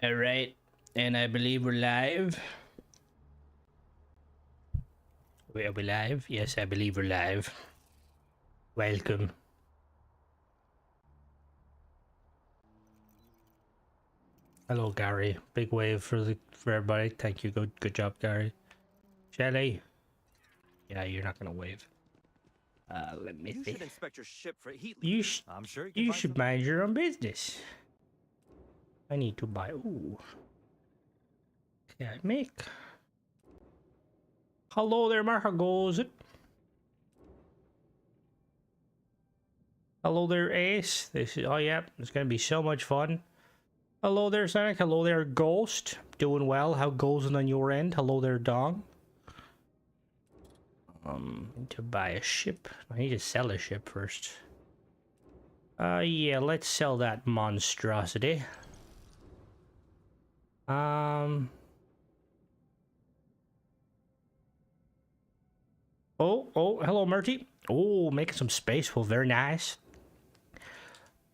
All right, and I believe we're live. Are we live? Yes, I believe we're live. Welcome. Hello, Gary. Big wave for everybody. Thank you. Good job, Gary. Shelly. Yeah, you're not gonna wave. Let me You see. should inspect your ship for heat You leaks. I'm sure you should find mind your own business. I need to buy. Ooh. Can I make? Hello there, Mark. How goes it? Hello there, Ace. This is. Oh yeah, it's gonna be so much fun. Hello there, Sonic. Hello there, Ghost. Doing well. How goes it on your end? Hello there, Dong. Need to buy a ship. I need to sell a ship first. Yeah, let's sell that monstrosity. Oh, hello, Murty. Oh, making some space. Well, very nice.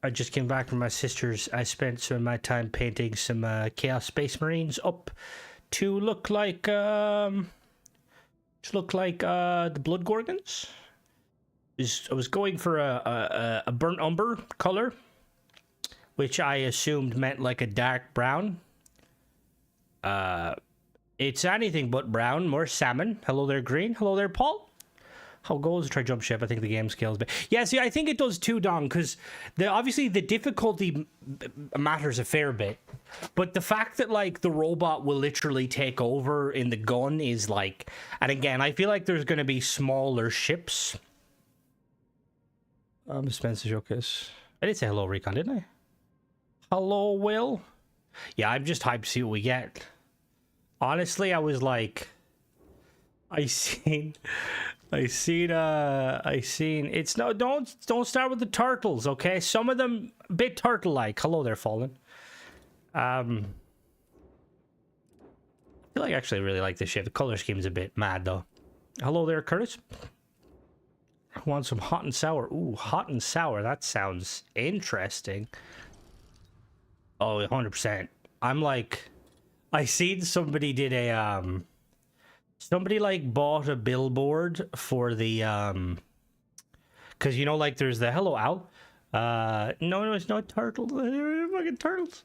I just came back from my sister's. I spent some of my time painting some Chaos Space Marines up to look like the Blood Gorgons. I was going for a burnt umber color, which I assumed meant like a dark brown. It's anything but brown, more salmon. Hello there, Green. Hello there, Paul. How goes try jump ship? I think the game scales, but yeah, see, I think it does too, Dong, because obviously the difficulty matters a fair bit, but the fact that like the robot will literally take over in the gun is like, and again, I feel like there's going to be smaller ships. Spencer Showcase. I did say hello, Recon, didn't I? Hello, Will. Yeah, I'm just hyped to see what we get. Honestly, I was like, I seen it's no, don't start with the turtles, okay? Some of them a bit turtle-like. Hello there, Fallen. I feel like I actually really like this ship. The color scheme's a bit mad though. Hello there, Curtis. I want some hot and sour. Ooh, hot and sour. That sounds interesting. Oh, 100%. I'm like, I seen somebody did a somebody like bought a billboard for the because you know, like there's the hello Al. No, it's not turtles. Fucking turtles.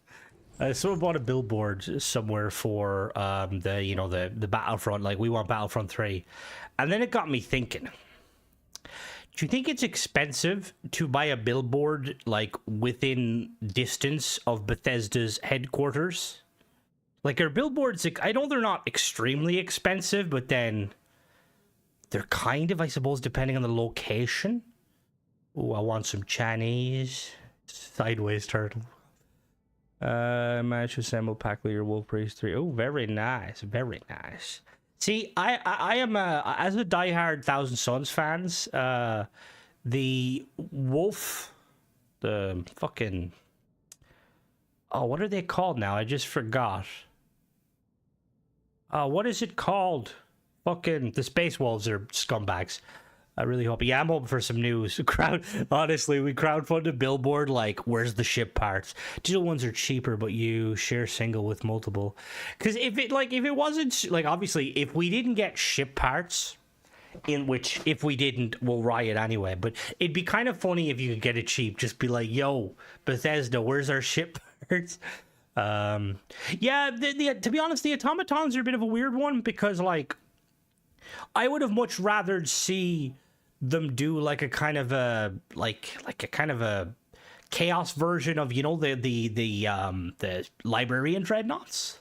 Someone bought a billboard somewhere for the Battlefront. Like, we want Battlefront 3, and then it got me thinking. Do you think it's expensive to buy a billboard like within distance of Bethesda's headquarters? Like, are billboards, I know they're not extremely expensive, but then they're kind of, I suppose, depending on the location. Oh, I want some Chinese. Sideways turtle. Managed to assemble pack leader Wolf Priest 3. Oh, very nice. Very nice. See, I am, as a diehard Thousand Suns fans, the Wolf, the fucking, oh, what are they called now? I just forgot. What is it called? Fucking the Space Wolves are scumbags. I really hope. Yeah, I'm hoping for some news. Honestly, we crowdfunded a billboard like, where's the ship parts? Digital ones are cheaper, but you share single with multiple. Because if it wasn't like, obviously, if we didn't get ship parts, in which if we didn't, we'll riot anyway. But it'd be kind of funny if you could get it cheap. Just be like, yo, Bethesda, where's our ship parts? Yeah, to be honest, the automatons are a bit of a weird one, because like, I would have much rather see them do like a kind of a chaos version of, you know, the librarian dreadnoughts.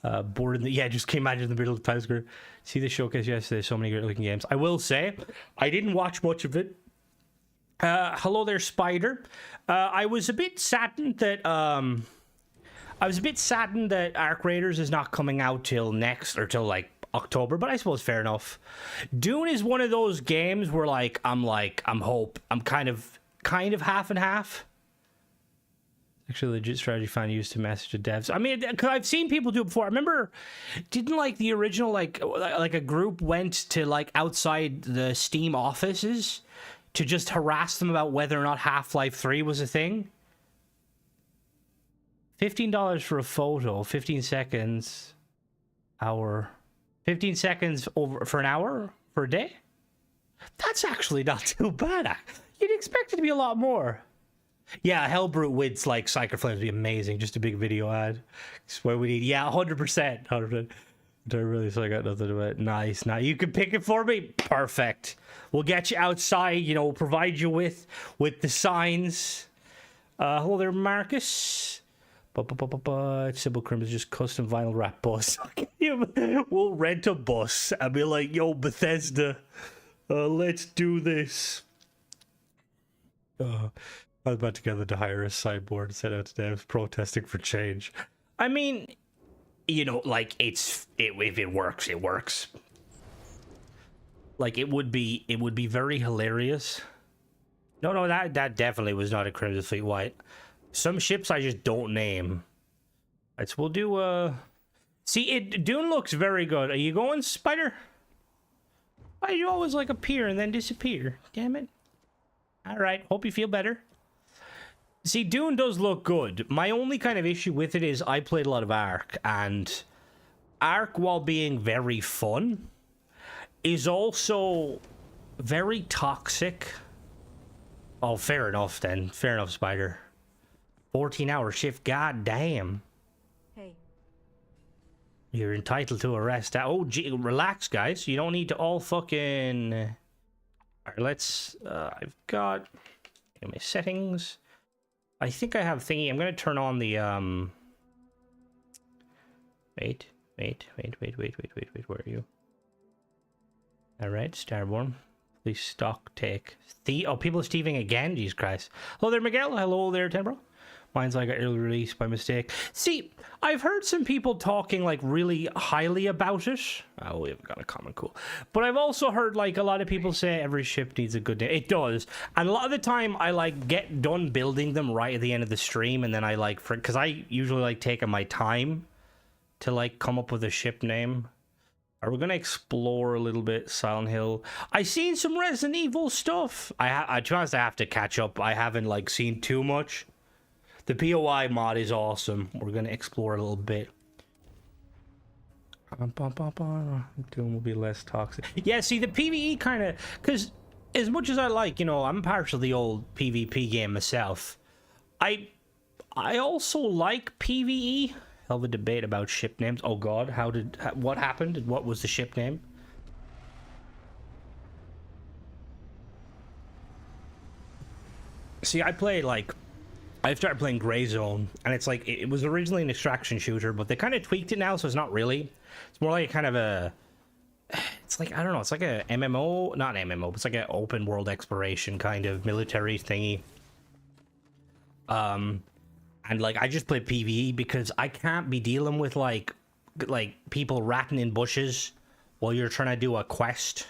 Bored in the, yeah, just came out in the middle of Times Square. See the showcase yesterday, so many great looking games. I will say, I didn't watch much of it. Hello there, Spider. I was a bit saddened that Arc Raiders is not coming out till next, or till like October, but I suppose fair enough. Dune is one of those games where I'm kind of half and half. Actually, legit strategy found used to message to devs. I mean, cause I've seen people do it before. I remember, didn't like the original like a group went to like outside the Steam offices to just harass them about whether or not Half-Life 3 was a thing. $15 for a photo, 15 seconds, hour, 15 seconds over for an hour for a day. That's actually not too bad. You'd expect it to be a lot more. Yeah, Hellbrute with like Psycho Flames would be amazing. Just a big video ad. It's what we need. Yeah, 100%. 100%. Don't really, so I got nothing to it. Nice. Now you can pick it for me. Perfect. We'll get you outside. You know, we'll provide you with the signs. Hello there, Marcus. Simple Crim is just custom vinyl wrap bus. We'll rent a bus and be like, yo, Bethesda, let's do this. I was about to get to hire a sideboard, set out to devs protesting for change. I mean, you know, like if it works, it works. Like it would be very hilarious. No, that definitely was not a Crimson Fleet White. Some ships I just don't name. Right, so we'll do see it. Dune looks very good. Are you going, Spider? Why do you always like appear and then disappear? Damn it. All right, hope you feel better. See, Dune does look good. My only kind of issue with it is I played a lot of Ark, and Ark, while being very fun, is also very toxic. Oh, fair enough then. Fair enough, Spider. 14-hour shift, god damn. Hey. You're entitled to a rest. Oh, gee, relax, guys. You don't need to all fucking... All right, let's... I've got... my settings... I think I have thingy. I'm going to turn on the, Wait. Where are you? All right, Starborn. Please stock take. Oh, people are thieving again? Jesus Christ. Hello there, Miguel. Hello there, Tenbro. Mine's like an early release by mistake. See, I've heard some people talking like really highly about it. Oh, we haven't got a comment, cool. But I've also heard like a lot of people say every ship needs a good day. It does. And a lot of the time I like get done building them right at the end of the stream, and then I like, because I usually like taking my time to like come up with a ship name. Are we going to explore a little bit? Silent Hill. I seen some Resident Evil stuff. To be honest, I have to catch up. I haven't like seen too much. The POI mod is awesome. We're going to explore a little bit. Doom will be less toxic. Yeah, see, the PvE kind of... Because as much as I like, you know, I'm partial to the old PvP game myself. I also like PvE. Hell of a debate about ship names. Oh, God. What happened? What was the ship name? See, I started playing Gray Zone, and it's like, it was originally an extraction shooter, but they kind of tweaked it now, so it's not really. It's more like a kind of a... It's like, I don't know, it's like a MMO, not an MMO, but it's like an open world exploration kind of military thingy. And like, I just play PvE because I can't be dealing with like people ratting in bushes while you're trying to do a quest.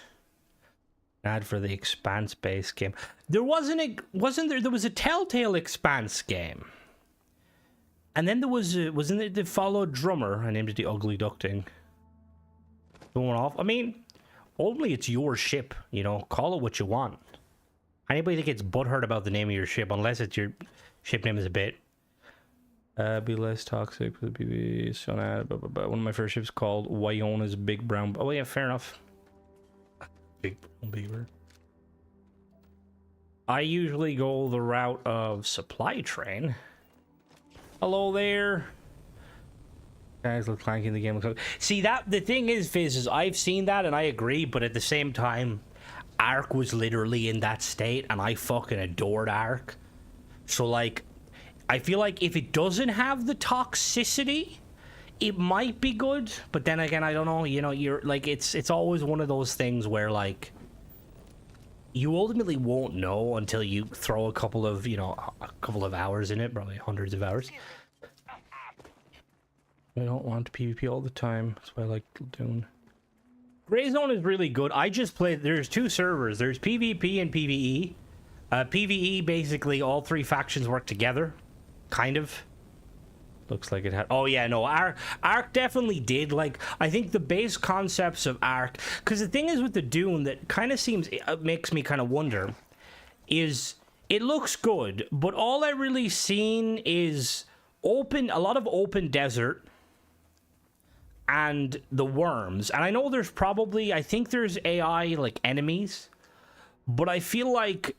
Ad for the Expanse based game. There was a Telltale Expanse game. And then there wasn't it the followed drummer? I named it the Ugly Duckling. Going off. I mean, only it's your ship, you know, call it what you want. Anybody that gets butthurt about the name of your ship, unless it's your ship name is a bit. Be less toxic for the PvE. So one of my first ships called Wyona's Big Brown. Oh yeah, fair enough. Big brown beaver. I usually go the route of supply train. Hello there. Guys look clanky in the game. See, that the thing is, Fizz, is I've seen that and I agree, but at the same time, Ark was literally in that state and I fucking adored Ark. So like, I feel like if it doesn't have the toxicity, it might be good, but then again, I don't know, you know, you're like, it's always one of those things where like you ultimately won't know until you throw a couple of, you know, a couple of hours in it, probably hundreds of hours. I don't want PvP all the time. That's why I like Dune. Gray Zone is really good. I just played, there's two servers. There's PvP and PvE. PvE, basically all three factions work together, kind of. Looks like it had... Oh, yeah, no, Ark definitely did. Like, I think the base concepts of Ark... Because the thing is with the Dune that kind of seems... It makes me kind of wonder, is it looks good, but all I really seen is a lot of open desert, and the worms. And I know there's probably, I think there's AI like enemies, but I feel like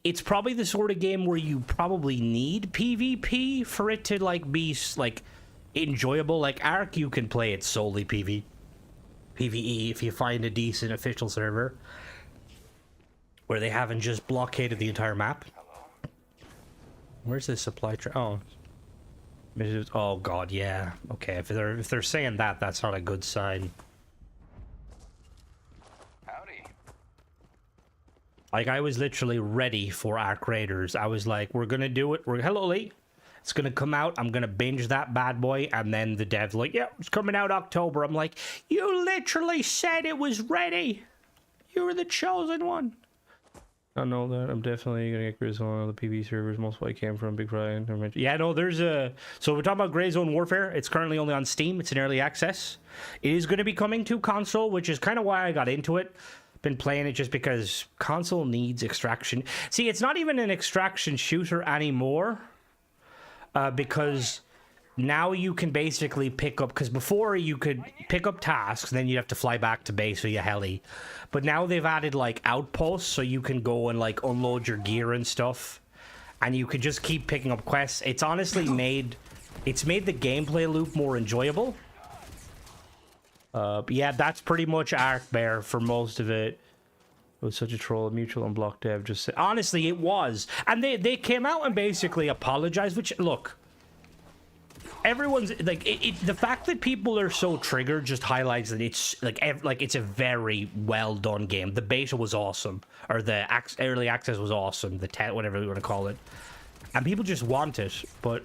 it's probably the sort of game where you probably need PvP for it to like be like enjoyable. Like Ark, you can play it solely PvE if you find a decent official server where they haven't just blockaded the entire map. Where's the supply train? Oh god, yeah. Okay, if they're saying that, that's not a good sign. Howdy. Like, I was literally ready for Ark Raiders. I was like, we're gonna do it. Hello, Lee. It's gonna come out. I'm gonna binge that bad boy. And then the dev's like, yeah, it's coming out October. I'm like, you literally said it was ready. You were the chosen one. I know that. I'm definitely gonna get Gray Zone on the PvE servers. Most of what I came from Big Fry. Yeah, no, there's a... So we're talking about Gray Zone Warfare. It's currently only on Steam. It's in early access. It is going to be coming to console, which is kind of why I got into it. Been playing it just because console needs extraction. See, it's not even an extraction shooter anymore. Because now you can basically pick up... Because before you could pick up tasks, then you'd have to fly back to base with your heli. But now they've added, like, outposts, so you can go and, like, unload your gear and stuff. And you can just keep picking up quests. It's honestly made... It's made the gameplay loop more enjoyable. But yeah, that's pretty much Ark Bear for most of it. It was such a troll. Mutual Unblocked Dev just said... Honestly, it was. And they came out and basically apologized, which, look... Everyone's like the fact that people are so triggered just highlights that it's like it's a very well done game. The beta was awesome, or the early access was awesome. The whatever you want to call it, and people just want it. But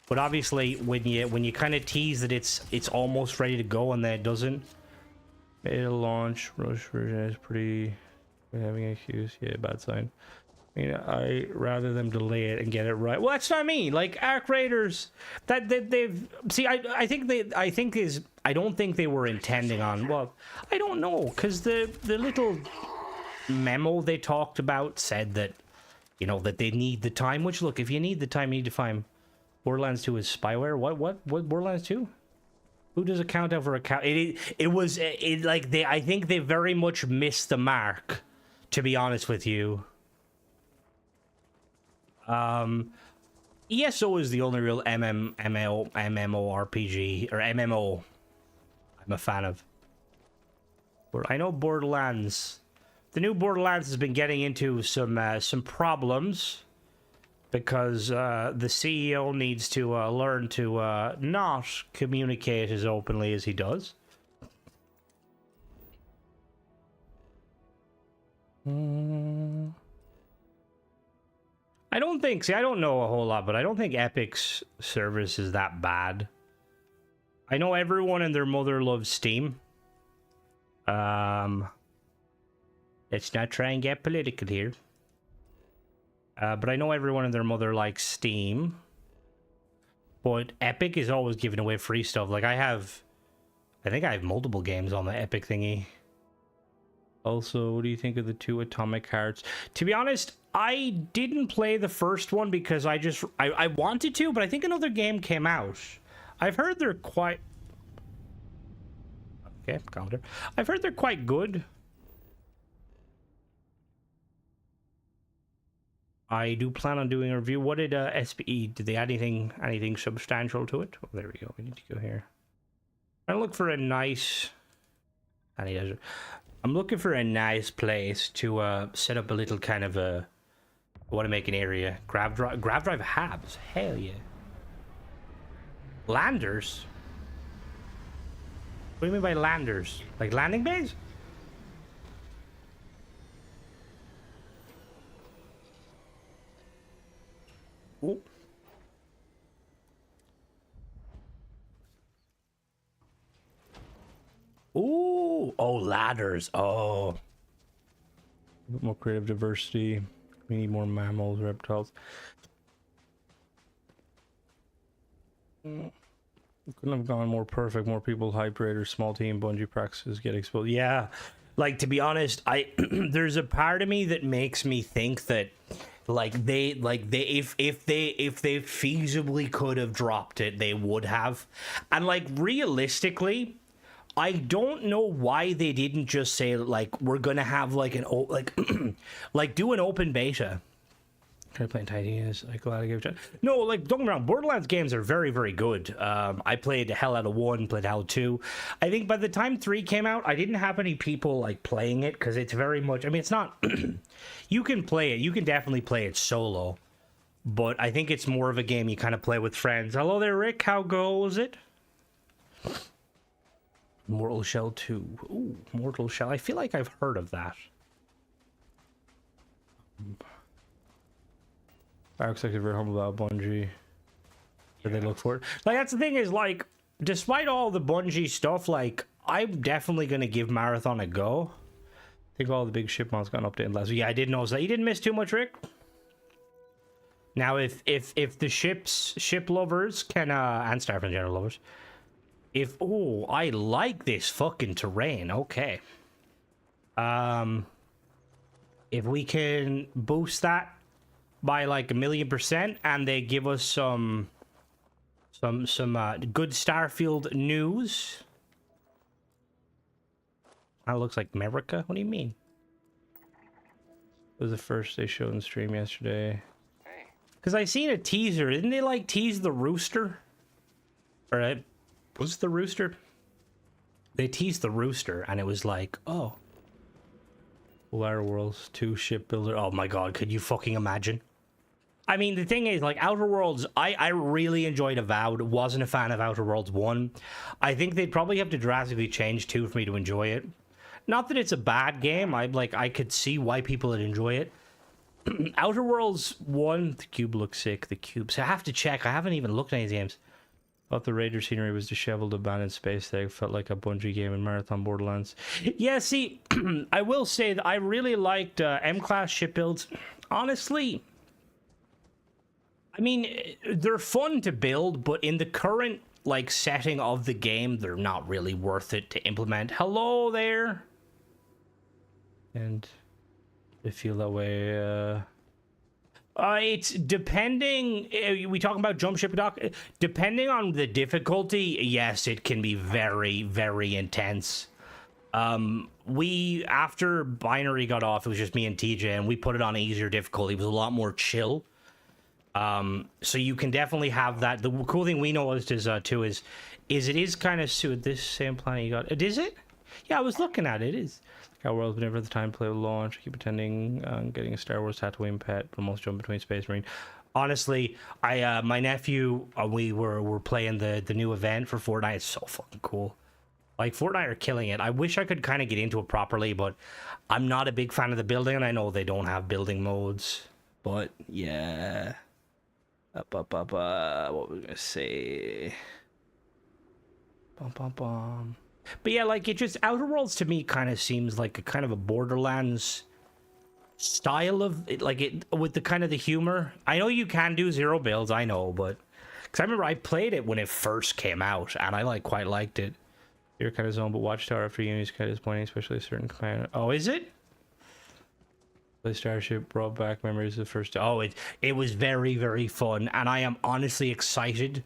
obviously, when you kind of tease that it's almost ready to go and then it doesn't, it'll launch. Rush version is pretty having issues. Yeah, bad sign. I mean, I rather them delay it and get it right. Well, that's what I mean. Like Ark Raiders, they've see. I don't think they were intending on. Well, I don't know, because the little memo they talked about said that, you know, that they need the time. Which, look, if you need the time, you need to find Borderlands 2 is spyware. What Borderlands 2? Who does account over account? I think they very much missed the mark, to be honest with you. ESO is the only real MMORPG or MMO I'm a fan of. I know Borderlands. The new Borderlands has been getting into some problems because the CEO needs to learn to not communicate as openly as he does. I don't think, see, I don't know a whole lot, but I don't think Epic's service is that bad. I know everyone and their mother loves Steam. Let's not try and get political here. But I know everyone and their mother likes Steam. But Epic is always giving away free stuff. Like I think I have multiple games on the Epic thingy. Also, what do you think of the 2 Atomic Hearts? To be honest, I didn't play the first one because I wanted to, but I think another game came out. I've heard they're quite... Okay, calm down. I've heard they're quite good. I do plan on doing a review. What did SPE... Did they add anything substantial to it? Oh, there we go. We need to go here. I look for a nice... I'm looking for a nice place to set up a little kind of a... I want to make an area. Grav drive habs. Hell yeah. Landers? What do you mean by landers? Like landing bays? Oh. Ooh, oh, ladders. Oh. A bit more creative diversity. We need more mammals, reptiles. Couldn't have gone more perfect. More people, hype raiders, small team, Bungie practices get exposed. Yeah, like to be honest, there's a part of me that makes me think that If they feasibly could have dropped it, they would have. And like realistically, I don't know why they didn't just say like we're gonna have like like do an open beta. Try playing Tiny is like glad I give it. No, like don't get me wrong, Borderlands games are very, very good. I played the hell out of 1, played hell 2. I think by the time 3 came out, I didn't have any people like playing it because it's very much. I mean, it's not. You can play it. You can definitely play it solo, but I think it's more of a game you kind of play with friends. Hello there, Rick. How goes it? Mortal Shell 2. Ooh, Mortal Shell. I feel like I've heard of that. Looks like they're very humble about Bungie. They look for it. Like that's the thing is like, despite all the Bungie stuff, like I'm definitely gonna give Marathon a go. I think all the big ship mods got updated last week. Yeah, I did notice that. You didn't miss too much, Rick. Now, if the ship lovers can and Starfield general lovers, oh, I like this fucking terrain. Okay. If we can boost that by like 1,000,000% and they give us some good Starfield news. That looks like America. What do you mean? It was the first they showed in stream yesterday. Because I seen a teaser. Didn't they like tease the rooster? Or was it the rooster? They teased the rooster and it was like, oh. Outer Worlds 2 shipbuilder. Oh my god, could you fucking imagine? I mean, the thing is, like, Outer Worlds, I really enjoyed Avowed. Wasn't a fan of Outer Worlds 1. I think they'd probably have to drastically change 2 for me to enjoy it. Not that it's a bad game. I could see why people would enjoy it. Outer Worlds 1, the cube looks sick. The cubes. I have to check. I haven't even looked at any games. Thought the Raider scenery was disheveled, abandoned space tag. Felt like a Bungie game in Marathon Borderlands. Yeah, see, I will say that I really liked M-Class ship builds. Honestly, I mean, they're fun to build, but in the current, like, setting of the game, they're not really worth it to implement. Hello there! And I feel that way, it's depending, we talking about jump ship dock, depending on the difficulty, yes, it can be very, very intense. After Binary got off, it was just me and TJ, and we put it on easier difficulty. It was a lot more chill. So you can definitely have that. The cool thing we noticed is too is it is kind of this same planet you got. Is it? Yeah, I was looking at it. It is. Like our world's been never at the time to play with launch. Keep pretending getting a Star Wars Tatooine pet, but almost jump between Space Marine. Honestly, my nephew, we were playing the new event for Fortnite. It's so fucking cool. Like Fortnite are killing it. I wish I could kind of get into it properly, but I'm not a big fan of the building, and I know they don't have building modes. But yeah. What was I gonna say? But yeah, like it just Outer Worlds to me kind of seems like a kind of a Borderlands style of it, like it with the kind of the humor. I know you can do zero builds, I know, but because I remember I played it when it first came out, and I quite liked it. You're kind of zone, but Watchtower after Uni is kind of disappointing, especially a certain kind. Oh, is it? The Starship brought back memories of the first. Oh, it was very, very fun, and I am honestly excited.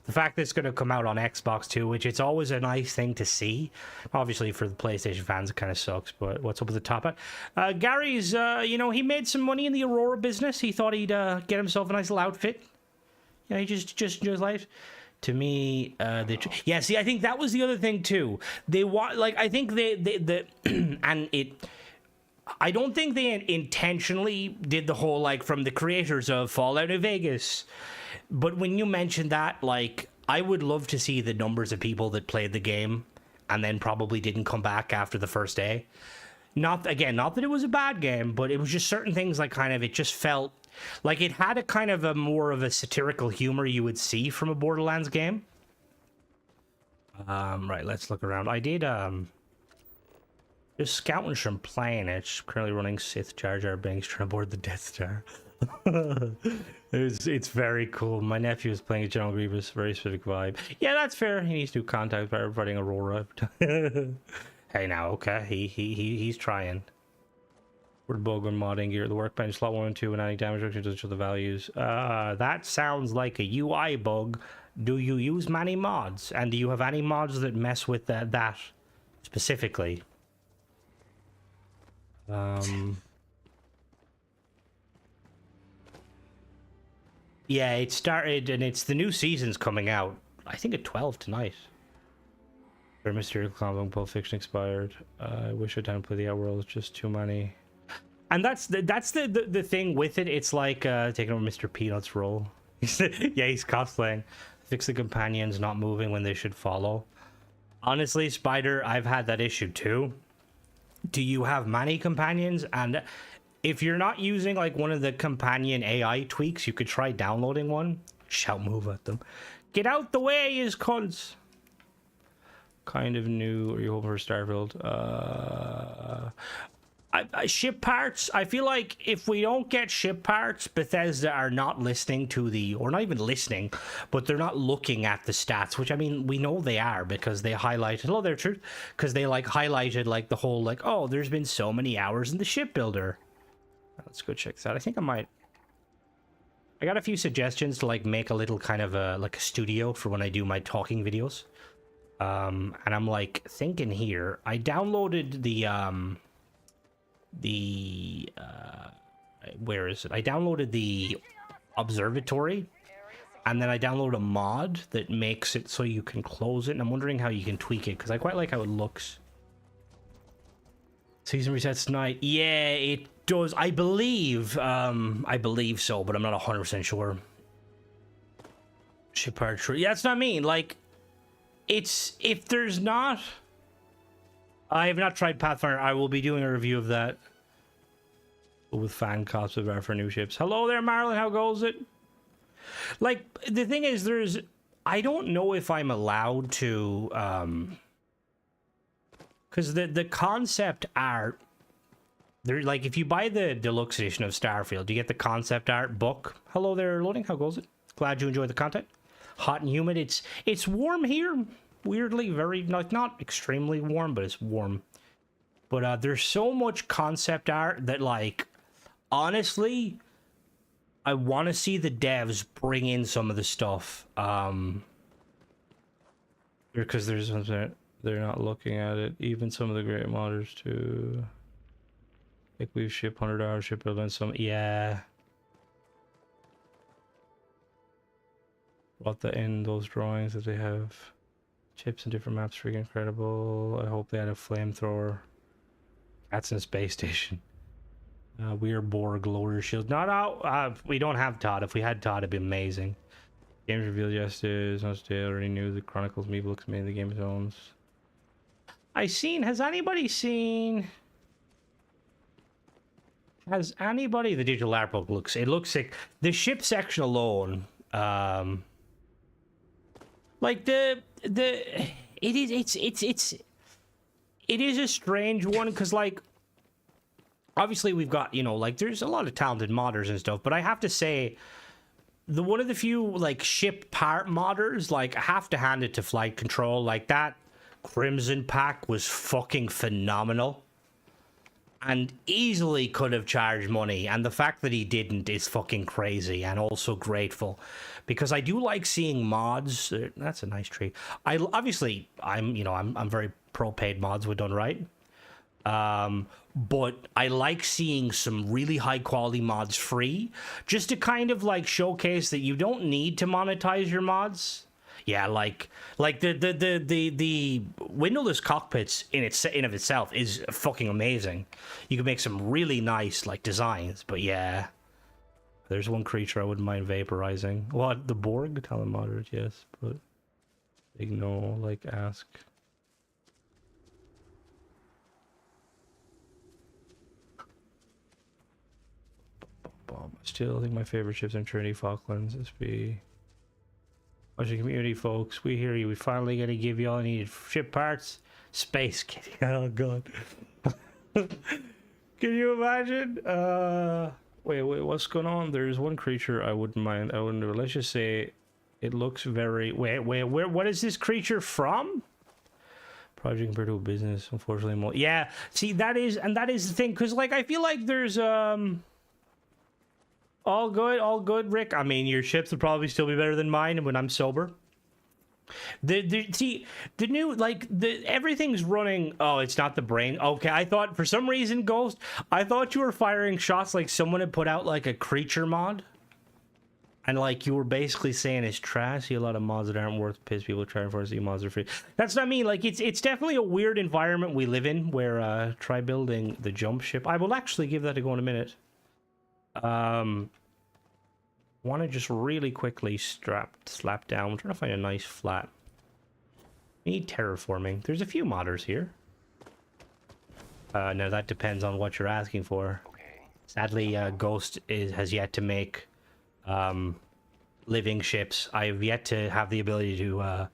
The fact that it's going to come out on Xbox too, which it's always a nice thing to see. Obviously, for the PlayStation fans, it kind of sucks. But what's up with the top hat? Gary's, he made some money in the Aurora business. He thought he'd get himself a nice little outfit. You know, he just enjoys life. To me, yeah. See, I think that was the other thing too. They want, like, I think they and it. I don't think they intentionally did the whole, like, from the creators of Fallout New Vegas. But when you mentioned that, like, I would love to see the numbers of people that played the game and then probably didn't come back after the first day. Not that it was a bad game, but it was just certain things, like, kind of, it just felt like it had a kind of a more of a satirical humor you would see from a Borderlands game. Right, let's look around. I did, just scouting some planets. Currently running Sith Jar Jar Binks trying to board the Death Star. It's very cool. My nephew is playing General Grievous, very specific vibe. Yeah, that's fair. He needs to do contact by fighting Aurora. Hey, now, okay, he's trying. Word bug on modding gear. The workbench slot 1 and 2 and adding damage reduction doesn't show the values. That sounds like a UI bug. Do you use many mods? And do you have any mods that mess with that specifically? Yeah, it started and it's the new season's coming out. I think at 12 tonight. Or Mysterious Comic Pulp Fiction expired. I wish I didn't play the Outworld. It's just too many. And that's the thing with it. It's like taking over Mr. Peanut's role. Yeah, he's cosplaying. Fix the companions not moving when they should follow. Honestly, Spider, I've had that issue too. Do you have many companions? And if you're not using like one of the companion AI tweaks, you could try downloading one. Shout move at them. Get out the way, you cunts. Kind of new. Are you hoping for Starfield? Ship parts. I feel like if we don't get ship parts, Bethesda are not listening to the, or not even listening, but they're not looking at the stats, which I mean, we know they are because they highlighted, hello there, truth, because they like highlighted like the whole like, oh, there's been so many hours in the shipbuilder. Let's go check this out. I think I got a few suggestions to like make a little kind of a like a studio for when I do my talking videos. And I'm like thinking here, I downloaded where is it? I downloaded the observatory, and then I downloaded a mod that makes it so you can close it, and I'm wondering how you can tweak it because I quite like how it looks. Season resets tonight. Yeah, it does. I believe so, but I'm not 100% sure. Ship archery. Yeah, that's not me. Like, it's if there's not. I have not tried Pathfinder. I will be doing a review of that with fan costs for new ships. Hello there, Marlon. How goes it? Like, the thing is, I don't know if I'm allowed to, because the concept art, like, if you buy the deluxe edition of Starfield, you get the concept art book. Hello there, loading. How goes it? Glad you enjoyed the content. Hot and humid. It's warm here. Weirdly, very like not extremely warm, but it's warm. But there's so much concept art that, like, honestly, I want to see the devs bring in some of the stuff. Because there's something they're not looking at it. Even some of the great modders too. Like we've shipped $100 shipbuilding some. Yeah. What the end those drawings that they have. Chips and different maps, freaking incredible. I hope they had a flamethrower. That's in a space station. Weird Borg loader shield. Not out. We don't have Todd. If we had Todd, it'd be amazing. Games revealed yesterday. Not today. Already knew the Chronicles Meeple looks made the Game Zones. Has anybody seen? Has anybody the digital art book looks? It looks like the ship section alone. Like it is a strange one because, like, obviously we've got, you know, like there's a lot of talented modders and stuff, but I have to say one of the few like ship part modders, like, I have to hand it to Flight Control. Like, that Crimson Pack was fucking phenomenal and easily could have charged money, and the fact that he didn't is fucking crazy, and also grateful because I do like seeing mods. That's a nice tree. I'm very pro paid mods when done right, but I like seeing some really high quality mods free, just to kind of like showcase that you don't need to monetize your mods. Yeah, like the windowless cockpits in of itself is fucking amazing. You can make some really nice like designs, but yeah, there's one creature I wouldn't mind vaporizing. What, the Borg? Tell them moderate, yes, but ignore, like, ask. I still think my favorite ships in Trinity Falklands is Watch the community, folks. We hear you. We finally gonna give you all you needed ship parts. Space kitty. Oh god. Can you imagine? Wait, what's going on? There's one creature I wouldn't mind. Let's just say it looks very. Wait, what is this creature from? project compared to a business, unfortunately. More. Yeah, see, that is the thing, because, like, I feel like there's, all good, Rick. I mean, your ships will probably still be better than mine when I'm sober. See, the new, like, everything's running. Oh, it's not the brain. Okay, I thought, for some reason, Ghost, I thought you were firing shots like someone had put out, like, a creature mod. And, like, you were basically saying it's trash. See a lot of mods that aren't worth piss. People trying to see mods are free. That's not me. Like, it's definitely a weird environment we live in where, try building the jump ship. I will actually give that a go in a minute. Want to just really quickly slap down. I'm trying to find a nice flat. Need terraforming. There's a few modders here. No, that depends on what you're asking for. Okay. Sadly, Ghost has yet to make living ships. I've yet to have the ability to. I'm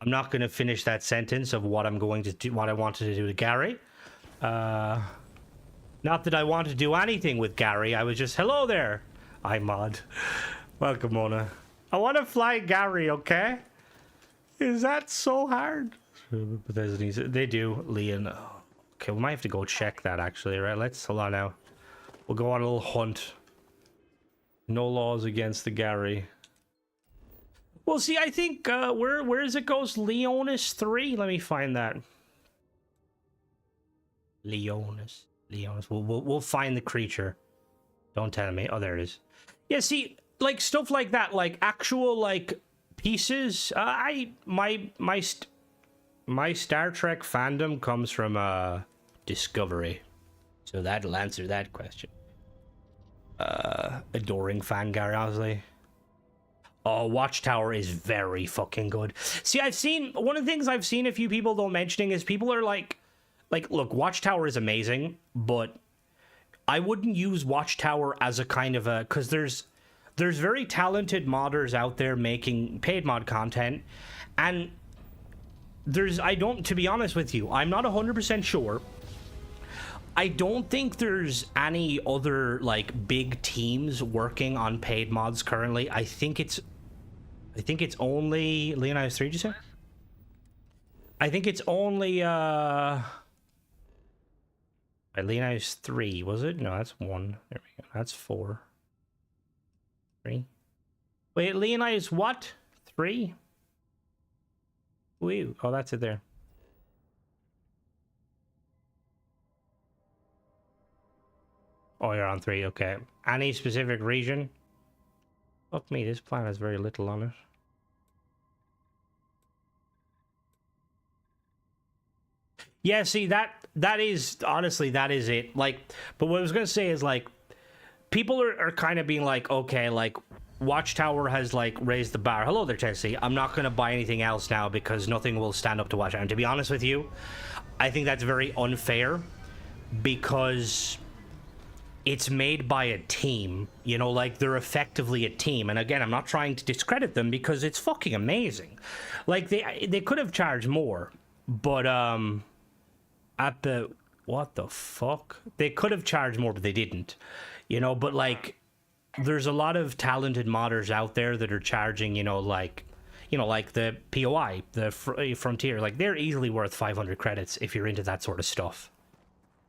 not going to finish that sentence of what I'm going to do. What I wanted to do to Gary. Not that I want to do anything with Gary. I was just, hello there. I mod. Welcome, Mona. I want to fly Gary, okay? Is that so hard? They do, Leon. Okay, we might have to go check that, actually, right? Hold on now. We'll go on a little hunt. No laws against the Gary. Well, see, I think, where is it goes? Leonis 3? Let me find that. Leonis. We'll find the creature. Don't tell me. Oh, there it is. Yeah, see, like, stuff like that, like, actual, like, pieces. My Star Trek fandom comes from, Discovery. So that'll answer that question. Adoring fan, Gary, honestly. Oh, Watchtower is very fucking good. See, one of the things I've seen a few people, though, mentioning is people are like, look, Watchtower is amazing, but I wouldn't use Watchtower as a kind of a, because there's very talented modders out there making paid mod content, and to be honest with you, I'm not 100% sure. I don't think there's any other, like, big teams working on paid mods currently. I think it's only Leonidas 3, did you say? I think it's only Leonidas 3, was it? No, that's 1. There we go. That's 4. 3. Wait, Leonidas what? 3? Woo. Oh, that's it there. Oh, you're on 3, okay. Any specific region? Fuck me, this planet has very little on it. Yeah, see, that is, honestly, that is it. Like, but what I was gonna say is, like, people are kind of being like, okay, like, Watchtower has, like, raised the bar. Hello there, Chelsea. I'm not gonna buy anything else now because nothing will stand up to Watchtower. And to be honest with you, I think that's very unfair because it's made by a team, you know, like, they're effectively a team. And again, I'm not trying to discredit them because it's fucking amazing. Like, they could have charged more, but at the, what the fuck? They could have charged more, but they didn't, you know. But, like, there's a lot of talented modders out there that are charging, you know, like the POI, the Frontier, like, they're easily worth 500 credits if you're into that sort of stuff.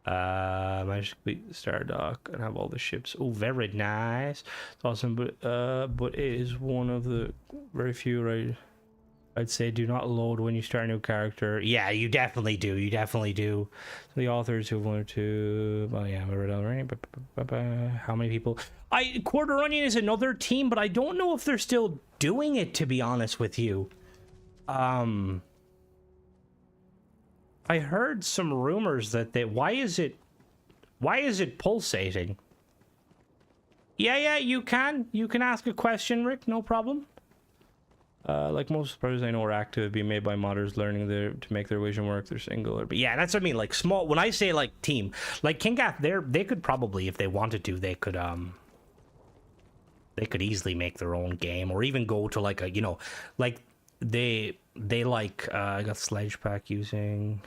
I should complete the Star Dock and have all the ships. Oh, very nice. It's awesome, but it is one of the very few, right? I'd say do not load when you start a new character. Yeah, you definitely do. You definitely do. So the authors who've learned to, well, yeah, we read already. How many people? Quarter Onion is another team, but I don't know if they're still doing it, to be honest with you. I heard some rumors that why is it pulsating? Yeah, you can ask a question, Rick, no problem. Like most projects I know are active, being made by modders learning to make their vision work. They're single, but yeah, that's what I mean. Like small. When I say like team, like Kingath, they could probably, if they wanted to, they could easily make their own game, or even go to like a, you know, like they like I got Sledge Pack using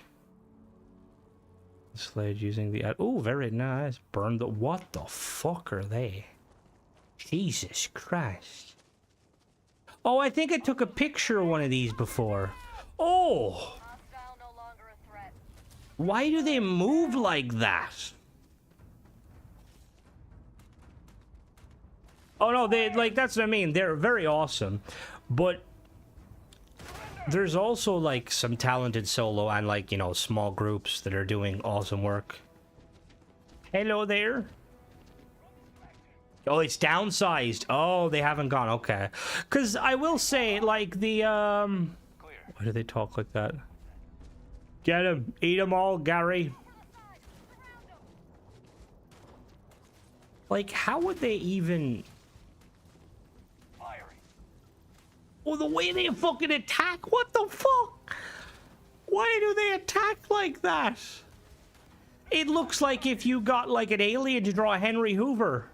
the oh, very nice. Burn the, what the fuck are they? Jesus Christ. Oh, I think I took a picture of one of these before. Oh! Why do they move like that? Oh no, they like that's what I mean. They're very awesome, but there's also like some talented solo and like, you know, small groups that are doing awesome work. Hello there. Oh, it's downsized. Oh, they haven't gone. Okay. Because I will say, like, the, why do they talk like that? Get him. Eat them all, Gary. Like, how would they even... Oh, the way they fucking attack? What the fuck? Why do they attack like that? It looks like if you got, like, an alien to draw Henry Hoover.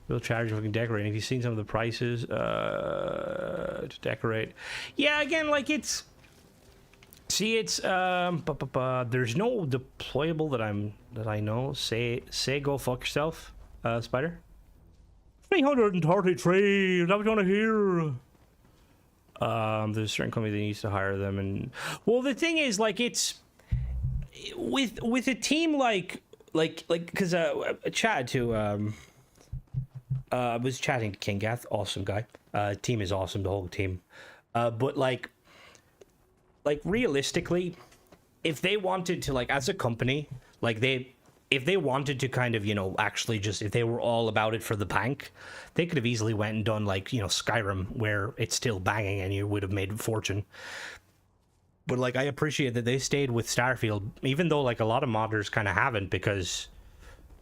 We'll charge fucking decorating. Have you seen some of the prices to decorate? Yeah, again, like it's. See, it's there's no deployable that I know. Say go fuck yourself, Spider. 333. Is that what you want to hear? There's a certain company that needs to hire them, and well, the thing is, like, it's with a team like because I chatted to I was chatting to King Gath, awesome guy. Team is awesome, the whole team. But like realistically, if they wanted to, like, as a company, like if they wanted to kind of, you know, actually just, if they were all about it for the bank, they could have easily went and done, like, you know, Skyrim, where it's still banging and you would have made a fortune. But like, I appreciate that they stayed with Starfield, even though like a lot of modders kind of haven't, because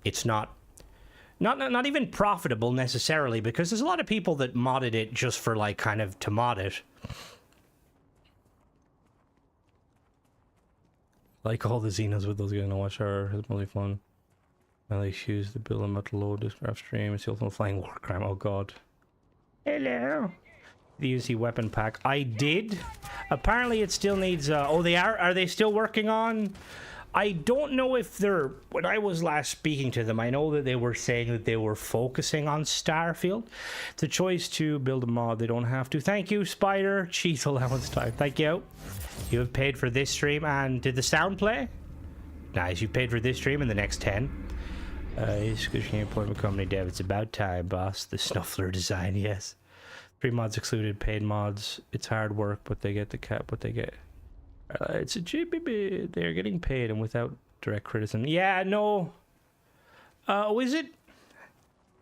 it's not even profitable necessarily, because there's a lot of people that modded it just for like kind of to mod it. Like all the Xenos with those guys in the watchtower, it's really fun. I like shoes to build them at the low discraft stream. It's the ultimate flying war crime. Oh god. Hello. The UC weapon pack. I did. Apparently it still needs oh, they are they still working on? I don't know if they're, when I was last speaking to them, I know that they were saying that they were focusing on Starfield. It's a choice to build a mod, they don't have to. Thank you, Spider. Cheese allowance time. Thank you. You have paid for this stream, and did the sound play? Nice, you paid for this stream and the next 10. It's good appointment company dev. It's about time, boss. The Snuffler design, yes. 3 mods excluded, paid mods. It's hard work, but they get the cap, what they get. It's a GBB. They're getting paid and without direct criticism. Yeah, no. Oh, is it?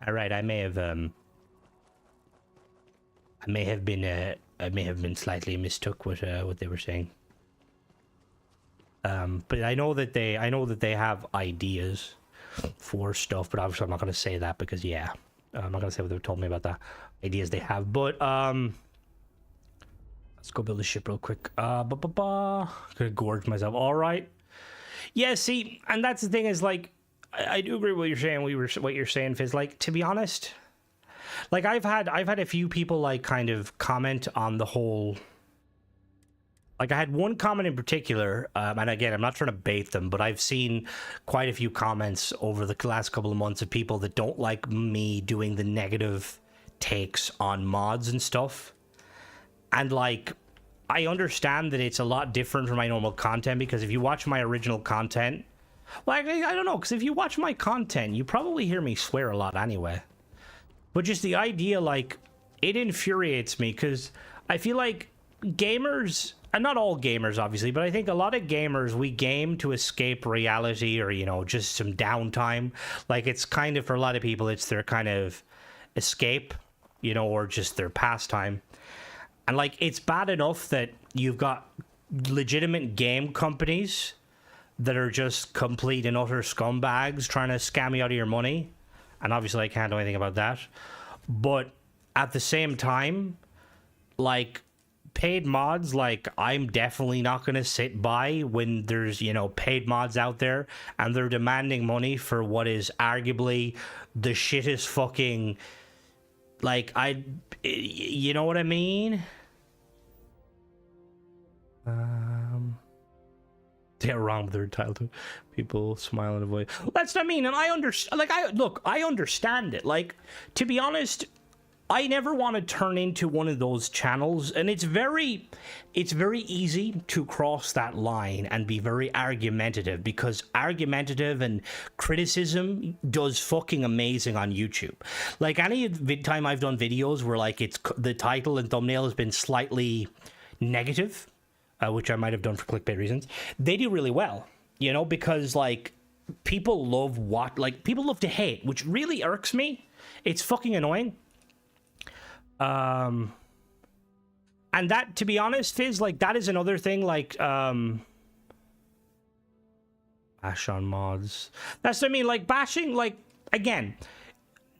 All right, I may have been slightly mistook what they were saying. But I know that they have ideas for stuff, but obviously I'm not going to say that because yeah, I'm not going to say what they told me about the ideas they have. But let's go build a ship real quick. Gonna gorge myself. All right. Yeah. See, and that's the thing is, like, I do agree with what you're saying. What you're saying, Fizz. Like, to be honest, like I've had a few people like kind of comment on the whole. Like, I had one comment in particular, and again, I'm not trying to bait them, but I've seen quite a few comments over the last couple of months of people that don't like me doing the negative takes on mods and stuff. And, like, I understand that it's a lot different from my normal content, because if you watch my original content... Well, I don't know, because if you watch my content, you probably hear me swear a lot anyway. But just the idea, like, it infuriates me, because I feel like gamers... And not all gamers, obviously, but I think a lot of gamers, we game to escape reality or, you know, just some downtime. Like, it's kind of, for a lot of people, it's their kind of escape, you know, or just their pastime. And, like, it's bad enough that you've got legitimate game companies that are just complete and utter scumbags trying to scam you out of your money. And obviously I can't do anything about that. But at the same time, like, paid mods, like, I'm definitely not going to sit by when there's, you know, paid mods out there and they're demanding money for what is arguably the shittest fucking, like, you know what I mean? They're wrong with their title to people smile and avoid. That's what I mean, and I understand. Like, I understand it. Like, to be honest, I never want to turn into one of those channels, and it's very easy to cross that line and be very argumentative, because argumentative and criticism does fucking amazing on YouTube. Like, any time I've done videos where like the title and thumbnail has been slightly negative, which I might have done for clickbait reasons, they do really well, you know, because like people love people love to hate, which really irks me. It's fucking annoying. And that, to be honest, Fizz, like, that is another thing, like, bash on mods. That's what I mean, like, bashing, like, again,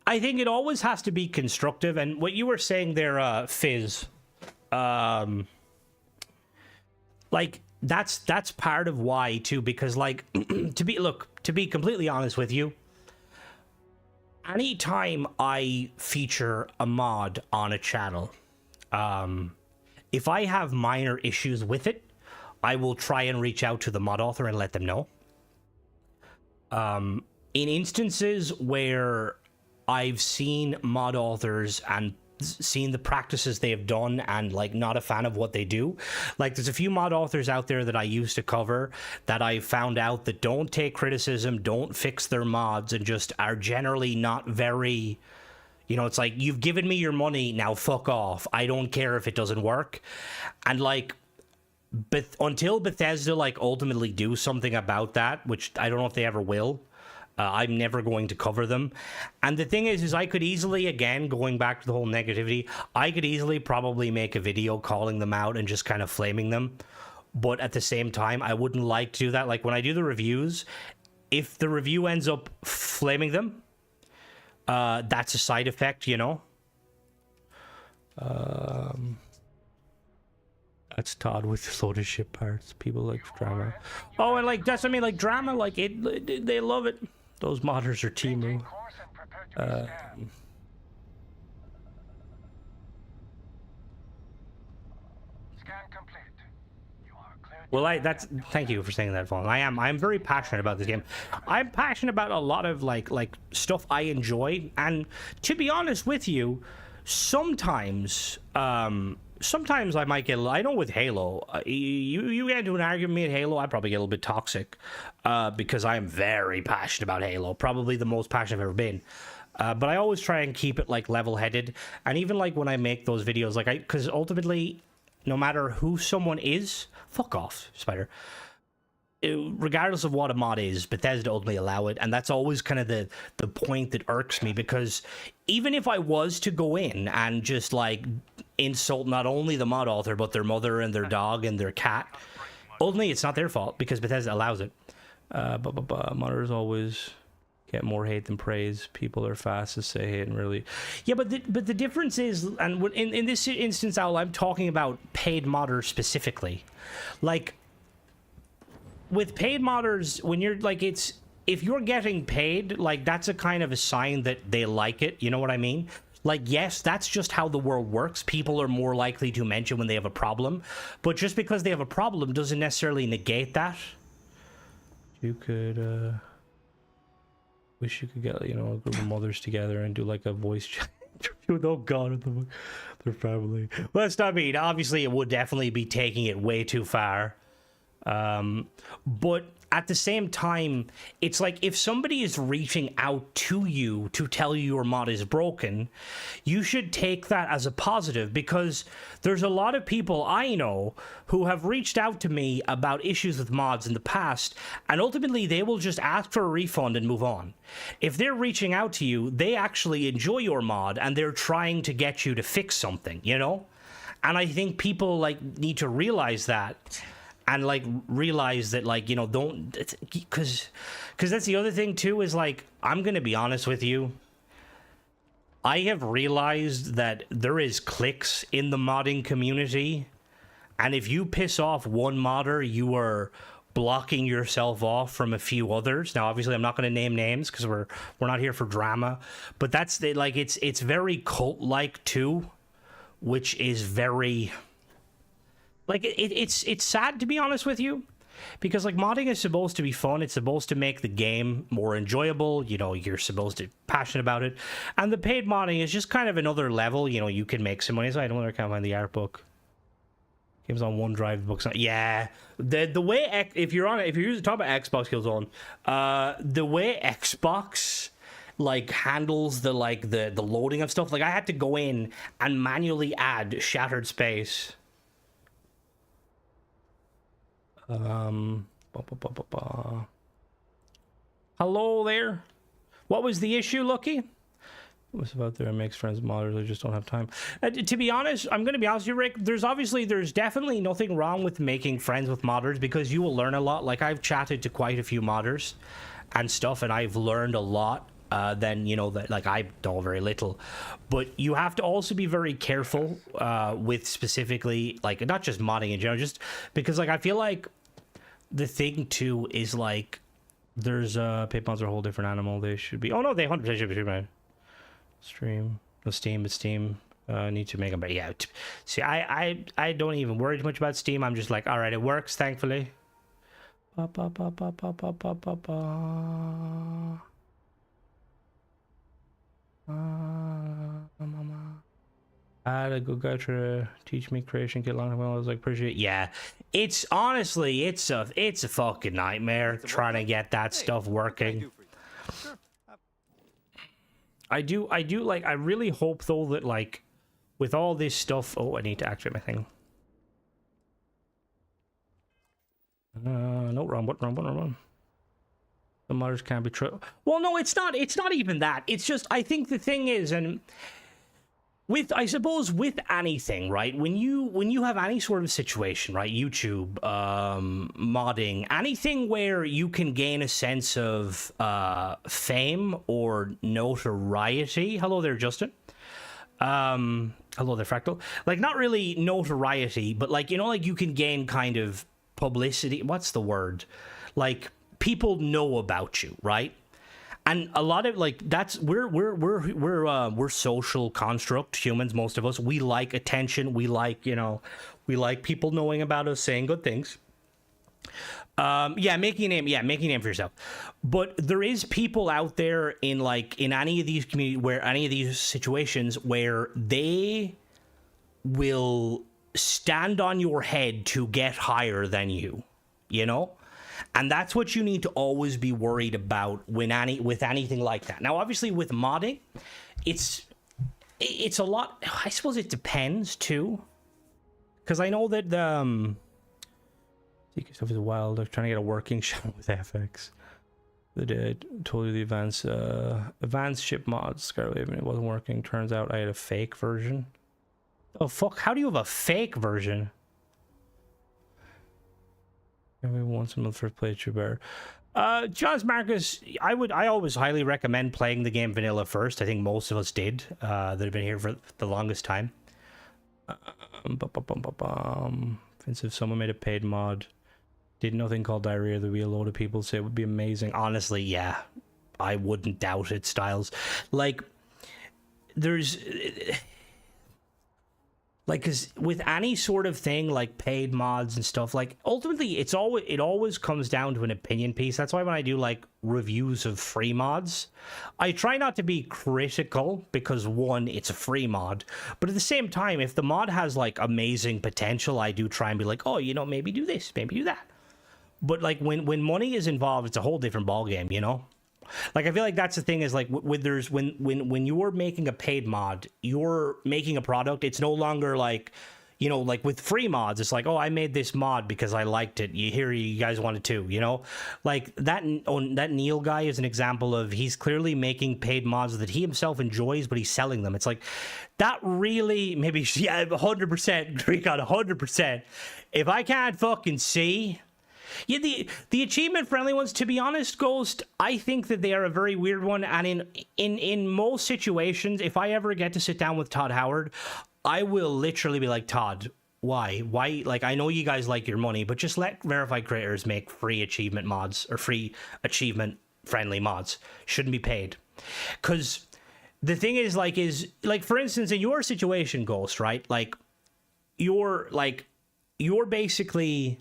I think it always has to be constructive, and what you were saying there, Fizz, like, that's part of why, too, because, like, to be completely honest with you, anytime I feature a mod on a channel, if I have minor issues with it, I will try and reach out to the mod author and let them know. In instances where I've seen mod authors and seen the practices they have done and like not a fan of what they do, like there's a few mod authors out there that I used to cover that I found out that don't take criticism, don't fix their mods, and just are generally not very, you know, it's like, you've given me your money, now fuck off, I don't care if it doesn't work. And like, but until Bethesda like ultimately do something about that, which I don't know if they ever will, I'm never going to cover them. And the thing is I could easily, again, going back to the whole negativity, I could easily probably make a video calling them out and just kind of flaming them. But at the same time, I wouldn't like to do that. Like, when I do the reviews, if the review ends up flaming them, that's a side effect, you know? That's Todd with load of shit parts. People like drama. Oh, and like, that's what I mean, like, drama, like, they love it. Those modders are Timu. Well, thank you for saying that, Vaughn. I'm very passionate about this game. I'm passionate about a lot of like stuff I enjoy, and to be honest with you, sometimes I might get, I know with Halo, you get into an argument with me at Halo, I probably get a little bit toxic, because I am very passionate about Halo, probably the most passionate I've ever been. But I always try and keep it like level-headed, and even like when I make those videos, like because ultimately, no matter who someone is, fuck off, Spider. Regardless of what a mod is, Bethesda ultimately allow it, and that's always kind of the point that irks me, because even if I was to go in and just like insult not only the mod author but their mother and their dog and their cat, ultimately it's not their fault because Bethesda allows it. Modders always get more hate than praise. People are fast to say hate and really, yeah. But the difference is, and in this instance, I'm talking about paid modders specifically, like. With paid modders, when you're like, if you're getting paid, like, that's a kind of a sign that they like it, you know what I mean? Like, yes, that's just how the world works. People are more likely to mention when they have a problem, but just because they have a problem doesn't necessarily negate that. You could wish you could get, you know, a group of mothers together and do like a voice chat. Oh god, their family. Well, that's not mean. Obviously it would definitely be taking it way too far. But at the same time, it's like, if somebody is reaching out to you to tell you your mod is broken, you should take that as a positive, because there's a lot of people I know who have reached out to me about issues with mods in the past, and ultimately they will just ask for a refund and move on. If they're reaching out to you, they actually enjoy your mod and they're trying to get you to fix something, you know? And I think people like need to realize that. And like realize that, like, you know, don't, because that's the other thing too, is like, I'm gonna be honest with you, I have realized that there is cliques in the modding community, and if you piss off one modder, you are blocking yourself off from a few others. Now obviously I'm not going to name names because we're not here for drama, but that's like, it's very cult like too, which is very, like, it's sad, to be honest with you, Because like modding is supposed to be fun, it's supposed to make the game more enjoyable, you know, you're supposed to be passionate about it, and the paid modding is just kind of another level. You know, you can make some money. So I don't know, I can't find the art book. Games on OneDrive, the book's not. Yeah, the way if you're talking about Xbox Killzone, the way Xbox like handles the loading of stuff, like I had to go in and manually add shattered space. Hello there. What was the issue, Lucky? What's about there makes friends modders? I just don't have time. To be honest, I'm going to be honest with you, Rick. There's definitely nothing wrong with making friends with modders because you will learn a lot. Like I've chatted to quite a few modders and stuff, and I've learned a lot. Then you know that like I know very little, but you have to also be very careful with specifically like not just modding in general, just because like I feel like the thing too is like there's paid mods are a whole different animal. They should be. Oh no, they 100% should be right. Stream, no Steam, but Steam. Need to make them, but yeah. See, I don't even worry too much about Steam. I'm just like, all right, it works, thankfully. Ba, ba, ba, ba, ba, ba, ba, ba, ba. Mama. I had a good guy try to teach me creation kit long time ago. I was like, appreciate it. Yeah, it's honestly, it's a fucking nightmare trying to get that stuff working. I do like, I really hope though that like with all this stuff, oh, I need to activate my thing. No, wrong button. The modders can't be true. Well, no, it's not even that. It's just, I think the thing is, and I suppose with anything, right? When you have any sort of situation, right? YouTube, modding, anything where you can gain a sense of fame or notoriety. Hello there, Justin. Hello there, Fractal. Like, not really notoriety, but like, you know, like you can gain kind of publicity. What's the word? Like, people know about you, right? And a lot of like that's we're social construct humans. Most of us, we like attention. We like, you know, we like people knowing about us, saying good things. Making a name for yourself. But there is people out there in any of these communities, where any of these situations where they will stand on your head to get higher than you, you know? And that's what you need to always be worried about with anything like that. Now, obviously, with modding, it's a lot. I suppose it depends too, because I know that Secret stuff is wild. I'm trying to get a working shot with FX. They did. Told you the advanced ship mods, Skywave, and it wasn't working. Turns out I had a fake version. Oh fuck! How do you have a fake version? We want some of the first playthrough better. Johns Marcus, I always highly recommend playing the game vanilla first. I think most of us did that have been here for the longest time. Vince, if someone made a paid mod, did nothing called Diarrhea, there'd be a load of people say it would be amazing. Honestly, yeah, I wouldn't doubt it, Styles. Like, there's... Like, because with any sort of thing, like paid mods and stuff, like, ultimately, it always comes down to an opinion piece. That's why when I do, like, reviews of free mods, I try not to be critical, because, one, it's a free mod. But at the same time, if the mod has, like, amazing potential, I do try and be like, oh, you know, maybe do this, maybe do that. But, like, when money is involved, it's a whole different ballgame, you know? Like, I feel like that's the thing is, like, when you're making a paid mod, you're making a product. It's no longer like, you know, like with free mods, it's like, oh, I made this mod because I liked it. You guys wanted to, you know? Like, that Neil guy is an example of, he's clearly making paid mods that he himself enjoys, but he's selling them. It's like, that really, maybe, yeah, 100%, Greek on 100%. If I can't fucking see... Yeah, the achievement friendly ones, to be honest, Ghost, I think that they are a very weird one, and in most situations, if I ever get to sit down with Todd Howard, I will literally be like, Todd, why? Like, I know you guys like your money, but just let verified creators make free achievement mods, or free achievement friendly mods. Shouldn't be paid. Because the thing is, like, for instance, in your situation, Ghost, right? Like, you're basically...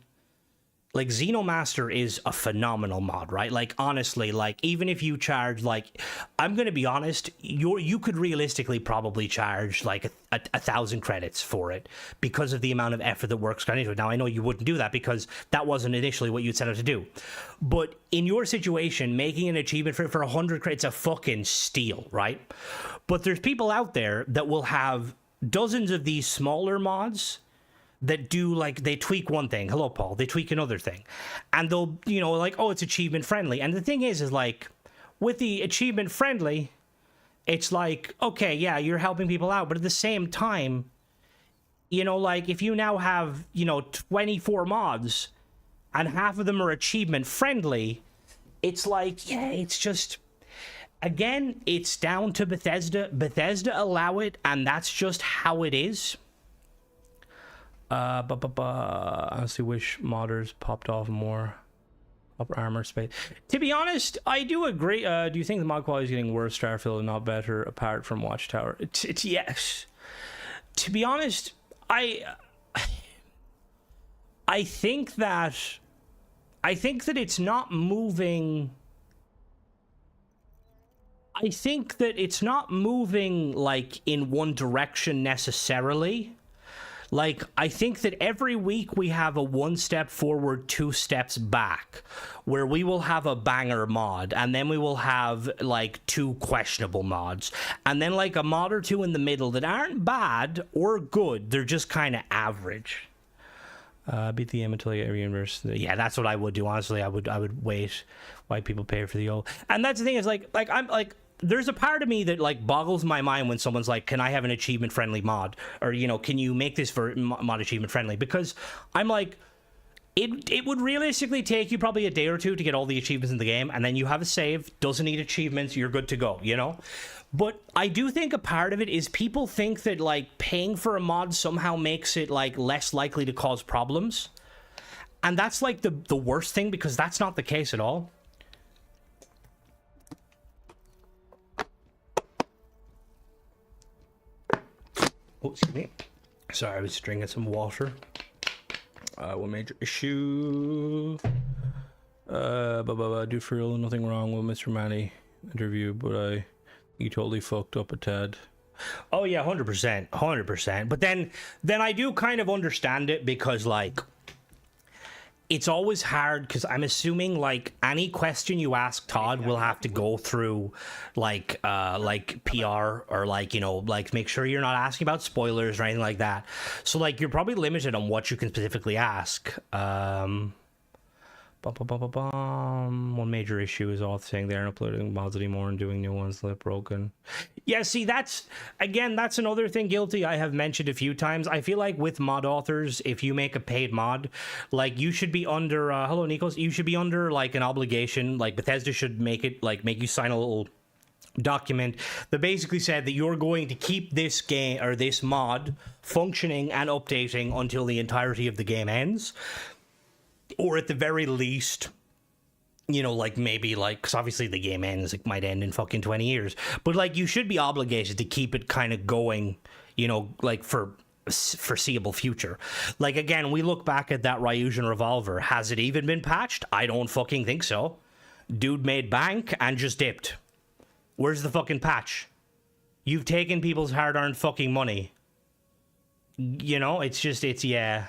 like Xenomaster is a phenomenal mod, right? Like honestly, like even if you charge like, I'm gonna be honest, you could realistically probably charge like a 1,000 credits for it because of the amount of effort that works into it. Now I know you wouldn't do that because that wasn't initially what you'd set out to do, but in your situation, making an achievement for 100 credits a fucking steal, right? But there's people out there that will have dozens of these smaller mods that do like they tweak one thing. Hello, Paul. They tweak another thing, and they'll like, oh, it's achievement friendly. And the thing is like with the achievement friendly, it's like, okay, yeah, you're helping people out, but at the same time, like if you now have 24 mods, and half of them are achievement friendly, it's like, yeah, it's just. Again, it's down to Bethesda. Bethesda allow it, and that's just how it is. I honestly wish modders popped off more upper armor space. To be honest, I do agree. Do you think the mod quality is getting worse, Starfield, and not better apart from Watchtower? It's yes. To be honest, I think that it's not moving. I think that it's not moving like in one direction necessarily. Like, I think that every week we have a 1 step forward, 2 steps back, where we will have a banger mod, and then we will have like 2 questionable mods, and then like a mod or 2 in the middle that aren't bad or good. They're just kind of average. Beat the game until you get reimbursed. Yeah, that's what I would do. Honestly, I would wait while people pay for the old. And that's the thing is like I'm like, there's a part of me that like boggles my mind when someone's like, can I have an achievement friendly mod, or can you make this for mod achievement friendly? Because I'm like, it would realistically take you probably a day or 2 to get all the achievements in the game, and then you have a save, doesn't need achievements, you're good to go, But I do think a part of it is people think that like paying for a mod somehow makes it like less likely to cause problems. And that's like the worst thing, because that's not the case at all. Oh, excuse me. Sorry, I was drinking some water. One major issue. Do for real, nothing wrong with Mr. Manny interview, but you totally fucked up a tad. Oh yeah, 100%, 100%. But then I do kind of understand it, because like it's always hard, because I'm assuming like any question you ask Todd will have to go through like PR, or like like make sure you're not asking about spoilers or anything like that. So like you're probably limited on what you can specifically ask. One major issue is all saying they aren't uploading mods anymore and doing new ones that are broken. Yeah, see, that's another thing, Guilty, I have mentioned a few times. I feel like with mod authors, if you make a paid mod, like you should be under hello Nikos, you should be under like an obligation. Like Bethesda should make you sign a little document that basically said that you're going to keep this game or this mod functioning and updating until the entirety of the game ends. Or at the very least, like maybe like, because obviously the game ends, it might end in fucking 20 years. But like you should be obligated to keep it kind of going, like for foreseeable future. Like again, we look back at that Ryujin revolver. Has it even been patched? I don't fucking think so. Dude made bank and just dipped. Where's the fucking patch? You've taken people's hard-earned fucking money. It's yeah.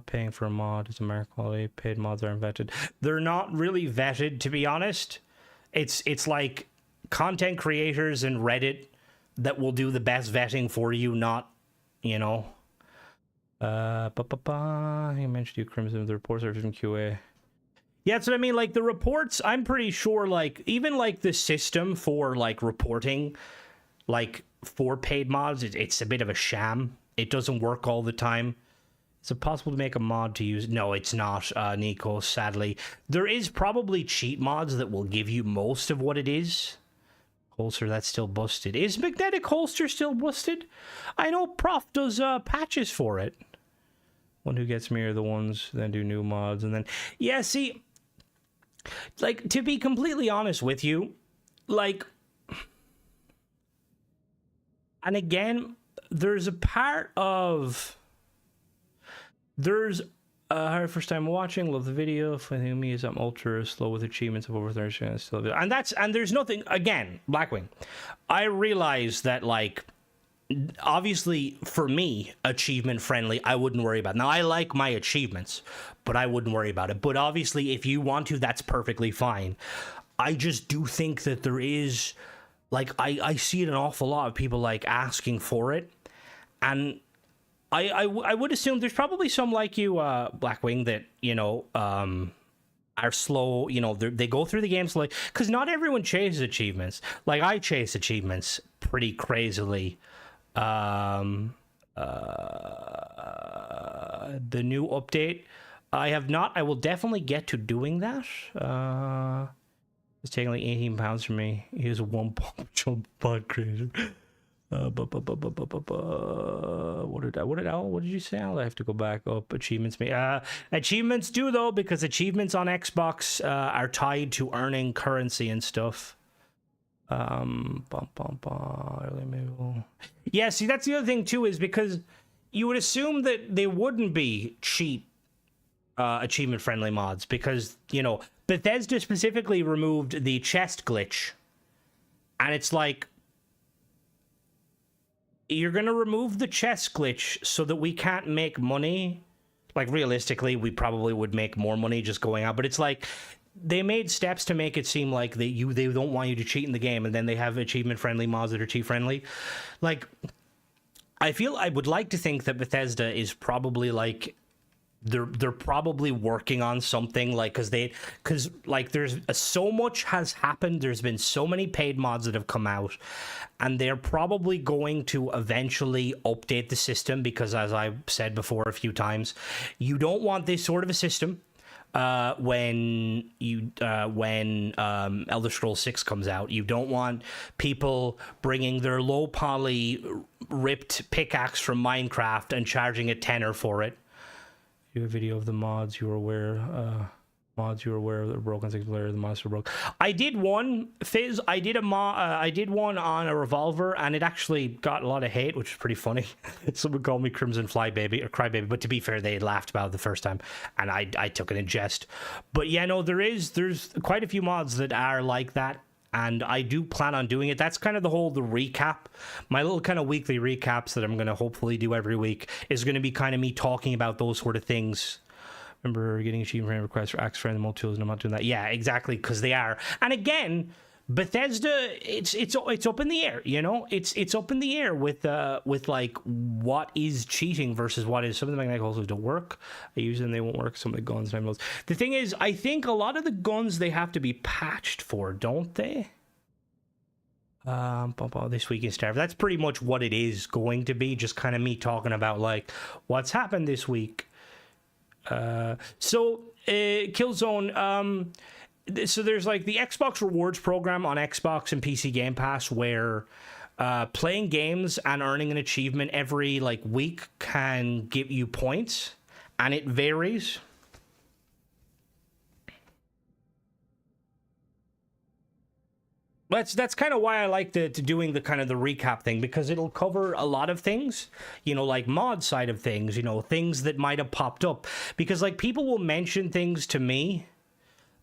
Paying for a mod is a mark quality. Paid mods aren't vetted. They're not really vetted, to be honest. It's like content creators and Reddit that will do the best vetting for you, not you mentioned you Crimson, the reports are from QA. Yeah, that's what I mean. Like the reports, I'm pretty sure like even like the system for like reporting like for paid mods, it's a bit of a sham. It doesn't work all the time. Is it possible to make a mod to use? No, it's not, Nico, sadly. There is probably cheat mods that will give you most of what it is. Holster, that's still busted. Is Magnetic Holster still busted? I know Prof does patches for it. One who gets me are the ones then do new mods and then... Yeah, see, like, to be completely honest with you, like... And again... There's a part of There's first time watching, love the video. Funny me is I'm ultra slow with achievements of over 30 seconds. Still, and there's nothing again, Blackwing. I realize that like obviously for me, achievement friendly, I wouldn't worry about it. Now I like my achievements, but I wouldn't worry about it. But obviously if you want to, that's perfectly fine. I just do think that there is like I see it an awful lot of people like asking for it, and I would assume there's probably some like you, Blackwing, that, you know, are slow, you know, they go through the game slowly, because not everyone chases achievements. Like, I chase achievements pretty crazily. The new update, I have not. I will definitely get to doing that. It's taking like 18 pounds from me. Here's a one punch on butt creator. What did you say, Al? I have to go back up. Achievements achievements do though, because achievements on Xbox are tied to earning currency and stuff. Yeah, see, that's the other thing too, is because you would assume that they wouldn't be cheap achievement friendly mods, because, you know, Bethesda specifically removed the chest glitch, and it's like, you're gonna remove the chest glitch so that we can't make money. Like, realistically, we probably would make more money just going out, but it's like they made steps to make it seem like they don't want you to cheat in the game, and then they have achievement friendly mods that are cheat friendly. Like, I would like to think that Bethesda is probably like they're probably working on something, like, because like there's so much has happened. There's been so many paid mods that have come out, and they're probably going to eventually update the system, because, as I've said before a few times, you don't want this sort of a system when Elder Scrolls 6 comes out. You don't want people bringing their low poly ripped pickaxe from Minecraft and charging a tenner for it. Do a video of the mods you were aware of the broken 6-player, the monster broke. I did one, Fizz. I did one on a revolver, and it actually got a lot of hate, which is pretty funny. Someone called me Crimson Fly Baby or Crybaby, but to be fair, they laughed about it the first time, and I took it in jest. But yeah, no, there's quite a few mods that are like that, and I do plan on doing it. That's kind of the recap. My little kind of weekly recaps that I'm going to hopefully do every week is going to be kind of me talking about those sort of things. Remember getting achievement requests for Axe Friend multi tools, and I'm not doing that. Yeah, exactly, because they are. And again, Bethesda, it's up in the air, you know? It's up in the air with like what is cheating versus what is. Some of the magnetic holes don't work. I use them, they won't work. Some of the guns, the thing is, I think a lot of the guns they have to be patched for, don't they? This week in Starfield. That's pretty much what it is going to be. Just kind of me talking about like what's happened this week. Killzone. So there's like the Xbox Rewards program on Xbox and PC Game Pass, where playing games and earning an achievement every like week can give you points, and it varies. That's kind of why I like to doing the kind of the recap thing, because it'll cover a lot of things, you know, like mod side of things, you know, things that might have popped up, because like people will mention things to me,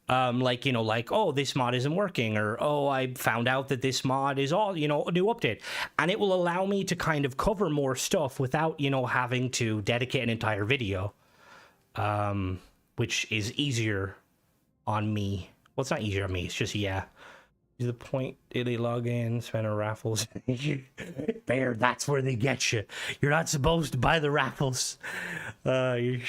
like, you know, like, oh, this mod isn't working, or oh, I found out that this mod is all, you know, a new update, and it will allow me to kind of cover more stuff without, you know, having to dedicate an entire video, which is easier on me. Well, it's not easier on me, it's just, yeah. To the point, daily login, spend on raffles. Bear, that's where they get you. You're not supposed to buy the raffles. Like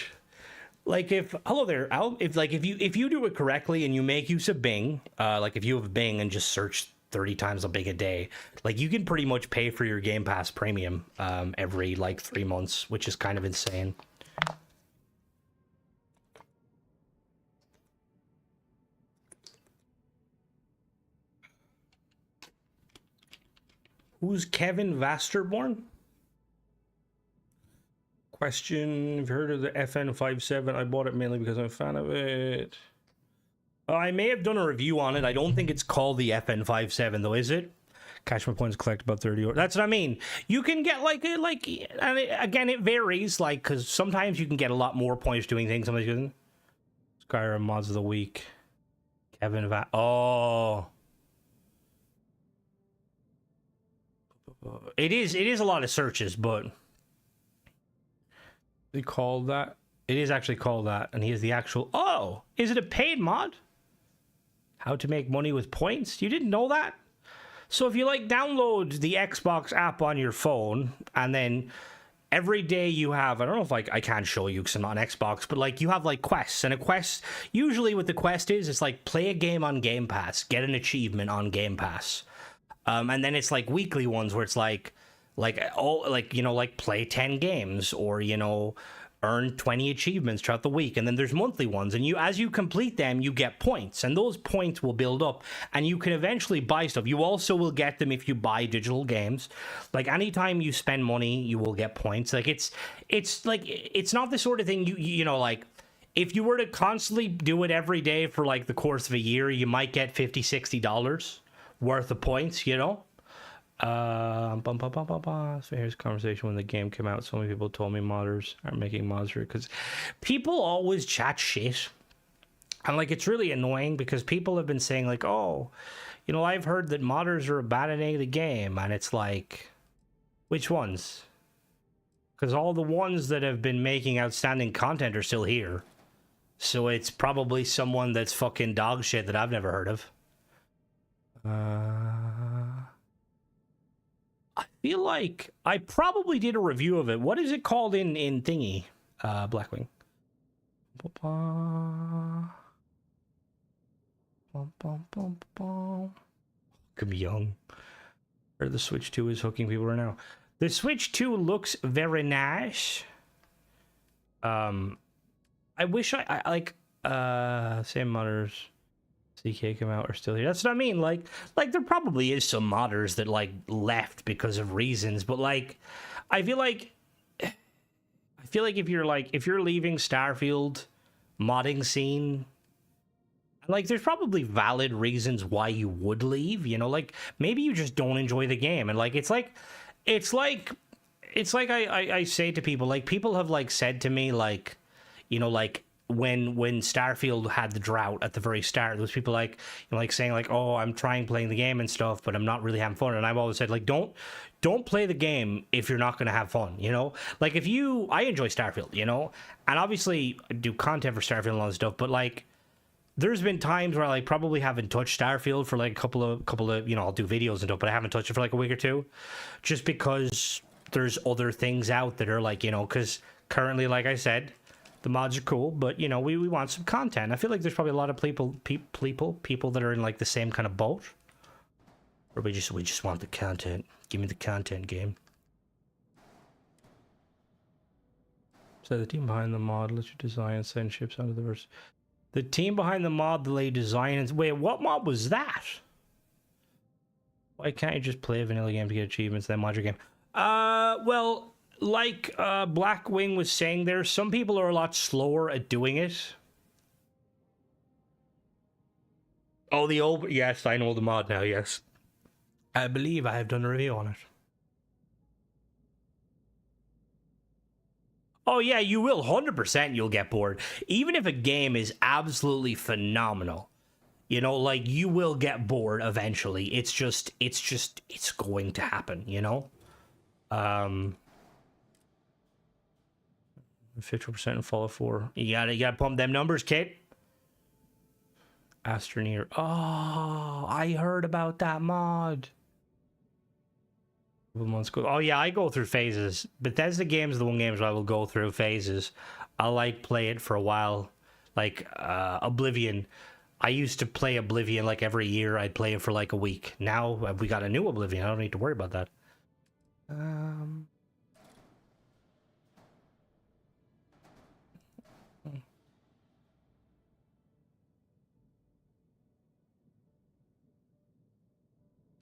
hello there, Al. If you do it correctly and you make use of Bing, like if you have Bing and just search 30 times a Bing a day, like you can pretty much pay for your Game Pass Premium every like 3 months, which is kind of insane. Who's Kevin Vasterborn? Question, have you heard of the FN57? I bought it mainly because I'm a fan of it. I may have done a review on it. I don't think it's called the FN57 though, is it? Cash my points, collect about 30. Or that's what I mean. You can get and again, it varies. Like, because sometimes you can get a lot more points doing things. Somebody's good. Skyrim mods of the week. Kevin Va. Oh, it is a lot of searches, but they call that. It is actually called that, and he is the actual. Oh, is it a paid mod? How to make money with points? You didn't know that? So if you like download the Xbox app on your phone, and then every day you have, I don't know if I can't show you because I'm not on Xbox, but like you have like quests, and a quest, usually what the quest is, it's like play a game on Game Pass, get an achievement on Game Pass. And then it's like weekly ones where it's like play 10 games, or, earn 20 achievements throughout the week. And then there's monthly ones, and as you complete them, you get points, and those points will build up, and you can eventually buy stuff. You also will get them if you buy digital games. Like, anytime you spend money, you will get points. Like, it's like, it's not the sort of thing like, if you were to constantly do it every day for like the course of a year, you might get $50-$60 worth of points, So here's a conversation when the game came out. So many people told me modders aren't making mods for it, because people always chat shit, and like, it's really annoying because people have been saying like, oh, I've heard that modders are abandoning the game, and it's like, which ones? Because all the ones that have been making outstanding content are still here, so it's probably someone that's fucking dog shit that I've never heard of. I feel like I probably did a review of it. What is it called in thingy? Blackwing. Could be young. Or the Switch 2 is hooking people right now. The Switch 2 looks very nice. I wish I like same modders CK come out are still here. That's what I mean. Like there probably is some modders that like left because of reasons, but like I feel like if you're leaving Starfield modding scene, like there's probably valid reasons why you would leave, like maybe you just don't enjoy the game, and like it's like I say to people, like people have like said to me like, like when Starfield had the drought at the very start, those people like saying like, oh, I'm trying playing the game and stuff, but I'm not really having fun. And I've always said like, don't play the game if you're not going to have fun, like I enjoy Starfield, and obviously I do content for Starfield and all this stuff, but like there's been times where I like probably haven't touched Starfield for like a couple of I'll do videos and stuff, but I haven't touched it for like a week or two, just because there's other things out that are like, because currently, like I said, the mods are cool, but we want some content. I feel like there's probably a lot of people that are in like the same kind of boat, or we just want the content. Give me the content, game. So the team behind the mod lets you design and send ships out of the verse. The team behind the mod that they design and wait, what mod was that? Why can't you just play a vanilla game to get achievements, then mod your game? Well, like Blackwing was saying there, some people are a lot slower at doing it. Oh, yes, I know the mod now, yes. I believe I have done a review on it. Oh yeah, you will, 100% you'll get bored. Even if a game is absolutely phenomenal, like you will get bored eventually. It's going to happen, 50% in Fallout 4. You gotta pump them numbers, kid. Astroneer. Oh, I heard about that mod. Oh yeah, I go through phases. Bethesda games are the one games where I will go through phases. I'll like play it for a while. Like Oblivion. I used to play Oblivion like every year. I'd play it for like a week. Now we got a new Oblivion. I don't need to worry about that.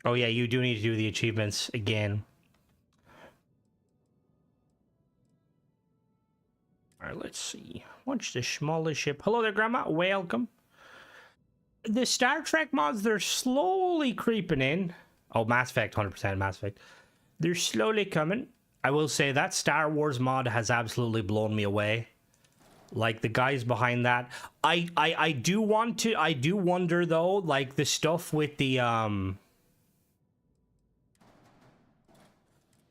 Oh yeah, you do need to do the achievements again. All right, let's see. What's the smallest ship? Hello there, Grandma. Welcome. The Star Trek mods, they're slowly creeping in. Oh, Mass Effect, 100% Mass Effect. They're slowly coming. I will say that Star Wars mod has absolutely blown me away. Like, the guys behind that. I do want to... I do wonder, though, like, the stuff with the...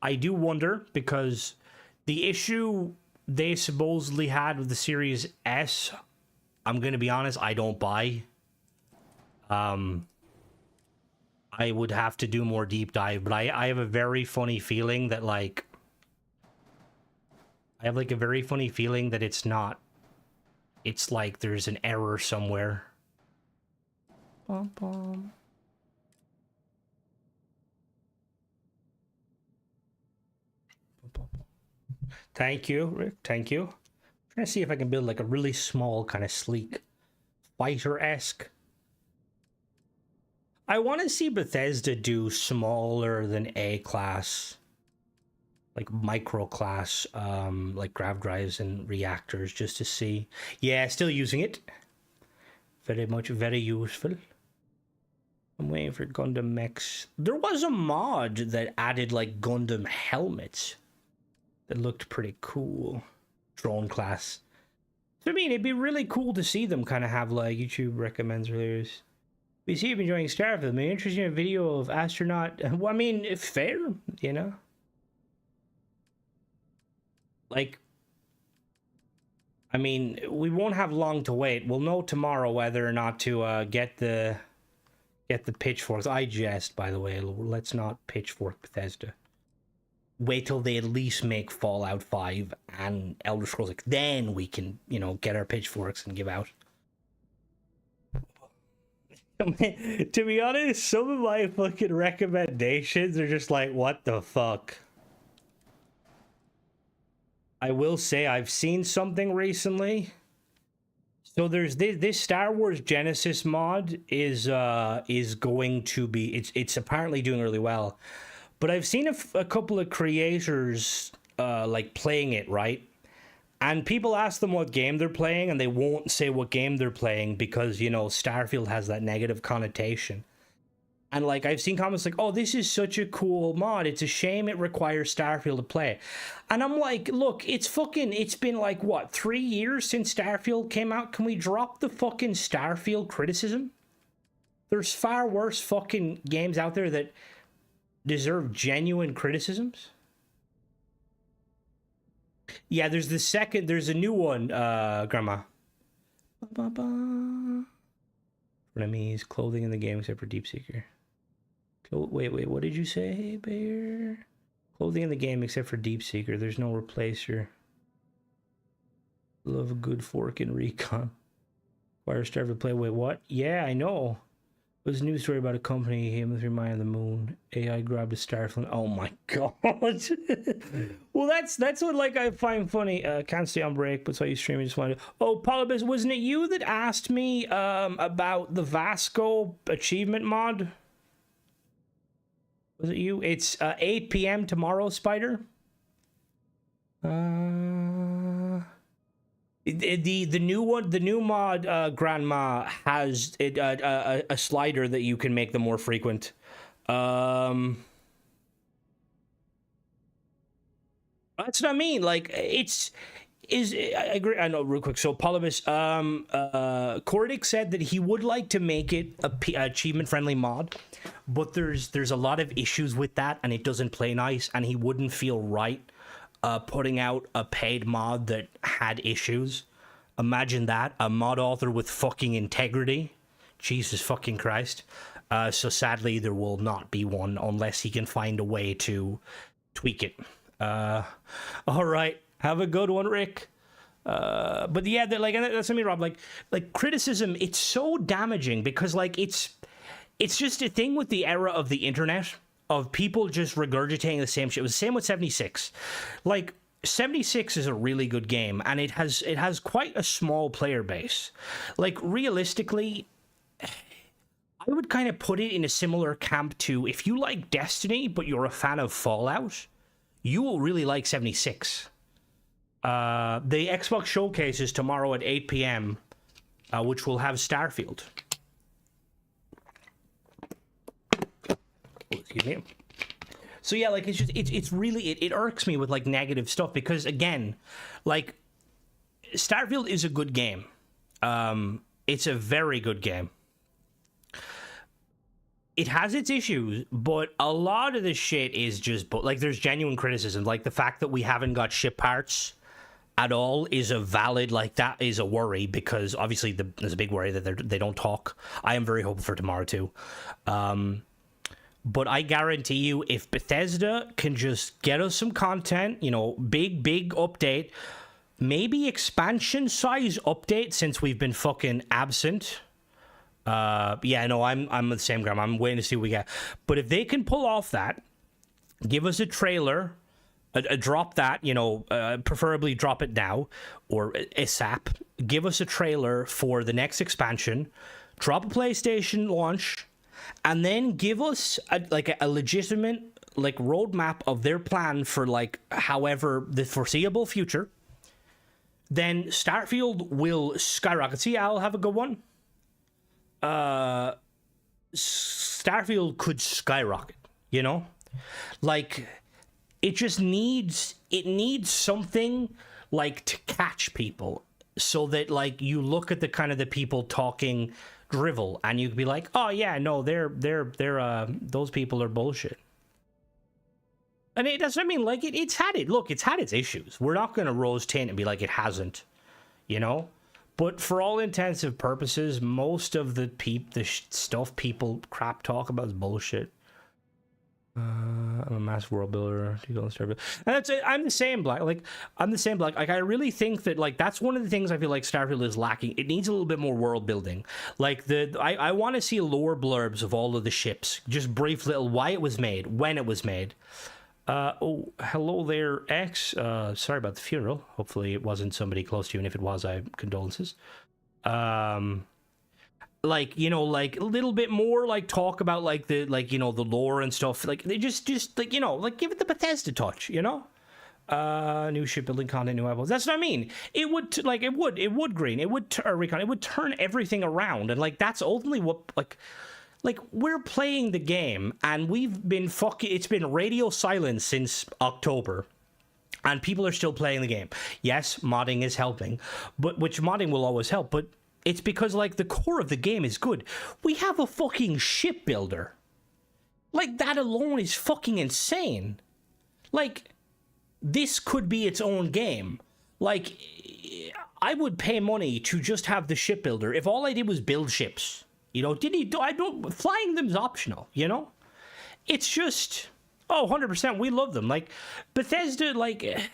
I do wonder, because the issue they supposedly had with the Series S, I'm gonna be honest, I don't buy. I would have to do more deep dive, but I have a very funny feeling that, like... I have, like, a very funny feeling that it's not. It's like there's an error somewhere. Bum, bum. Thank you, Rick. Thank you. I'm trying to see if I can build like a really small, kind of sleek, fighter-esque. I want to see Bethesda do smaller than A-class, like micro-class, like grav drives and reactors, just to see. Yeah, still using it. Very much, very useful. I'm waiting for Gundam mechs. There was a mod that added like Gundam helmets that looked pretty cool. Drone class. So, I mean, it'd be really cool to see them kind of have like YouTube recommends release. We see you've been enjoying Starfield. Maybe interesting in a video of astronaut. Well, I mean, if fair, you know. Like, I mean, we won't have long to wait. We'll know tomorrow whether or not to get the pitchforks. I jest, by the way. Let's not pitchfork Bethesda. Wait till they at least make Fallout 5 and Elder Scrolls. Like, then we can, you know, get our pitchforks and give out. To be honest, some of my fucking recommendations are just like, what the fuck? I will say I've seen something recently. So there's this Star Wars Genesis mod is going to be, it's apparently doing really well. But I've seen a couple of creators like playing it, right? And people ask them what game they're playing, and they won't say what game they're playing because, you know, Starfield has that negative connotation. And, like, I've seen comments like, oh, this is such a cool mod. It's a shame it requires Starfield to play. And I'm like, look, it's been, like, what, 3 years since Starfield came out? Can we drop the fucking Starfield criticism? There's far worse fucking games out there that deserve genuine criticisms. Yeah, there's a new one, Grandma. Enemies, clothing in the game except for Deep Seeker. Wait, what did you say, Bear? Clothing in the game except for Deep Seeker. There's no replacer. Love a good fork in Recon. Fire Starfield to play. Wait, what? Yeah, I know. There's a news story about a company aiming through Mine on the Moon. AI grabbed a Starfield. Oh my god. Well, that's what, like, I find funny. Can't stay on break, but saw you streaming. Just wanted. Oh, Polybus, wasn't it you that asked me about the Vasco achievement mod? Was it you? It's 8 p.m. tomorrow, Spider. The new one, the new mod, Grandma, has a slider that you can make them more frequent. That's what I mean. Like, I agree. I know, real quick. So, Polybus, Cordic said that he would like to make it a achievement-friendly mod, but there's a lot of issues with that, and it doesn't play nice, and he wouldn't feel right putting out a paid mod that had issues. Imagine that, a mod author with fucking integrity. Jesus fucking Christ. So sadly, there will not be one unless he can find a way to tweak it. All right, have a good one, Rick. But yeah, like, that's what I mean, Rob. Like criticism, it's so damaging because, like, it's just a thing with the era of the internet, of people just regurgitating the same shit. It was the same with 76. Like, 76 is a really good game, and it has quite a small player base. Like, realistically, I would kind of put it in a similar camp to, if you like Destiny, but you're a fan of Fallout, you will really like 76. The Xbox Showcase is tomorrow at 8 p.m., which will have Starfield. excuse me. So yeah, like it's really it irks me with like negative stuff because again, like Starfield is a good game. It's a very good game. It has its issues, but a lot of the shit is just like there's genuine criticism, like the fact that we haven't got ship parts at all is a valid, like that is a worry because obviously there's a big worry that they don't talk. I am very hopeful for tomorrow too. But I guarantee you, if Bethesda can just get us some content, you know, big update, maybe expansion size update since we've been fucking absent. Yeah, no, I'm the same, Graham. I'm waiting to see what we get. But if they can pull off that, give us a trailer, drop that, you know, preferably drop it now or ASAP. Give us a trailer for the next expansion, drop a PlayStation launch, and then give us a legitimate like roadmap of their plan for like however the foreseeable future. Then Starfield will skyrocket. See, I'll have a good one. Starfield could skyrocket, you know, like it needs something like to catch people so that like you look at the kind of the people talking drivel and you could be like, oh yeah, no, they're those people are bullshit. And it doesn't mean like it's had its issues. We're not going to rose tint and be like it hasn't, you know. But for all intensive purposes, most of the stuff people crap talk about is bullshit. I'm a massive world builder. You go Starfield, and that's it. I'm the same, Black. Like I really think that like that's one of the things I feel like Starfield is lacking. It needs a little bit more world building. Like I want to see lore blurbs of all of the ships. Just brief little why it was made, when it was made. Oh, hello there, X. Sorry about the funeral. Hopefully it wasn't somebody close to you, and if it was, I condolences. Like, you know, like a little bit more like talk about like the like, you know, the lore and stuff. Like they just like, you know, like give it the Bethesda touch, you know? New shipbuilding content, new apples. That's what I mean. It would green. It would recon. It would turn everything around, and like that's ultimately what like we're playing the game and we've been it's been radio silence since October and people are still playing the game. Yes, modding is helping, but which modding will always help, but it's because like the core of the game is good. We have a fucking shipbuilder. Like that alone is fucking insane. Like this could be its own game. Like I would pay money to just have the shipbuilder if all I did was build ships. You know, flying them's optional, you know? It's just, 100%, we love them. Like, Bethesda, like,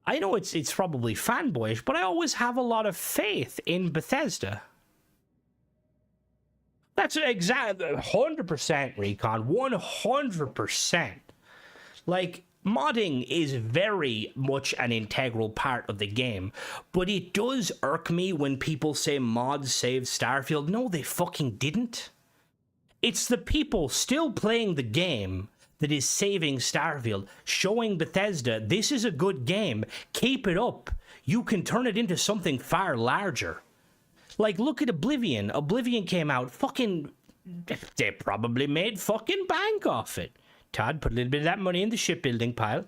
I know it's probably fanboyish, but I always have a lot of faith in Bethesda. That's exactly 100% Recon, 100%. Like, modding is very much an integral part of the game, but it does irk me when people say mods saved Starfield. No, they fucking didn't. It's the people still playing the game that is saving Starfield, showing Bethesda, this is a good game, keep it up. You can turn it into something far larger. Like, look at Oblivion. Oblivion came out, fucking, they probably made fucking bank off it. Todd, put a little bit of that money in the shipbuilding pile.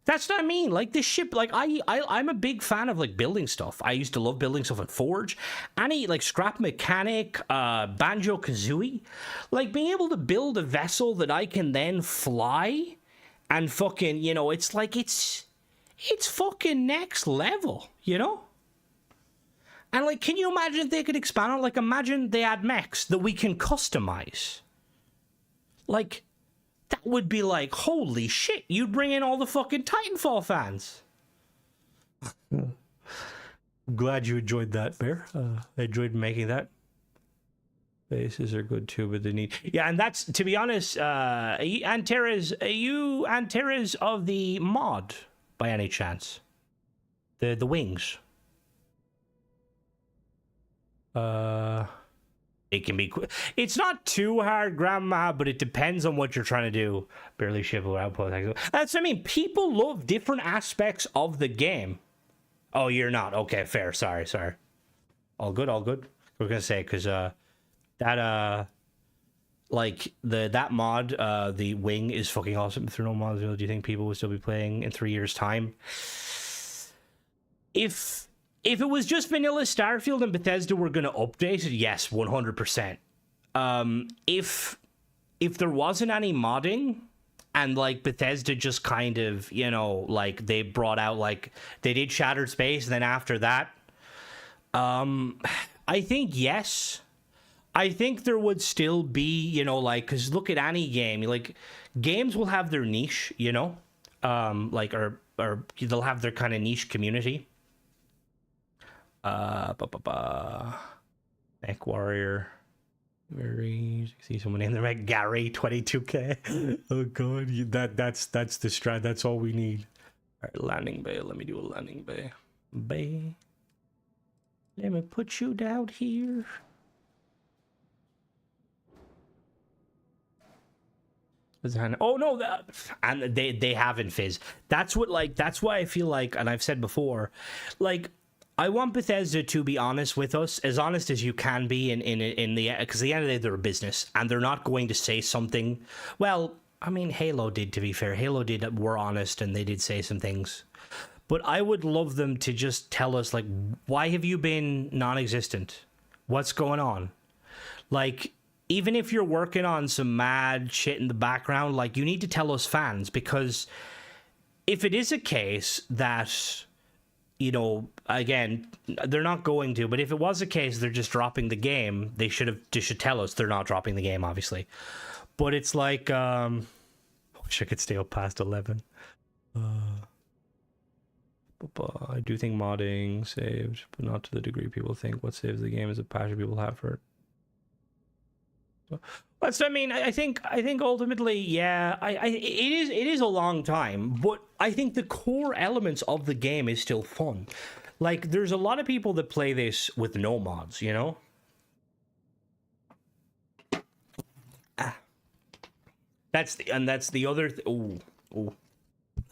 That's what I mean. Like this ship, like I'm a big fan of like building stuff. I used to love building stuff at Forge. Any like scrap mechanic, Banjo-Kazooie, like being able to build a vessel that I can then fly, and fucking, you know, it's like it's fucking next level, you know. And like, can you imagine if they could expand on? Like, imagine they add mechs that we can customize. Like, that would be like, holy shit, you'd bring in all the fucking Titanfall fans. Glad you enjoyed that, Bear. I enjoyed making that. Faces are good too, but they need... Yeah, and that's, to be honest, Antares, are you Antares of the mod, by any chance? The wings. It can be it's not too hard, Grandma, but it depends on what you're trying to do. Barely shipper output. That's what I mean. People love different aspects of the game. Oh, you're not. Okay, fair. Sorry. All good. We're gonna say, because that like that mod, the wing is fucking awesome. Through no mods, do you think people will still be playing in 3 years' time? If it was just vanilla Starfield and Bethesda were going to update it, yes, 100%. If there wasn't any modding and like Bethesda just kind of, you know, like they brought out, like they did Shattered Space, and then after that, I think yes. I think there would still be, you know, like, because look at any game, like games will have their niche, you know, like or they'll have their kind of niche community. Mech Warrior. Very see someone in there like Gary 22k. Oh god, that's the strat. That's all we need. All right, landing bay. Let me do a landing bay. Bay. Let me put you down here. Oh no, and they haven't Fizz. That's what, like, that's why I feel like, and I've said before, like, I want Bethesda to be honest with us, as honest as you can be in the, because at the end of the day they're a business and they're not going to say something. Well, I mean, Halo did, to be fair. Halo were honest and they did say some things. But I would love them to just tell us, like, why have you been non-existent? What's going on? Like, even if you're working on some mad shit in the background, like, you need to tell us fans, because if it is a case that, you know, again, they're not going to, but if it was a case they're just dropping the game, they should tell us they're not dropping the game, obviously. But it's like, I wish I could stay up past 11. I do think modding saved, but not to the degree people think. What saves the game is a passion people have for it. That's, I mean, I think ultimately, yeah, it is a long time, but I think the core elements of the game is still fun. Like, there's a lot of people that play this with no mods, you know? That's the other oh,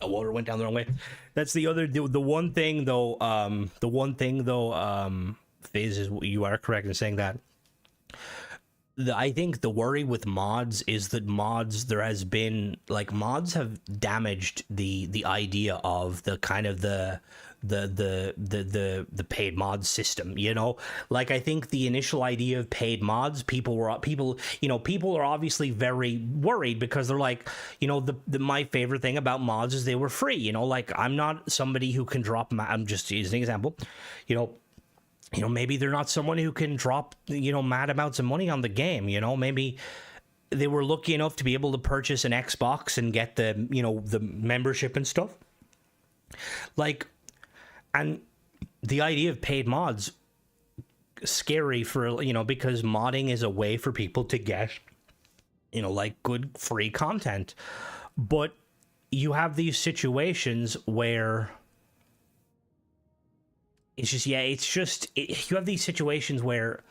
the water went down the wrong way. That's the other, the one thing though, Fizz, is, you are correct in saying that. I think the worry with mods is that there has been, like, mods have damaged the idea of the kind of the paid mod system, you know? Like, I think the initial idea of paid mods, people are obviously very worried, because they're like, you know, my favorite thing about mods is they were free, you know? Like, I'm not somebody who can drop, I'm just using an example, you know, maybe they're not someone who can drop, you know, mad amounts of money on the game, you know? Maybe they were lucky enough to be able to purchase an Xbox and get the, you know, the membership and stuff. Like, and the idea of paid mods, scary for, you know, because modding is a way for people to get, you know, like, good free content. But you have these situations where you have these situations where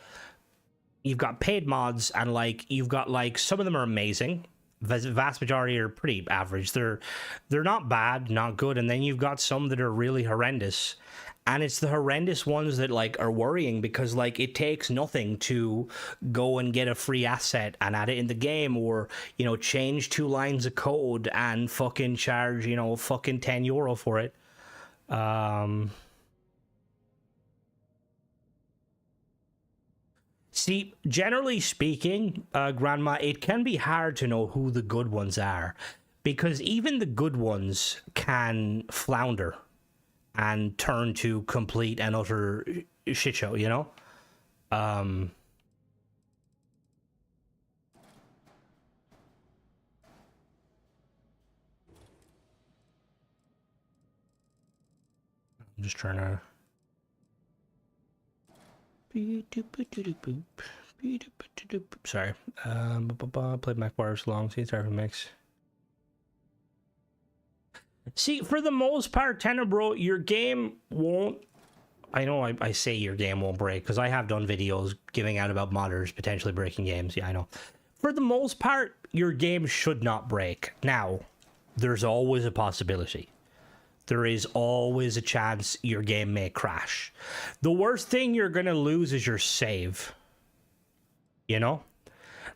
you've got paid mods, and, like, you've got, like, some of them are amazing. The vast majority are pretty average. They're not bad, not good. And then you've got some that are really horrendous. And it's the horrendous ones that, like, are worrying, because, like, it takes nothing to go and get a free asset and add it in the game, or, you know, change 2 lines of code and fucking charge, you know, fucking €10 for it. See, generally speaking, Grandma, it can be hard to know who the good ones are, because even the good ones can flounder and turn to complete and utter shit show, you know? I'm just trying to... Sorry. Played Mac Wires long. See, Starfield mix. See, for the most part, Tenebro, your game won't... I know I say your game won't break, because I have done videos giving out about modders potentially breaking games. Yeah, I know. For the most part, your game should not break. Now, there's always a possibility. There is always a chance your game may crash. The worst thing you're going to lose is your save. You know?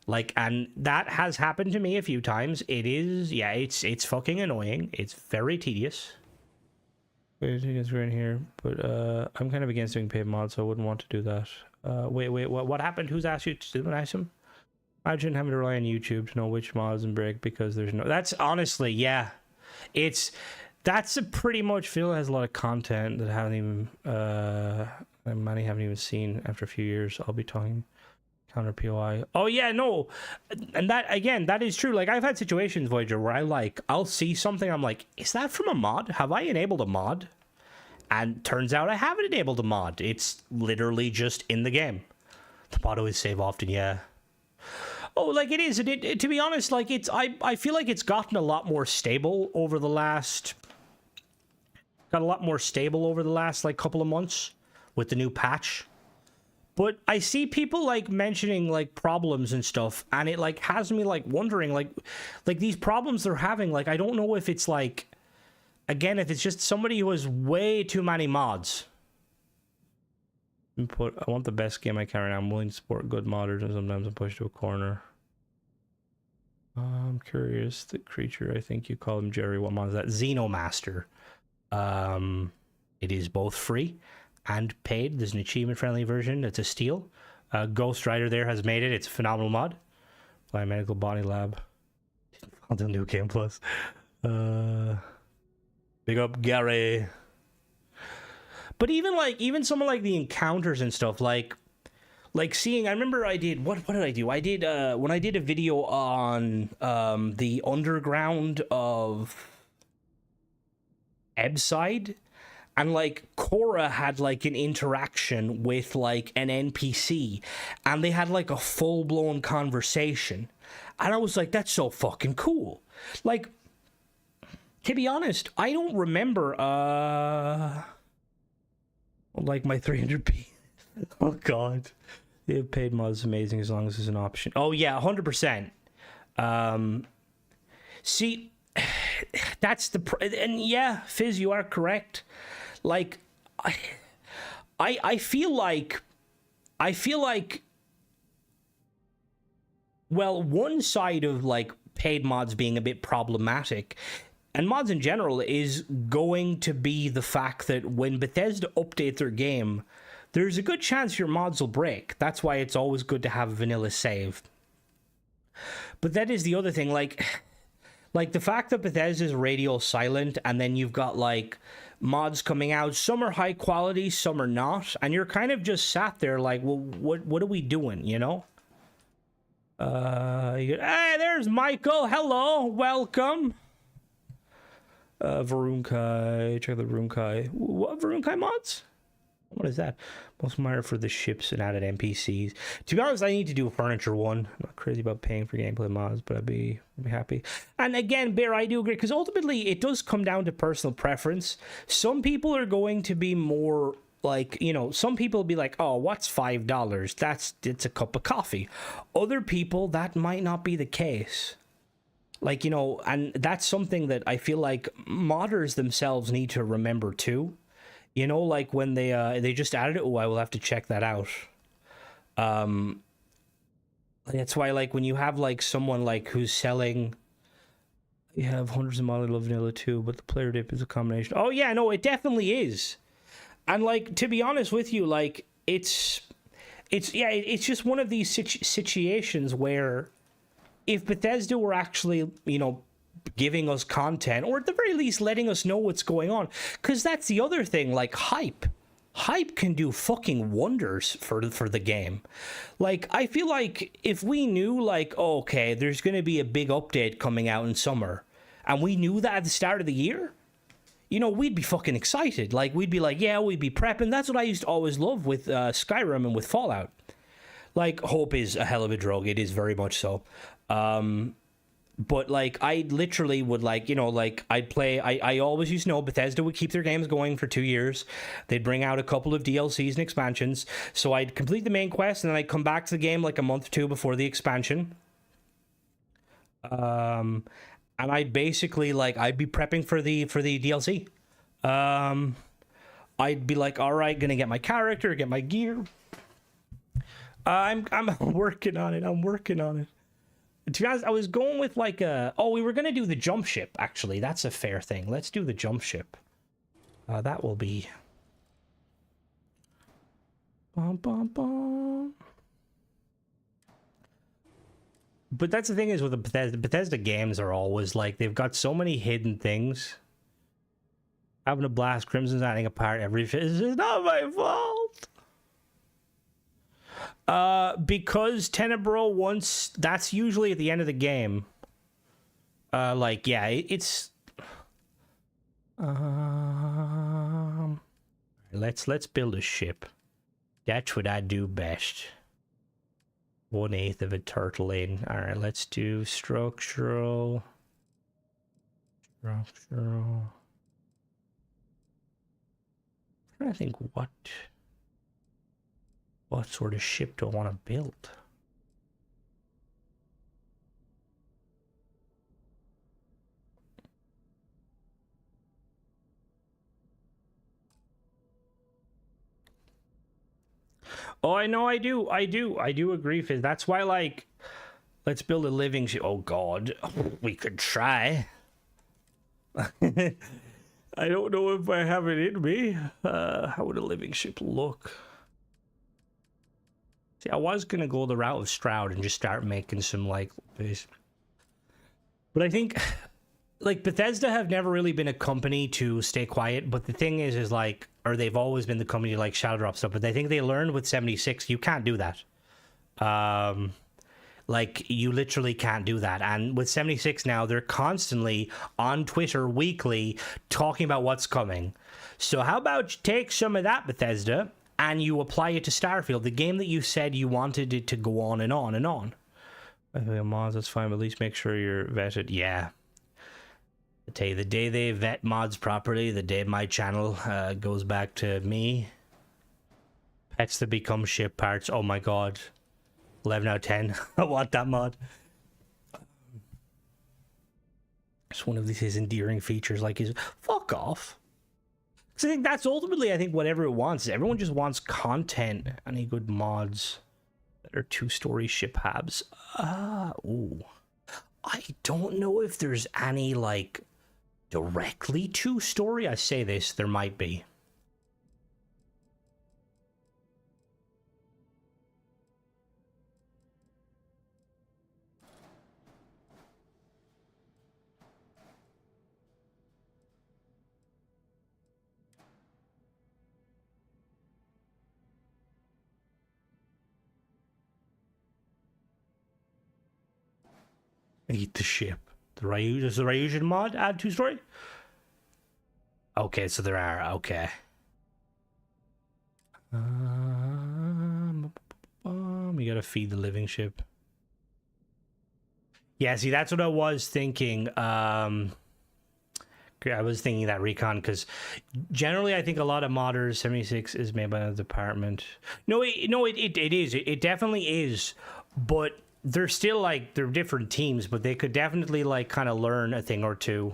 Like, and that has happened to me a few times. It is, yeah, it's fucking annoying. It's very tedious. Wait, we're in here, but I'm kind of against doing paid mods, so I wouldn't want to do that. Wait, what happened? Who's asked you to do him? Imagine having to rely on YouTube to know which mods and break because there's no. That's honestly, yeah, that's a pretty much feel has a lot of content that haven't even many haven't even seen after a few years. I'll be talking. Counter POI. Oh yeah, no, and that again, that is true. Like I've had situations, Voyager, where I'll see something, I'm like, is that from a mod? Have I enabled a mod? And turns out I haven't enabled a mod. It's literally just in the game. The mod always save often, yeah. Oh, like it is. To be honest, like it's. I feel like it's gotten a lot more stable over the last. Got a lot more stable over the last like couple of months with the new patch. But I see people like mentioning like problems and stuff, and it like has me like wondering like these problems they're having. Like I don't know if it's like, again, if it's just somebody who has way too many mods. I want the best game I can right now. I'm willing to support good modders, and sometimes I'm pushed to a corner. I'm curious. The creature, I think you call him Jerry. What mod is that? Xenomaster. It is both free and paid. There's an achievement-friendly version. It's a steal. Ghost Rider there has made it. It's a phenomenal mod. Biomedical Body Lab. I'll do New Game Plus. Big up Gary. But even some of like the encounters and stuff, like seeing, I remember I did, what did I do? I did, when I did a video on the underground of Ebside, and like Cora had like an interaction with like an NPC, and they had like a full-blown conversation, and I was like, that's so fucking cool. Like, to be honest, I don't remember like my 300p. Oh god, the paid mod is amazing as long as there's an option. Oh yeah, 100%. See, that's and yeah, Fizz, you are correct. Like, I feel like, well, one side of like paid mods being a bit problematic, and mods in general, is going to be the fact that when Bethesda update their game, there's a good chance your mods will break. That's why it's always good to have a vanilla save. But that is the other thing, like the fact that Bethesda's radio silent, and then you've got like mods coming out, some are high quality, some are not, and you're kind of just sat there like, well, what are we doing, you know? Hey, there's Michael. Hello, welcome. Varunkai, check the Varunkai. What Varunkai mods? What is that? Most admire for the ships and added NPCs. To be honest, I need to do a furniture one. I'm not crazy about paying for gameplay mods, but I'd be happy. And again, Bear, I do agree, because ultimately it does come down to personal preference. Some people are going to be more like, you know, some people will be like, oh, what's $5? It's a cup of coffee. Other people, that might not be the case. Like, you know, and that's something that I feel like modders themselves need to remember too. You know, like when they just added it. Oh, I will have to check that out. That's why, like, when you have like someone like who's selling, you have hundreds of modded love vanilla too, but the player dip is a combination. Oh yeah, no, it definitely is. And like, to be honest with you, like it's just one of these situations where if Bethesda were actually, you know, giving us content, or at the very least letting us know what's going on, because that's the other thing, like hype can do fucking wonders for the game. Like, I feel like if we knew, like, oh, okay, there's going to be a big update coming out in summer, and we knew that at the start of the year, you know, we'd be fucking excited. Like, we'd be like, yeah, we'd be prepping. That's what I used to always love with Skyrim and with Fallout. Like, hope is a hell of a drug. It is very much so. But like, I literally would, like, you know, like I'd play, I always used to know Bethesda would keep their games going for 2 years. They'd bring out a couple of DLCs and expansions. So I'd complete the main quest, and then I'd come back to the game like a month or two before the expansion. And I'd basically, like, I'd be prepping for the DLC. I'd be like, all right, gonna get my character, get my gear. I'm working on it. To be honest, I was going with like a... Oh, we were going to do the jump ship, actually. That's a fair thing. Let's do the jump ship. That will be... Bum, bum, bum. But that's the thing is with the Bethesda games are always like, they've got so many hidden things. Having a blast, Crimson's adding apart every... This is not my fault! Because Tenebro once... That's usually at the end of the game. Like, yeah, it's... Let's build a ship. That's what I do best. 1/8 of a turtle in. Alright, let's do structural. Structural. I'm trying to think what sort of ship do I want to build? Oh, I know, I do agree, Fizz. That's why, like, let's build a living ship. Oh, God. We could try. I don't know if I have it in me. How would a living ship look? See, I was going to go the route of Stroud and just start making some, like, base. But I think, like, Bethesda have never really been a company to stay quiet. But the thing is like, or they've always been the company to, like, shadow drop stuff. But I think they learned with 76, you can't do that. Like, you literally can't do that. And with 76 now, they're constantly on Twitter weekly talking about what's coming. So how about you take some of that, Bethesda, and you apply it to Starfield, the game that you said you wanted it to go on and on and on. Mods, that's fine, but at least make sure you're vetted. Yeah. I tell you, the day they vet mods properly, the day my channel goes back to me. Pets that become ship parts. Oh my god. 11 out of 10. I want that mod. It's one of his endearing features, like his fuck off. Because I think that's ultimately, I think, what everyone wants. Everyone just wants content. Any good mods that are two-story ship habs? Ooh. I don't know if there's any, like, directly two-story. I say this, there might be. Eat the ship. Does the Ryusian mod add two-story? Okay, so there are. Okay. We gotta feed the living ship. Yeah, see, that's what I was thinking. I was thinking that recon because generally I think a lot of modders 76 is made by the department. No, it is. It definitely is, but they're still like they're different teams, but they could definitely like kind of learn a thing or two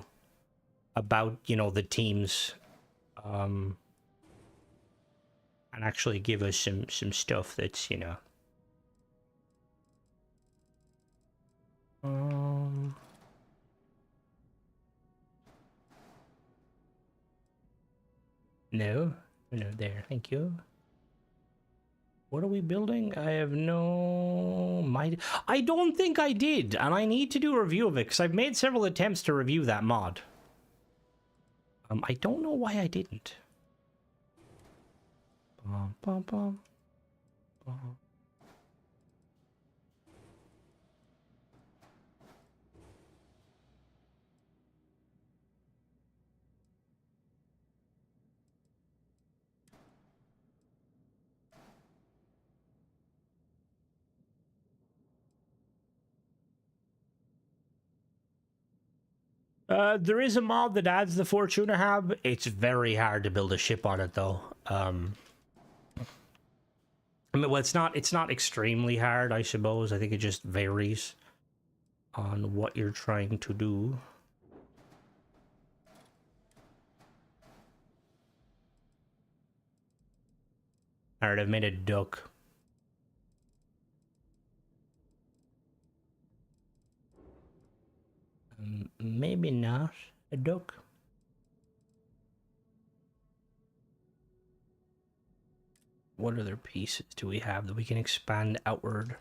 about, you know, the teams, and actually give us some stuff that's, you know. No, there. Thank you. What are we building? I have no... I don't think I did, and I need to do a review of it, because I've made several attempts to review that mod. I don't know why I didn't. Bum, bum, bum. Bum. There is a mod that adds the Fortuna Hab. It's very hard to build a ship on it, though. I mean, well, it's not extremely hard, I suppose. I think it just varies on what you're trying to do. Alright, I've made a duck. that. A duck. What other pieces do we have that we can expand outward?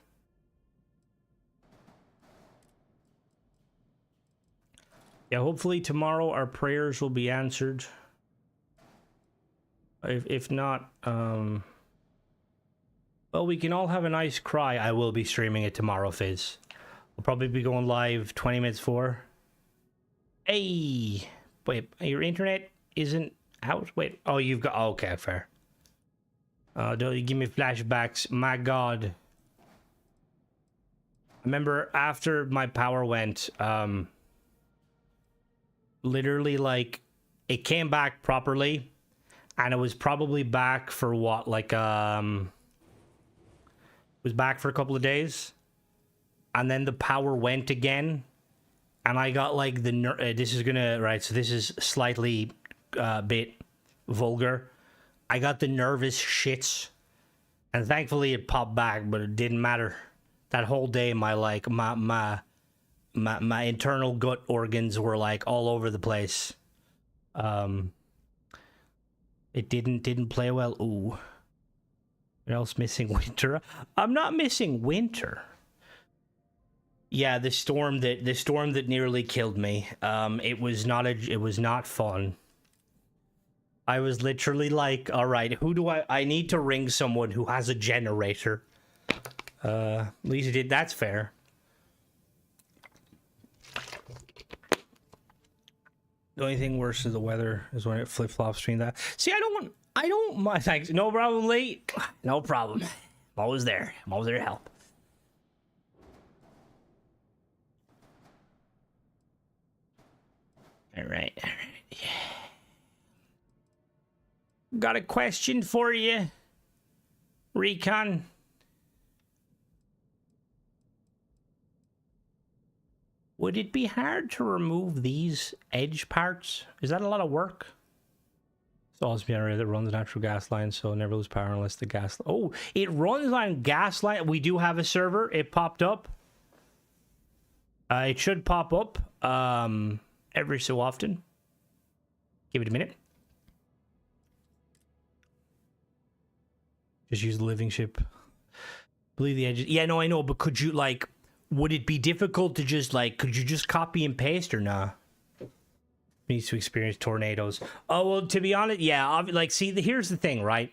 Yeah, hopefully tomorrow our prayers will be answered. If not, well, we can all have a nice cry. I will be streaming it tomorrow, Fizz. We'll probably be going live 20 minutes for. Hey! Wait, your internet isn't out? Wait, oh, you've got... Oh, okay, fair. Don't you give me flashbacks. My God. I remember after my power went, literally, like, it came back properly, and it was probably back for what, like, it was back for a couple of days, and then the power went again, and I got, like, this is gonna, right, so this is slightly, bit vulgar. I got the nervous shits, and thankfully it popped back, but it didn't matter. That whole day, my internal gut organs were like all over the place. It didn't play well. Ooh. What else missing? Winter? I'm not missing winter. Yeah, the storm that nearly killed me. It was not fun. I was literally like, all right, who do I need to ring someone who has a generator. At least it did. That's fair. The only thing worse is the weather is when it flip-flops between that. See, I don't mind. Thanks. No problem, late. No problem. I'm always there. I'm always there to help. All right. Yeah. Got a question for you, Recon. Would it be hard to remove these edge parts? Is that a lot of work? It's also a generator that runs natural gas lines, so never lose power unless the gas... Oh, it runs on gas line. We do have a server. It popped up. It should pop up every so often. Give it a minute. Just use the living ship. Believe the edges. Yeah, no, I know, but could you, like... Would it be difficult to just, like... Could you just copy and paste or nah? Needs to experience tornadoes. Oh, well, to be honest, yeah. Like, see, here's the thing, right?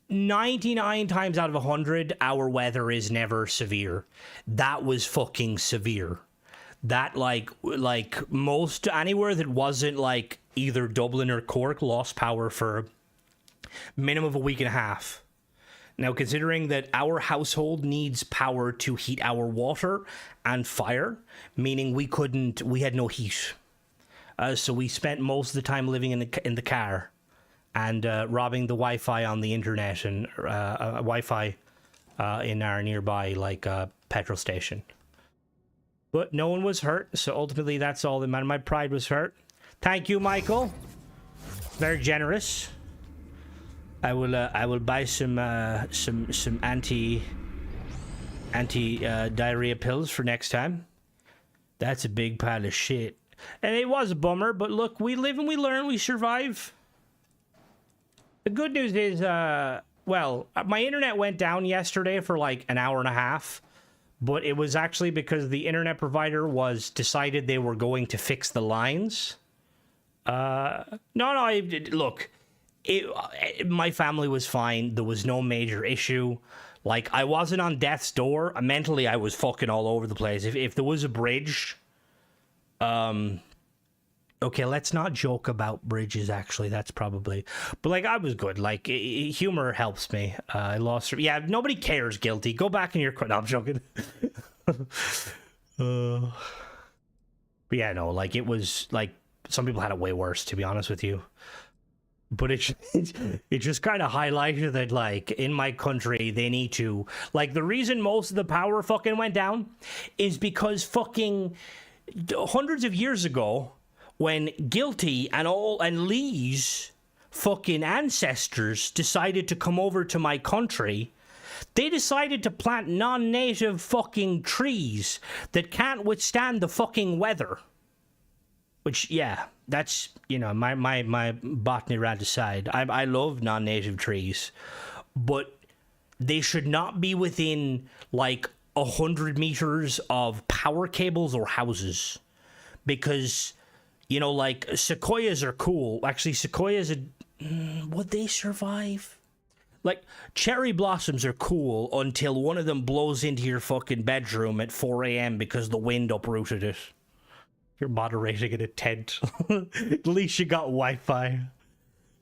99 times out of 100, our weather is never severe. That was fucking severe. That, like most... Anywhere that wasn't, like, either Dublin or Cork lost power for a minimum of a week and a half. Now, considering that our household needs power to heat our water and fire, meaning we had no heat. So we spent most of the time living in the car and robbing the Wi-Fi on the internet and Wi-Fi in our nearby, like, petrol station. But no one was hurt, so ultimately that's all that mattered. My pride was hurt. Thank you, Michael. Very generous. I will buy some anti diarrhea pills for next time. That's a big pile of shit. And it was a bummer, but look, we live and we learn, we survive. The good news is, well, my internet went down yesterday for like an hour and a half, but it was actually because the internet provider decided they were going to fix the lines. Look. My family was fine. There was no major issue. Like, I wasn't on death's door. Mentally, I was fucking all over the place. If there was a bridge... Okay, let's not joke about bridges, actually. That's probably... But, like, I was good. Like, humor helps me. I lost... Yeah, nobody cares, Guilty. Go back in your... No, I'm joking. But yeah, no, like, it was... Like, some people had it way worse, to be honest with you. But it just kind of highlighted that, like, in my country, they need to... Like, the reason most of the power fucking went down is because fucking hundreds of years ago, when Guilty and Lee's fucking ancestors decided to come over to my country, they decided to plant non-native fucking trees that can't withstand the fucking weather. Which, yeah, that's, you know, my botany rant aside. I love non-native trees, but they should not be within like 100 meters of power cables or houses, because, you know, like sequoias are cool. Actually, sequoias would they survive? Like, cherry blossoms are cool until one of them blows into your fucking bedroom at 4 a.m. because the wind uprooted it. You're moderating in a tent. At least you got Wi-Fi.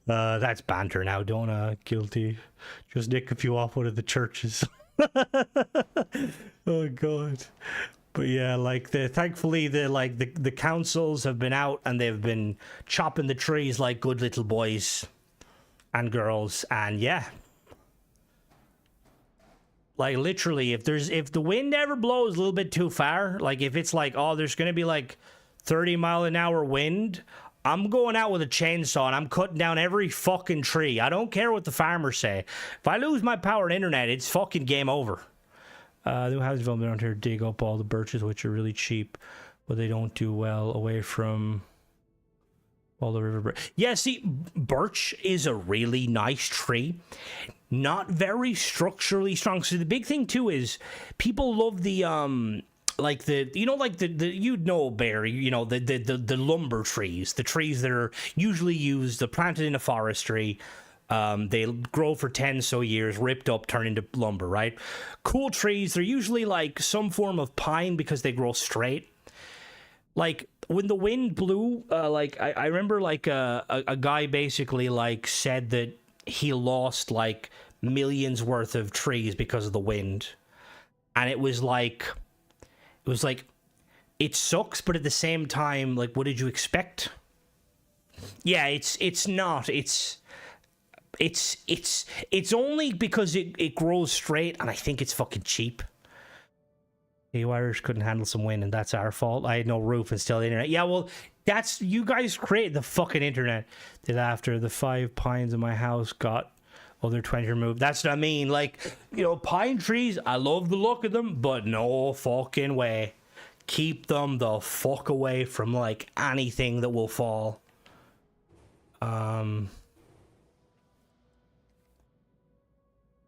That's banter now, don't guilty. Just nick a few off one of the churches. Oh god. But yeah, like thankfully the councils have been out and they've been chopping the trees like good little boys and girls, and yeah. Like literally, if the wind ever blows a little bit too far, like if it's like, oh, there's gonna be like 30-mile-an-hour wind, I'm going out with a chainsaw and I'm cutting down every fucking tree. I don't care what the farmers say. If I lose my power and internet, it's fucking game over. The new house development around here dig up all the birches, which are really cheap, but they don't do well away from all the river. Yeah, see, birch is a really nice tree. Not very structurally strong. So the big thing too is people love the like the, you know, like the you'd know, Barry, you know, the lumber trees, the trees that are usually used, they're planted in a forestry, they grow for 10 so years, ripped up, turn into lumber, right? Cool trees, they're usually like some form of pine because they grow straight. Like when the wind blew, like I remember like a guy basically like said that he lost like millions worth of trees because of the wind, and it was like it sucks, but at the same time, like, what did you expect? Yeah, it's not. It's only because it grows straight, and I think it's fucking cheap. You Irish couldn't handle some wind, and that's our fault. I had no roof and still the internet. Yeah, well, that's, you guys created the fucking internet. Did after the 5 pines in my house got other 20 removed. That's what I mean. Like, you know, pine trees, I love the look of them, but no fucking way. Keep them the fuck away from like anything that will fall.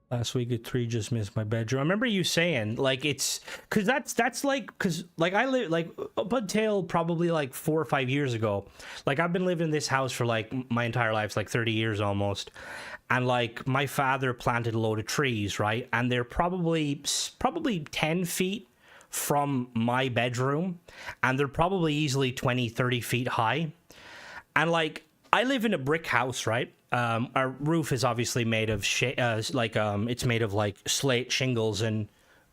Last week a tree just missed my bedroom. I remember you saying like it's because that's like, because like I live like up until probably like 4 or 5 years ago. Like I've been living in this house for like my entire life, like 30 years almost. And like my father planted a load of trees, right? And they're probably 10 feet from my bedroom, and they're probably easily 20, 30 feet high. And like I live in a brick house, right? Our roof is obviously made of it's made of like slate shingles and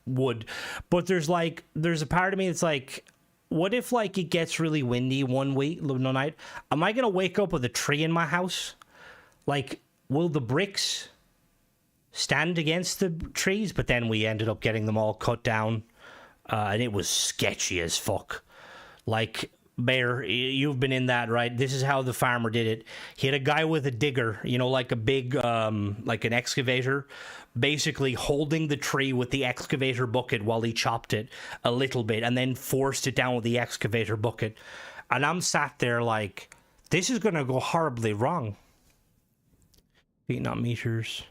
wood. But there's a part of me that's like, what if like it gets really windy one night? Am I gonna wake up with a tree in my house? Like, will the bricks stand against the trees? But then we ended up getting them all cut down, and it was sketchy as fuck. Like, Bear, you've been in that, right? This is how the farmer did it. He had a guy with a digger, you know, like a big, like an excavator, basically holding the tree with the excavator bucket while he chopped it a little bit and then forced it down with the excavator bucket. And I'm sat there like, this is going to go horribly wrong. Feet, not meters.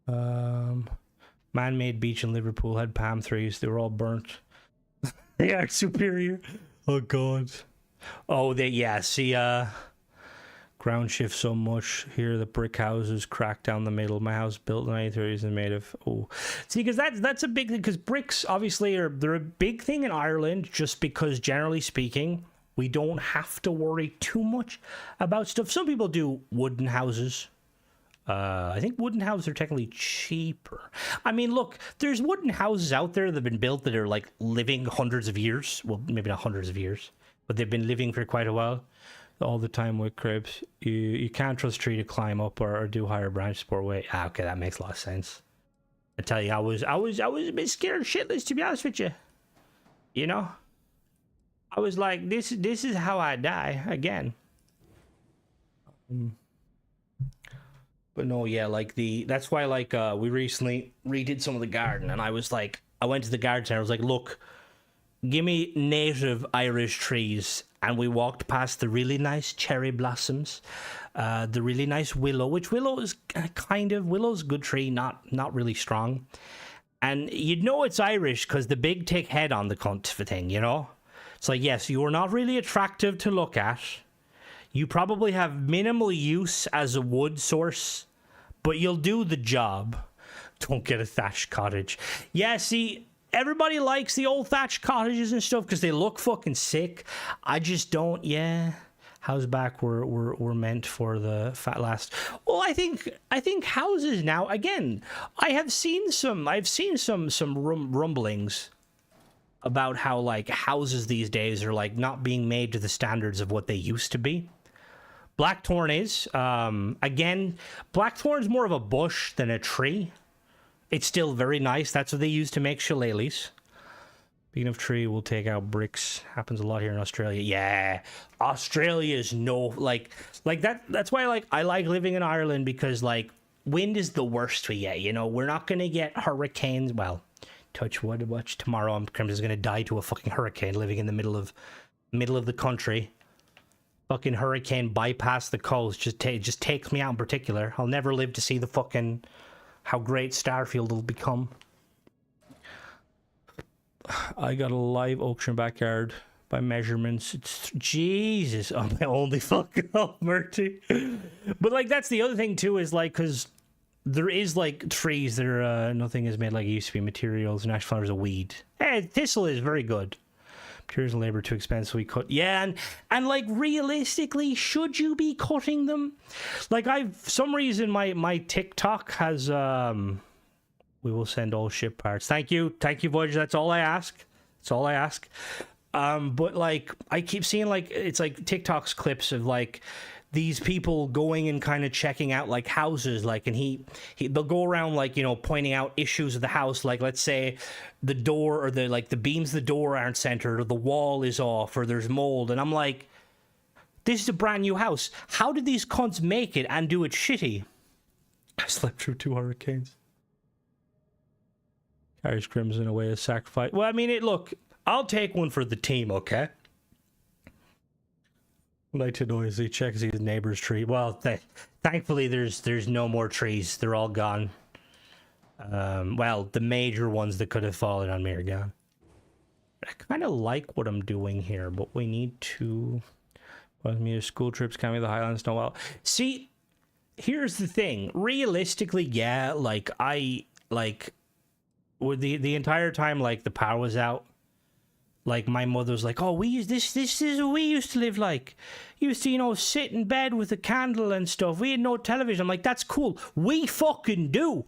Man-made beach in Liverpool had palm trees. They were all burnt. They are superior. Oh god. Oh, see, ground shift so much here. The brick houses cracked down the middle. My house built in the 1930s and made of, see, because that's a big thing, because bricks obviously they're a big thing in Ireland, just because generally speaking we don't have to worry too much about stuff. Some people do wooden houses. I think wooden houses are technically cheaper. I mean, look, there's wooden houses out there that have been built that are like living hundreds of years. Well, maybe not hundreds of years, but they've been living for quite a while. All the time with cribs, you can't trust a tree to climb up or do higher branch support weight. Okay, that makes a lot of sense. I tell you, I was a bit scared shitless, to be honest with you. You know, I was like, this is how I die again. But no, yeah, like that's why like we recently redid some of the garden, and I was like, I went to the garden center, I was like, look, give me native Irish trees and we walked past the really nice cherry blossoms, the really nice willow, which willow is willow's a good tree, not really strong. And you'd know it's Irish because the big thick head on the cunt thing, you know? It's like, yes, you are not really attractive to look at. You probably have minimal use as a wood source, but you'll do the job. Don't get a thatched cottage. Yeah, see, everybody likes the old thatched cottages and stuff because they look fucking sick. I just don't, yeah. Houses back were meant for the fat last. Well, I think houses now, again, I've seen some rumblings about how like houses these days are like not being made to the standards of what they used to be. Blackthorn is again, blackthorn's more of a bush than a tree. It's still very nice. That's what they use to make shillelaghs. Speaking of tree, we'll take out bricks. Happens a lot here in Australia. Yeah, Australia is no like that. That's why I like living in Ireland, because like wind is the worst we get. You know, we're not gonna get hurricanes. Well, touch wood. Watch tomorrow. I'm just gonna die to a fucking hurricane living in the middle of the country. Fucking hurricane bypass the coast. Just takes me out in particular. I'll never live to see the fucking how great Starfield will become. I got a live auction backyard by measurements. It's Jesus, I'm only fucking up, Murty. But like that's the other thing too, is like because there is like trees that are nothing is made like it used to be. Materials and ash flower is a weed. Hey, thistle is very good. Materials and labor too expensive, so we cut. Yeah, and like realistically, should you be cutting them? Like some reason my TikTok has we will send all ship parts. Thank you, Voyager. That's all I ask. But like I keep seeing like it's like TikTok's clips of like these people going and kind of checking out like houses, like, and they'll go around like, you know, pointing out issues of the house, like let's say the door or the beams of the door aren't centered, or the wall is off, or there's mold, and I'm like, this is a brand new house. How did these cunts make it and do it shitty? I slept through 2 hurricanes. Irish Crimson away as sacrifice. Well, I mean, look, I'll take one for the team, okay? Like to noisily checks his neighbor's tree. Well, thankfully there's no more trees. They're all gone. Well, the major ones that could have fallen on me are gone. I kind of like what I'm doing here, but we need to... me school trips, coming to the Highlands, no well. See, here's the thing. Realistically, yeah, like with the entire time like the power was out, like my mother's like, oh, this is what we used to live like. You used to, you know, sit in bed with a candle and stuff. We had no television. I'm like, that's cool. We fucking do.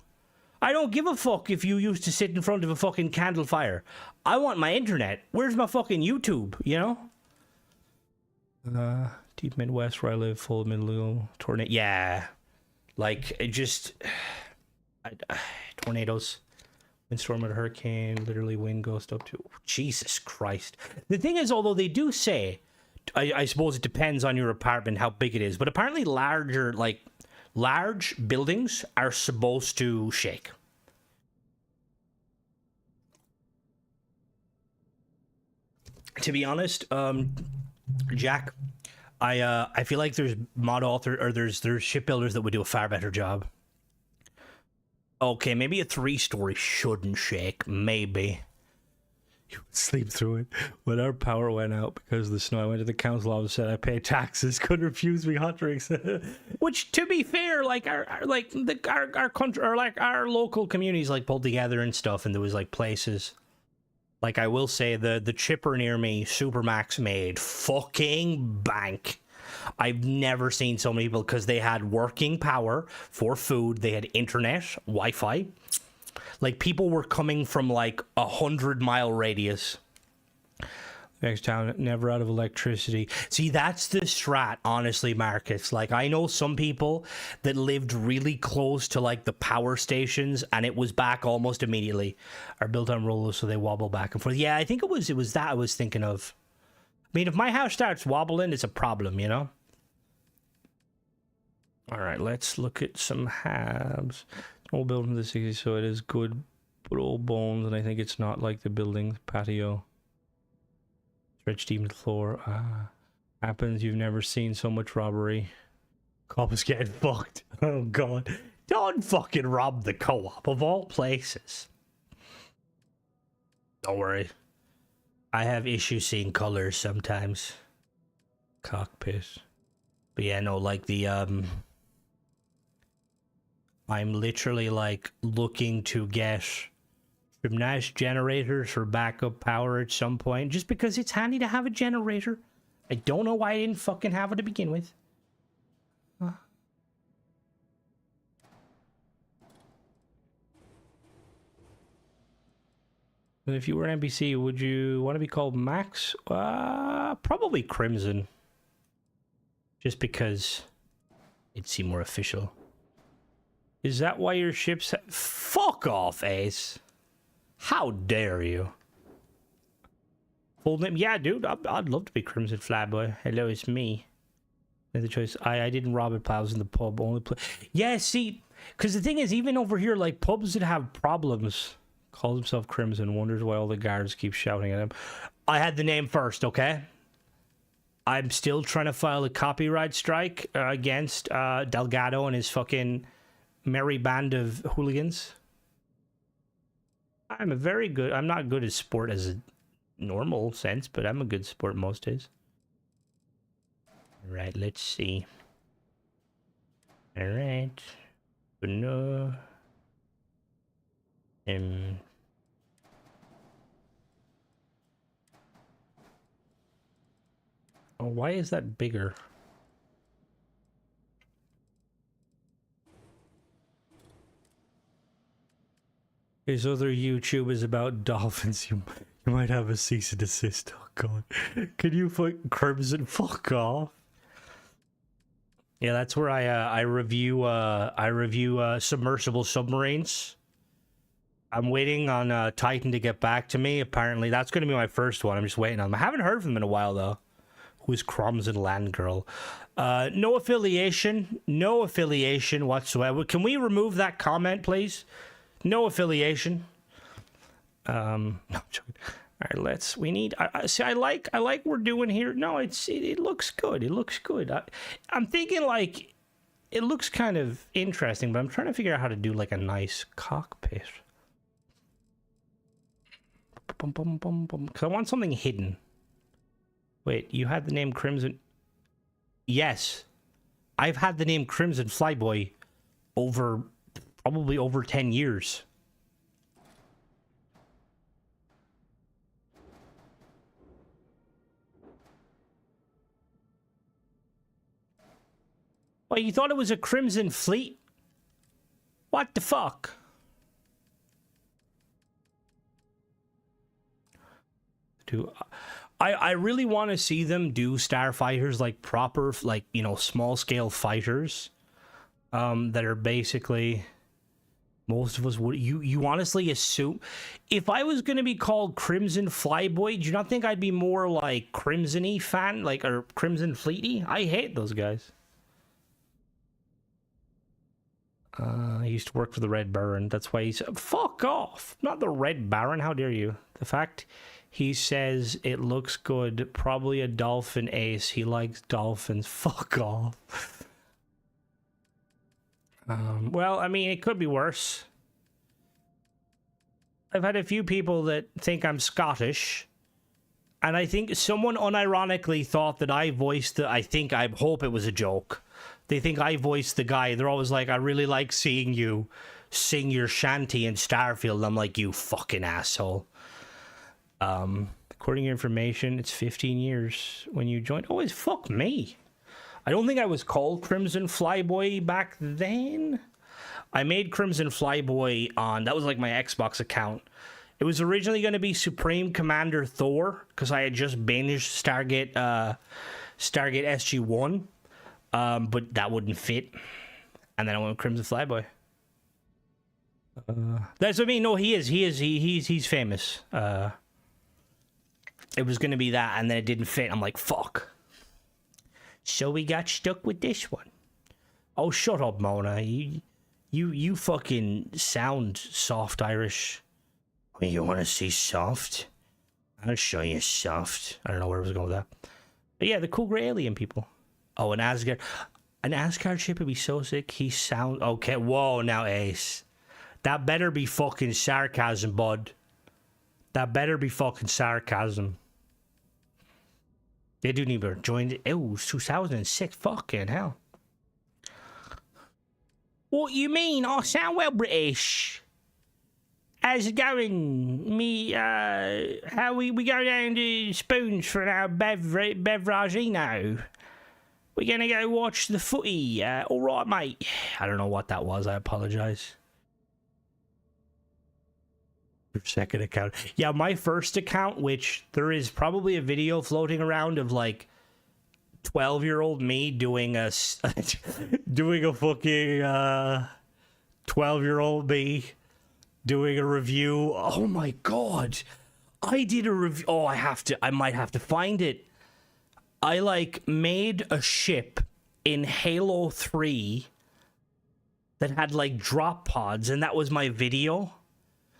I don't give a fuck if you used to sit in front of a fucking candle fire. I want my internet. Where's my fucking YouTube, you know? Deep Midwest where I live, full of middle tornado. Yeah. Like, it just... tornadoes. Windstorm and hurricane, literally wind gust up to... Jesus Christ. The thing is, although they do say, I suppose it depends on your apartment, how big it is, but apparently large buildings are supposed to shake. To be honest, Jack, I feel like there's there's shipbuilders that would do a far better job. Okay, maybe a 3-story shouldn't shake. Maybe. You would sleep through it. When our power went out because of the snow, I went to the council office, said I pay taxes, couldn't refuse me hot drinks. Which, to be fair, like our country, or like our local communities like pulled together and stuff, and there was like places. Like I will say the chipper near me, Supermax, made fucking bank. I've never seen so many people, because they had working power for food, they had internet, Wi-Fi. Like people were coming from like 100-mile radius. Next town, never out of electricity. See, that's the strat, honestly, Marcus. Like I know some people that lived really close to like the power stations, and it was back almost immediately. Are built on rollers, so they wobble back and forth. Yeah, I think it was that I was thinking of. I mean, if my house starts wobbling, it's a problem, you know? All right, let's look at some halves. Old building from the 60s, so it is good, but old bones, and I think it's not like the building patio. Stretched even floor. Happens, you've never seen so much robbery. Co-op's getting fucked. Oh god. Don't fucking rob the co-op of all places. Don't worry. I have issues seeing colors sometimes. Cockpit. But yeah, no, like the I'm literally like looking to get some nice generators for backup power at some point, just because it's handy to have a generator. I don't know why I didn't fucking have it to begin with. And if you were an NPC, would you want to be called Max? Probably Crimson. Just because it'd seem more official. Is that why your ship's... Fuck off, Ace. How dare you? Full name? Yeah, dude, I'd love to be Crimson Flyboy. Hello, it's me. The choice. I didn't rob it, pals, in the pub. Only play... Yeah, see, because the thing is, even over here, like, pubs that have problems... Calls himself Crimson, wonders why all the guards keep shouting at him. I had the name first, okay? I'm still trying to file a copyright strike against Delgado and his fucking merry band of hooligans. I'm not good at sport as a normal sense, but I'm a good sport most days. Alright, let's see. Alright. No. Oh, why is that bigger? His other YouTube is about dolphins. You might have a cease and desist. Oh god. Can you put Crimson fuck off? Yeah, that's where I review submersible submarines. I'm waiting on Titan to get back to me. Apparently, that's going to be my first one. I'm just waiting on them. I haven't heard from them in a while, though. Who is Crimson Land Girl? No affiliation. No affiliation whatsoever. Can we remove that comment, please? No affiliation. No, I'm joking. All right, we need... see, I like what we're doing here. No, it looks good. It looks good. I'm thinking, like, it looks kind of interesting, but I'm trying to figure out how to do, like, a nice cockpit. Because I want something hidden. Wait, you had the name Crimson... Yes. I've had the name Crimson Flyboy probably over 10 years. Well, you thought it was a Crimson Fleet? What the fuck? Dude, I really want to see them do starfighters, like proper, like, you know, small scale fighters, that are basically, most of us would, you honestly assume, if I was going to be called Crimson Flyboy, do you not think I'd be more like Crimson-y fan, like, or Crimson Fleety? I hate those guys. I used to work for the Red Baron. That's why he's... Fuck off! Not the Red Baron, how dare you? The fact he says it looks good, probably a dolphin ace. He likes dolphins. Fuck off. Well, I mean, it could be worse. I've had a few people that think I'm Scottish, and I think someone unironically thought that I voiced the... I hope it was a joke. They think I voiced the guy. They're always like, I really like seeing you sing your shanty in Starfield. I'm like, you fucking asshole. According to your information, it's 15 years when you joined. Oh, it's fuck me. I don't think I was called Crimson Flyboy back then. I made Crimson Flyboy on... That was like my Xbox account. It was originally going to be Supreme Commander Thor, because I had just binged Stargate SG-1. But that wouldn't fit, and then I went with Crimson Flyboy. That's what I mean. No, he's famous. It was gonna be that, and then it didn't fit. I'm like, fuck. So we got stuck with this one. Oh, shut up, Mona. You fucking sound soft Irish. You want to see soft? I'll show you soft. I don't know where I was going with that. But yeah, the cool gray alien people. Oh, an Asgard. An Asgard ship would be so sick. He sound okay. Whoa, now Ace. That better be fucking sarcasm, bud. That better be fucking sarcasm. They do need to join. It was 2006. Fucking hell. What you mean? I sound well British. How's it going? How we go down to Spoons for our beverage now? We're gonna go watch the footy. All right, mate. I don't know what that was. I apologize. Your second account. Yeah, my first account, which there is probably a video floating around of like 12-year-old me doing a doing a fucking 12-year-old me doing a review. Oh my god. I did a review. Oh, I might have to find it. I like made a ship in Halo 3 that had like drop pods, and that was my video.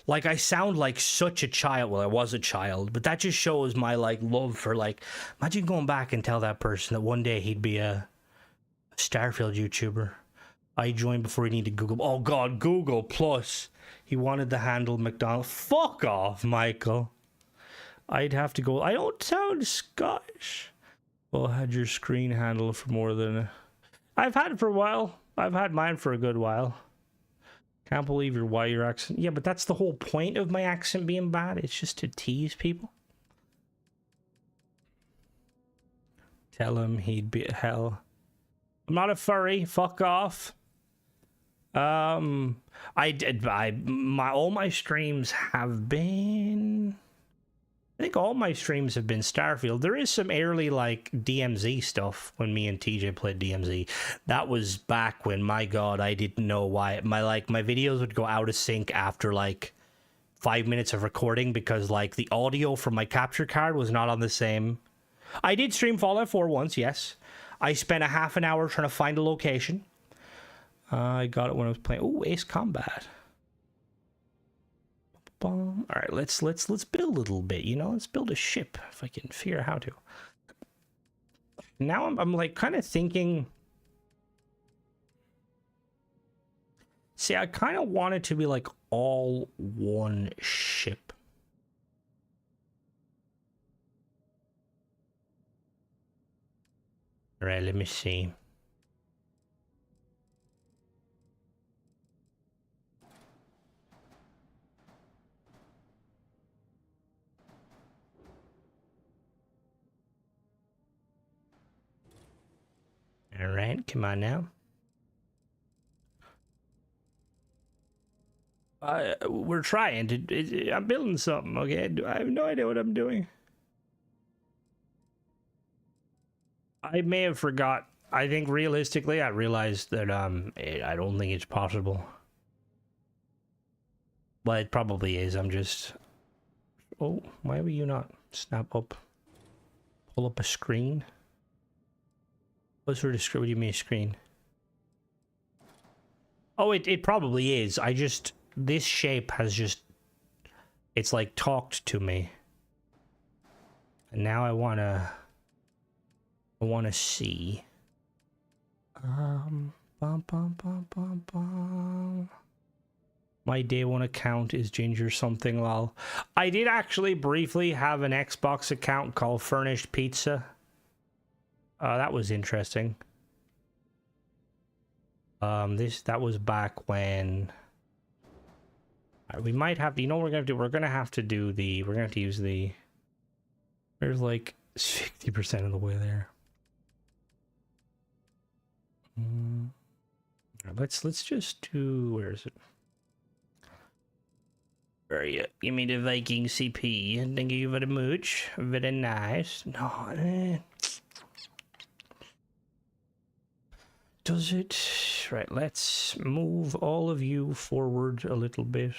Like, I sound like such a child. Well, I was a child, but that just shows my like love for like, imagine going back and tell that person that one day he'd be a Starfield YouTuber. I joined before he needed Google. Oh god, Google Plus. He wanted to handle McDonald's. Fuck off, Michael. I'd have to go. I don't sound Scottish. Well, had your screen handle for more than I've had it for a while. I've had mine for a good while. Can't believe why your accent. Yeah, but that's the whole point of my accent being bad. It's just to tease people. Tell him he'd be hell. I'm not a furry. Fuck off. All my streams have been. I think all my streams have been Starfield. There is some early like DMZ stuff when me and TJ played DMZ. That was back when, my god, I didn't know why my videos would go out of sync after like 5 minutes of recording because like the audio from my capture card was not on the same. I did stream Fallout 4 once, yes. I spent a half an hour trying to find a location. I got it when I was playing. Oh, Ace Combat. All right, let's build a little bit, you know. Let's build a ship if I can figure out how to. Now I'm like kind of thinking. See, I kind of want it to be like all one ship. All right, let me see. All right, come on now. We're trying to. I'm building something. Okay, I have no idea what I'm doing. I may have forgot. I think realistically, I realized that I don't think it's possible. But it probably is. I'm just. Oh, why were you not snap up? Pull up a screen. What sort of screen? What do you mean screen? Oh, it probably is. I just, this shape has just, it's like talked to me. And now I wanna see. Bum, bum, bum, bum, bum. My day one account is Ginger something lol. I did actually briefly have an Xbox account called Furnished Pizza. That was interesting. That was back when we might have to, you know what we're gonna do? We're gonna have to use the, there's like 60% of the way there. Let's just do, where is it? Where are you? Give me the Viking CP. Thank you very much. Very nice. No, does it? Right, let's move all of you forward a little bit.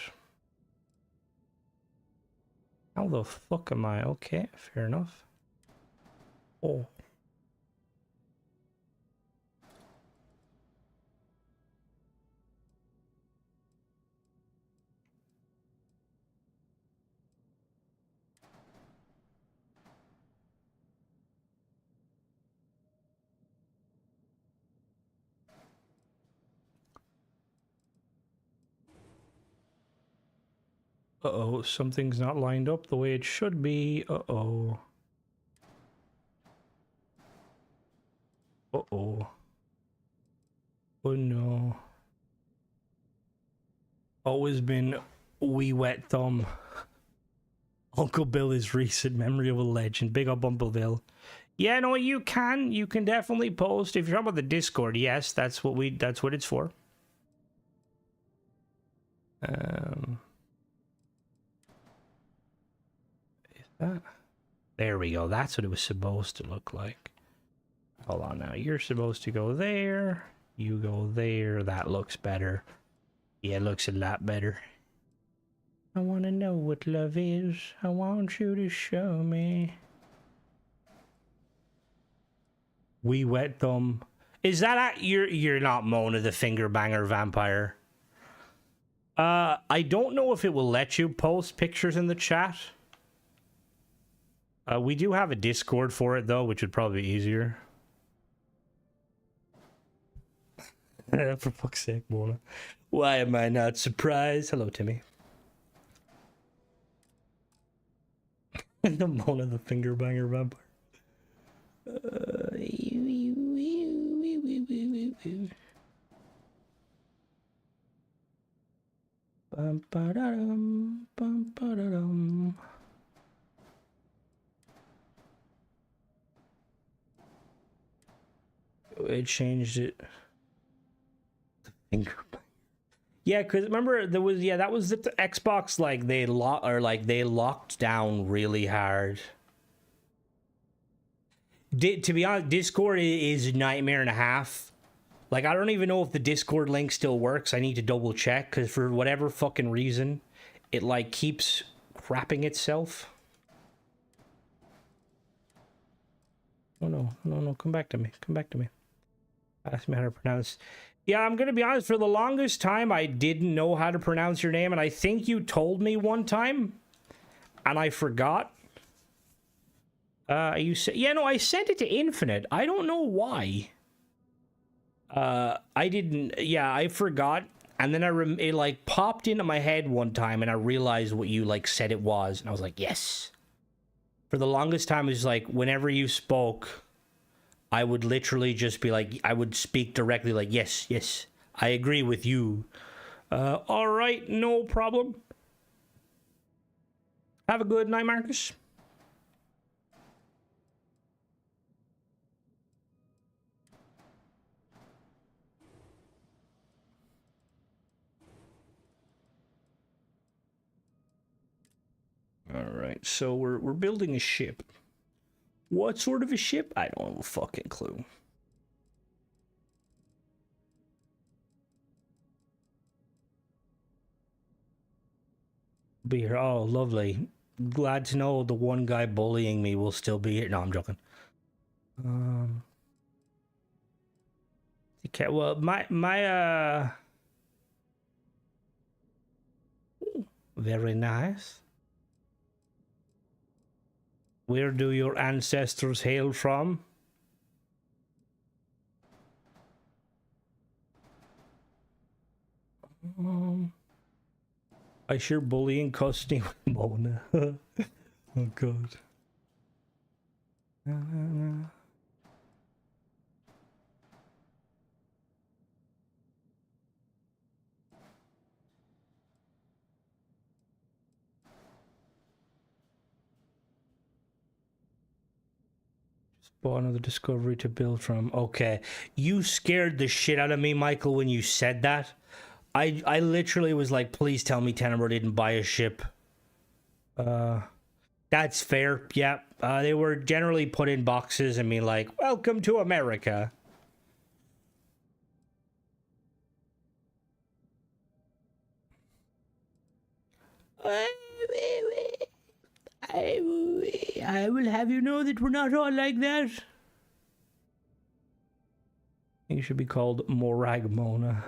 How the fuck am I? Okay, fair enough. Oh. Uh-oh, something's not lined up the way it should be. Uh-oh. Uh-oh. Oh no. Always been wee wet thumb. Uncle Bill is recent memory of a legend. Big up Uncle Bill. Yeah, no, you can definitely post. If you're talking about the Discord, yes, that's what it's for. Is that? There we go. That's what it was supposed to look like. Hold on now. You're supposed to go there. You go there. That looks better. Yeah, it looks a lot better. I want to know what love is. I want you to show me. Wee wet thumb. Is that you're not Mona the finger banger vampire? I don't know if it will let you post pictures in the chat. We do have a Discord for it though, which would probably be easier. For fuck's sake, Mona. Why am I not surprised? Hello, Timmy. The Mona the finger banger vampire. Bum, ba-da-dum, bum, ba-da-dum. It changed it. The finger. Yeah, because remember there was that was the Xbox, like they locked down really hard. To be honest, Discord is a nightmare and a half. Like, I don't even know if the Discord link still works. I need to double check, because for whatever fucking reason, it, like, keeps crapping itself. Oh, no, come back to me. Ask me how to pronounce. Yeah, I'm gonna be honest, for the longest time, I didn't know how to pronounce your name, and I think you told me one time, and I forgot. You said, yeah, no, I sent it to Infinite. I don't know why. I didn't, yeah, I forgot, and then it like popped into my head one time, and I realized what you like said it was, and I was like, yes. For the longest time, it was like, whenever you spoke, I would literally just be like, I would speak directly like, yes, I agree with you. All right, no problem. Have a good night, Marcus. All right, so we're building a ship. What sort of a ship? I don't have a fucking clue. Be here. Oh, lovely. Glad to know the one guy bullying me will still be here. No, I'm joking. Okay, well, my very nice. Where do your ancestors hail from? I sure bullying Costing Mona. Oh god. Spawn of the Discovery to build from. Okay. You scared the shit out of me, Michael, when you said that. I literally was like, please tell me Tenebro didn't buy a ship. That's fair. Yeah. They were generally put in boxes and be like, welcome to America. I will have you know that we're not all like that. I think it should be called Morag Mona.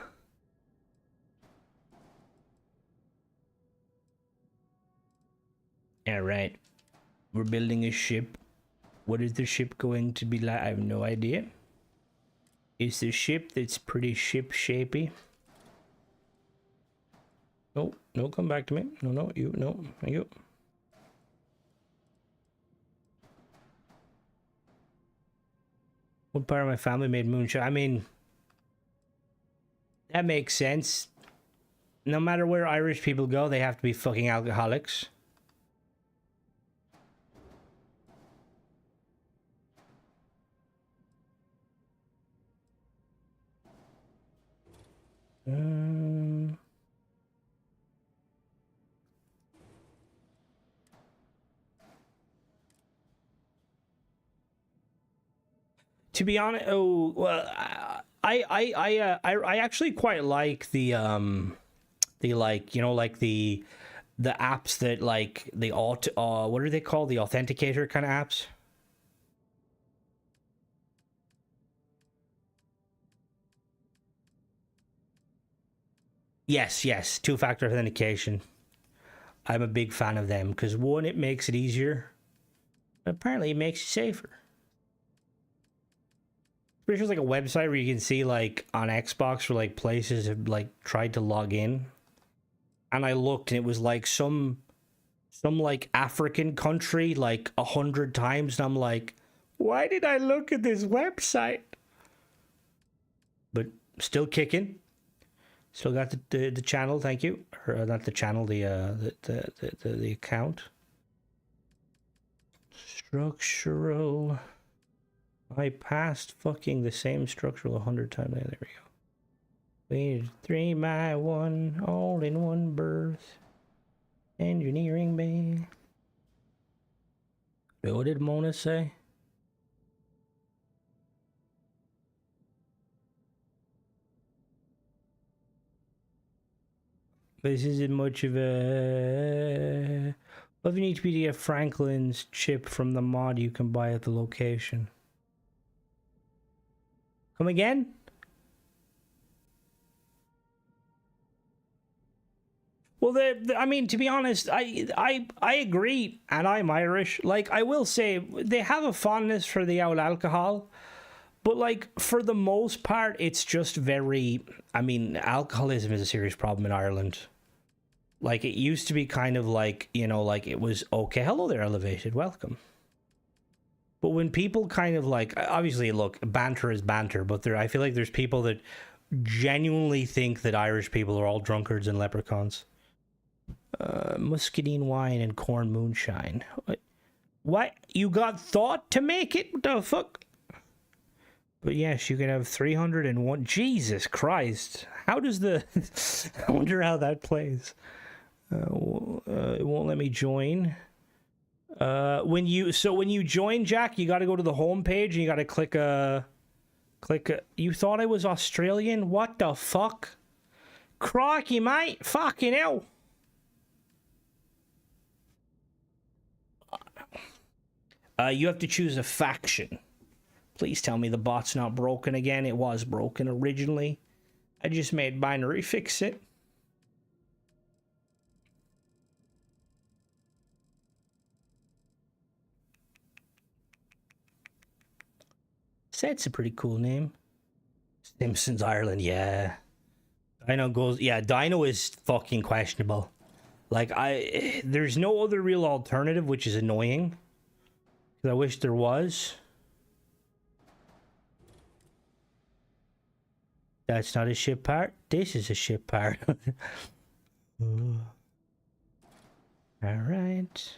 Alright. We're building a ship. What is the ship going to be like? I have no idea. It's a ship that's pretty ship-shapey. No, no, come back to me. No, no, you, no, you. What part of my family made moonshine? I mean, that makes sense. No matter where Irish people go, they have to be fucking alcoholics. To be honest, oh well, I actually quite like the like, you know, like the apps that like the what are they called, the authenticator kind of apps. Yes, two-factor authentication. I'm a big fan of them because one, it makes it easier. Apparently, it makes you safer. Pretty sure it's like a website where you can see like on Xbox for like places have like tried to log in, and I looked and it was like some like African country like 100 times, and I'm like, why did I look at this website? But still kicking. Still got the channel, thank you. Or not the channel, the account. Structural. I passed fucking the same structural 100 times. There we go. We need 3 by 1, all in one berth. Engineering bay. Wait, what did Mona say? This isn't much of a... What if you need to get Franklin's chip from the mod you can buy at the location? Come again? Well, I mean, to be honest, I agree, and I'm Irish. Like, I will say, they have a fondness for the old alcohol, but, like, for the most part, it's just very... I mean, alcoholism is a serious problem in Ireland. Like, it used to be kind of like, you know, like, it was, okay, hello there, Elevated, welcome. But when people kind of, like... Obviously, look, banter is banter, but I feel like there's people that genuinely think that Irish people are all drunkards and leprechauns. Muscadine wine and corn moonshine. What? You got thought to make it? What the fuck? But yes, you can have 301. Jesus Christ. How does the... I wonder how that plays. It won't let me join. When you join, Jack, you got to go to the home page and you got to click you thought I was Australian? What the fuck? Crikey, mate. Fucking hell. You have to choose a faction. Please tell me the bot's not broken again. It was broken originally. I just made binary fix it. Set's a pretty cool name. Simpsons Ireland, yeah. Dino goes, yeah, Dino is fucking questionable. Like, there's no other real alternative, which is annoying. I wish there was. That's not a ship part. This is a ship part. All right.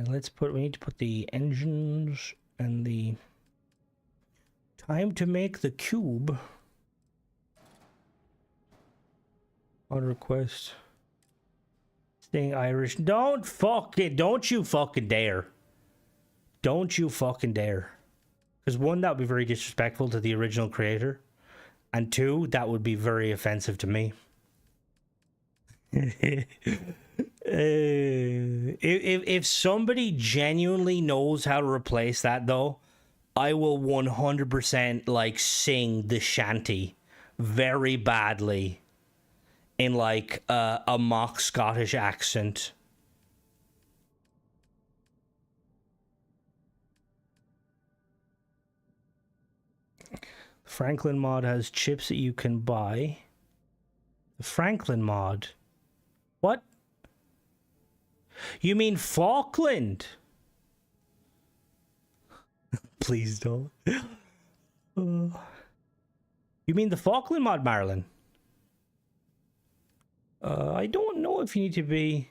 Let's put. We need to put the engines and the time to make the cube on request. Staying Irish. Don't you fucking dare. Don't you fucking dare. Because one, that would be very disrespectful to the original creator. And two, that would be very offensive to me. If somebody genuinely knows how to replace that, though, I will 100% like sing the shanty very badly in like a mock Scottish accent. Franklin mod has chips that you can buy. The Franklin mod? What? You mean Falkland? Please don't. You mean the Falkland mod, Marilyn? I don't know if you need to be...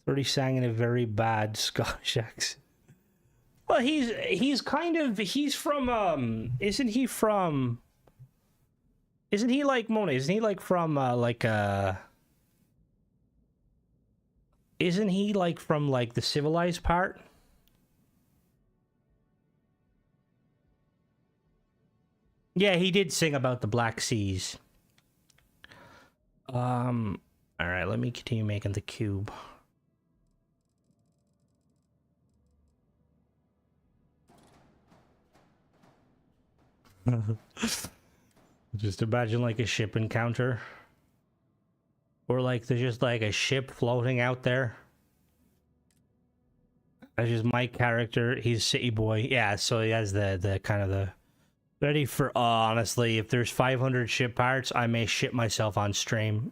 Already sang in a very bad Scottish accent. Well, he's kind of... He's from, Isn't he from... Isn't he like Mona? Isn't he like from, Isn't he like from, like, the civilized part? Yeah, he did sing about the Black Seas. Alright, let me continue making the cube. Just imagine like a ship encounter. Or like there's just like a ship floating out there. That's just my character. He's City Boy. Yeah, so he has the kind of the... Ready for... honestly, if there's 500 ship parts, I may shit myself on stream.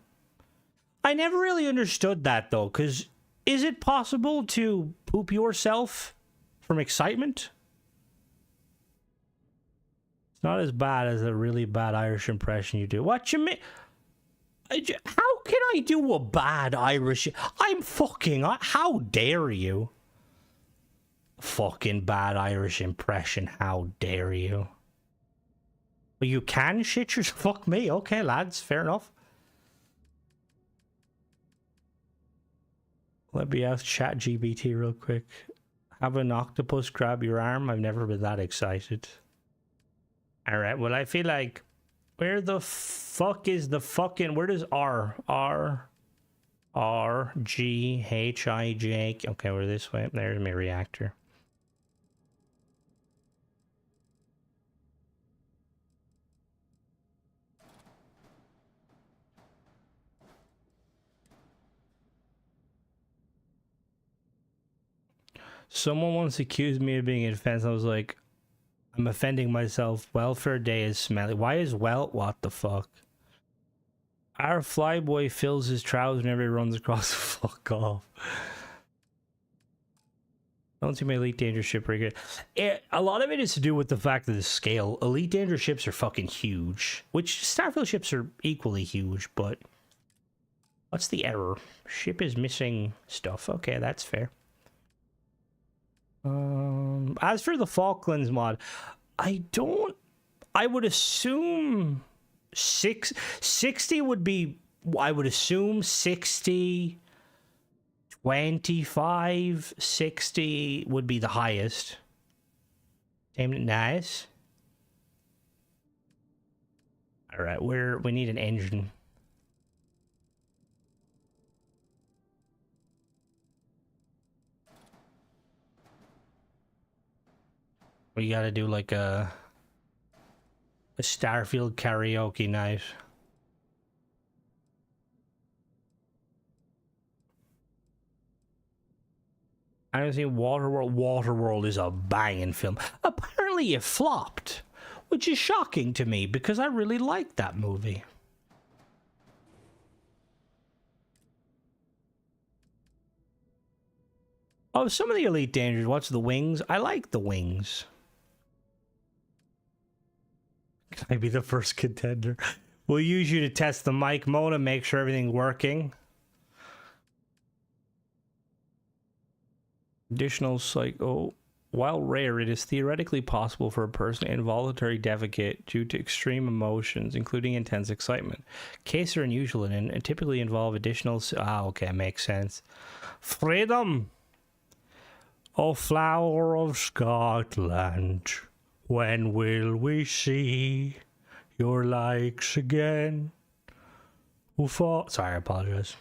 I never really understood that though, because is it possible to poop yourself from excitement? It's not as bad as a really bad Irish impression you do. What you mean? How can I do a bad Irish? I'm fucking... How dare you? Fucking bad Irish impression. How dare you? Well, you can shit your... Fuck me. Okay, lads. Fair enough. Let me ask ChatGPT real quick. Have an octopus grab your arm? I've never been that excited. Alright, well, I feel like... Where the fuck is the fucking... Where does R, G, H, I, J... Okay, we're this way. There's my reactor. Someone once accused me of being offensive. I was like, I'm offending myself. Welfare day is smelly. Why is what the fuck? Our flyboy fills his trousers whenever he runs across the fuck off. I don't see my Elite Danger ship very good. A lot of it is to do with the fact of the scale. Elite Danger ships are fucking huge. Which Starfield ships are equally huge, but... What's the error? Ship is missing stuff. Okay, that's fair. As for the Falklands mod, I would assume 60 would be, I would assume 60, 25, 60 would be the highest. Damn it, nice. Alright, we need an engine. We gotta do like a Starfield karaoke night. I don't think Waterworld. Waterworld is a banging film. Apparently it flopped, which is shocking to me because I really liked that movie. Oh, some of the Elite Dangers. What's the Wings? I like the Wings. Can I be the first contender? We'll use you to test the mic, Mona, make sure everything's working. Additional psycho. While rare, it is theoretically possible for a person to involuntary defecate due to extreme emotions, including intense excitement. Cases are unusual and typically involve additional... okay, makes sense. Freedom! O flower of Scotland, when will we see your likes again? Sorry, I apologize.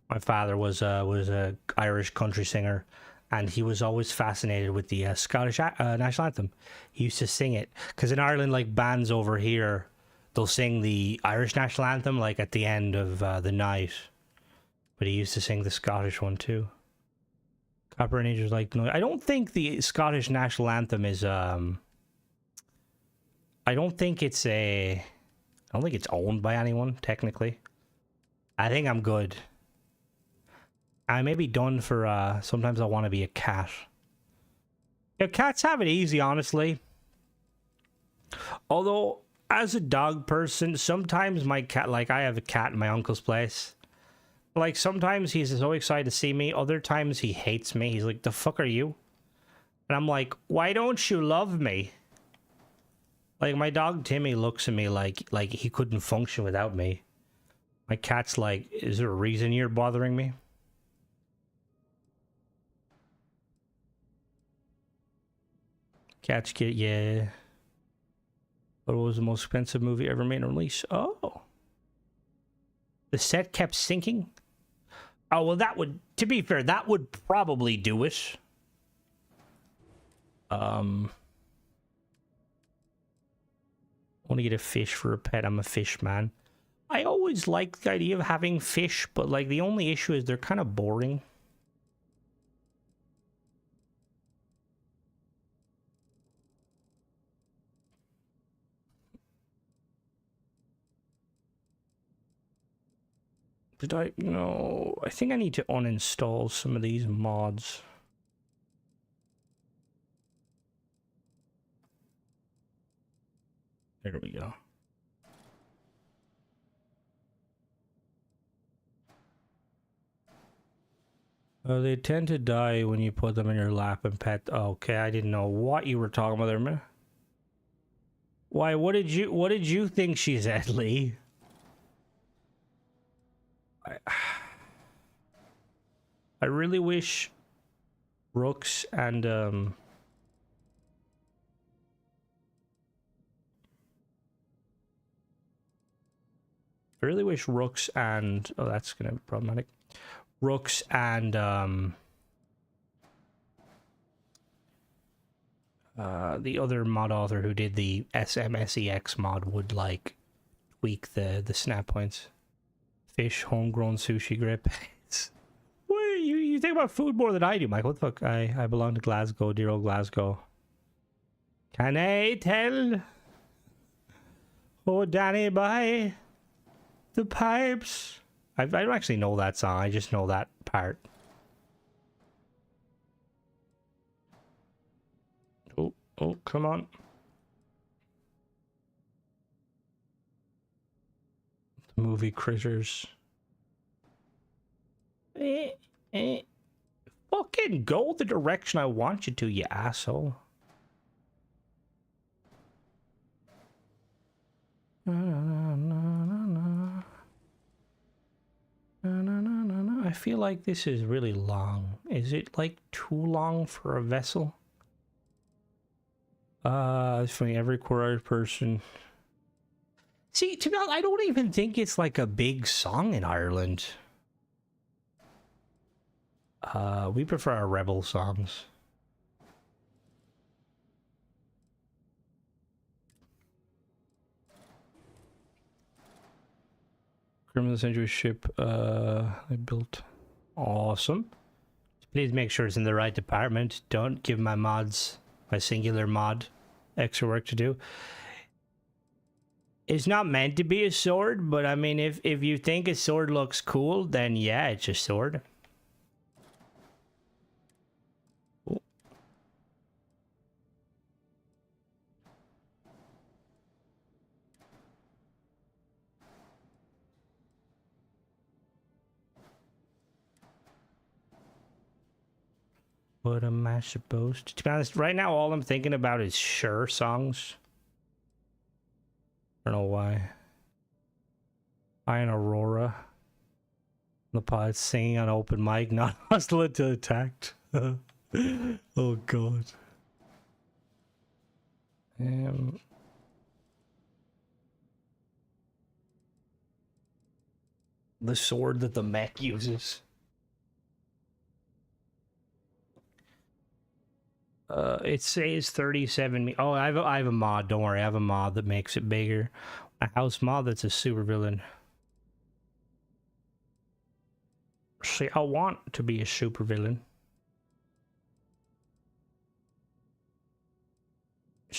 My father was a Irish country singer, and he was always fascinated with the Scottish national anthem. He used to sing it because in Ireland, like bands over here, they'll sing the Irish national anthem like at the end of the night, but he used to sing the Scottish one too. Copper and Angels like no. I don't think the Scottish national anthem is I don't think it's owned by anyone, technically. I think I'm good. I may be done for, sometimes I want to be a cat. Yeah, cats have it easy, honestly. Although, as a dog person, sometimes my cat, like, I have a cat in my uncle's place. Like, sometimes he's so excited to see me. Other times he hates me. He's like, the fuck are you? And I'm like, why don't you love me? Like, my dog Timmy looks at me like he couldn't function without me. My cat's like, is there a reason you're bothering me? Catch Kid, yeah. What was the most expensive movie ever made and released? Oh. The set kept sinking? Oh, well, that would, to be fair, that would probably do it. I want to get a fish for a pet. I'm a fish man. I always like the idea of having fish, but like the only issue is they're kind of boring. Did I? No, I think I need to uninstall some of these mods. There we go. They tend to die when you put them in your lap and pet. Okay, I didn't know what you were talking about there, man. Why? What did you think she said, Lee? I really wish Rooks and I really wish Rooks and oh, that's gonna be problematic. Rooks and the other mod author who did the SMSEX mod would like tweak the snap points. Fish, homegrown sushi grip. What you think about food more than I do, Mike? What the fuck? I belong to Glasgow, dear old Glasgow. Can I tell? Oh, Danny, by the pipes. I don't actually know that song. I just know that part. Oh, come on. The movie Critters. Fucking go the direction I want you to, you asshole. I feel like this is really long. Is it like too long for a vessel? It's funny, every quarter person. See, to be honest, I don't even think it's like a big song in Ireland. We prefer our rebel songs. Criminal Century ship I built. Awesome. Please make sure it's in the right department. Don't give my mods, my singular mod, extra work to do. It's not meant to be a sword, but I mean, if you think a sword looks cool, then yeah, it's a sword. Ooh. What am I supposed to be honest, right now all I'm thinking about is Sure songs. I don't know why. I and Aurora. The pod singing on open mic, not hostile until attacked. Oh god. The sword that the mech uses. It says 37. Oh, I have a mod. Don't worry, I have a mod that makes it bigger. A house mod that's a supervillain. See, I want to be a supervillain.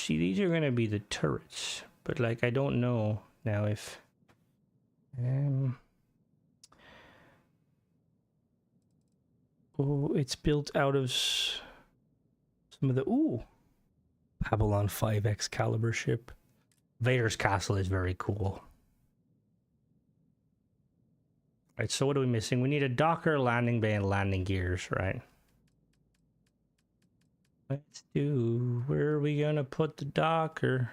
See, these are gonna be the turrets, but like I don't know now if oh, it's built out of some of the Babylon 5 Excalibur ship. Vader's castle is very cool. Right, so what are we missing? We need a docker, landing bay, and landing gears, right? Let's do... Where are we gonna put the docker?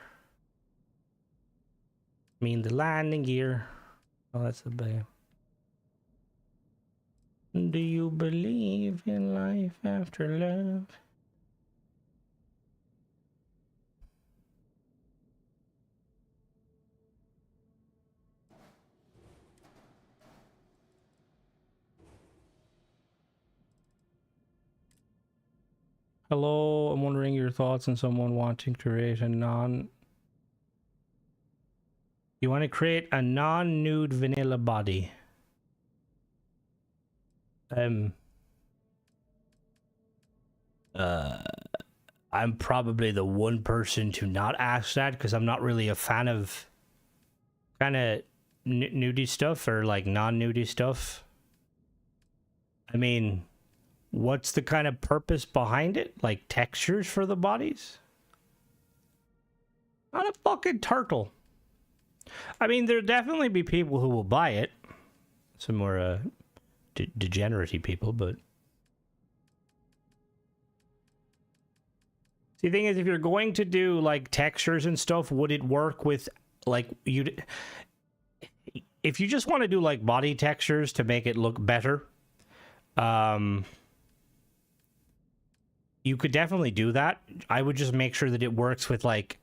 I mean, the landing gear. Oh, that's the bay. Do you believe in life after love? Hello, I'm wondering your thoughts on someone wanting to create a You want to create a non-nude vanilla body. I'm probably the one person to not ask that because I'm not really a fan of kind of nudie stuff or like non-nudie stuff. I mean, what's the kind of purpose behind it? Like textures for the bodies? Not a fucking turtle. I mean, there'll definitely be people who will buy it. Some more degenerate people, but... See, the thing is, if you're going to do, like, textures and stuff, would it work with, like, if you just want to do, like, body textures to make it look better, you could definitely do that. I would just make sure that it works with, like,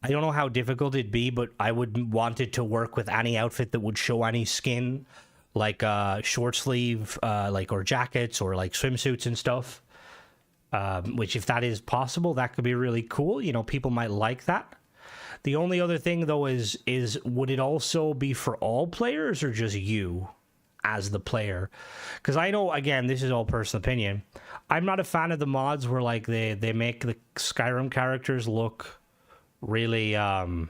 I don't know how difficult it'd be, but I would want it to work with any outfit that would show any skin, like, short sleeve, like, or jackets, or, like, swimsuits and stuff. Which, if that is possible, that could be really cool. You know, people might like that. The only other thing, though, is would it also be for all players or just you as the player? Because I know, again, this is all personal opinion. I'm not a fan of the mods where, like, they make the Skyrim characters look really, well,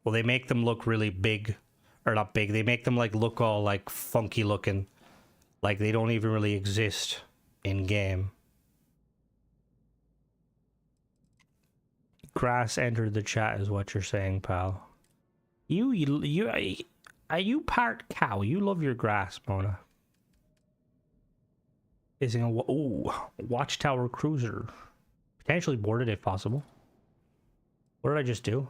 they make them look really big. Or not big. They make them, like, look all, like, funky looking. Like, they don't even really exist in-game. Grass entered the chat is what you're saying, pal. Are you part cow? You love your grass, Mona. Is it a Watchtower Cruiser? Potentially boarded if possible. What did I just do?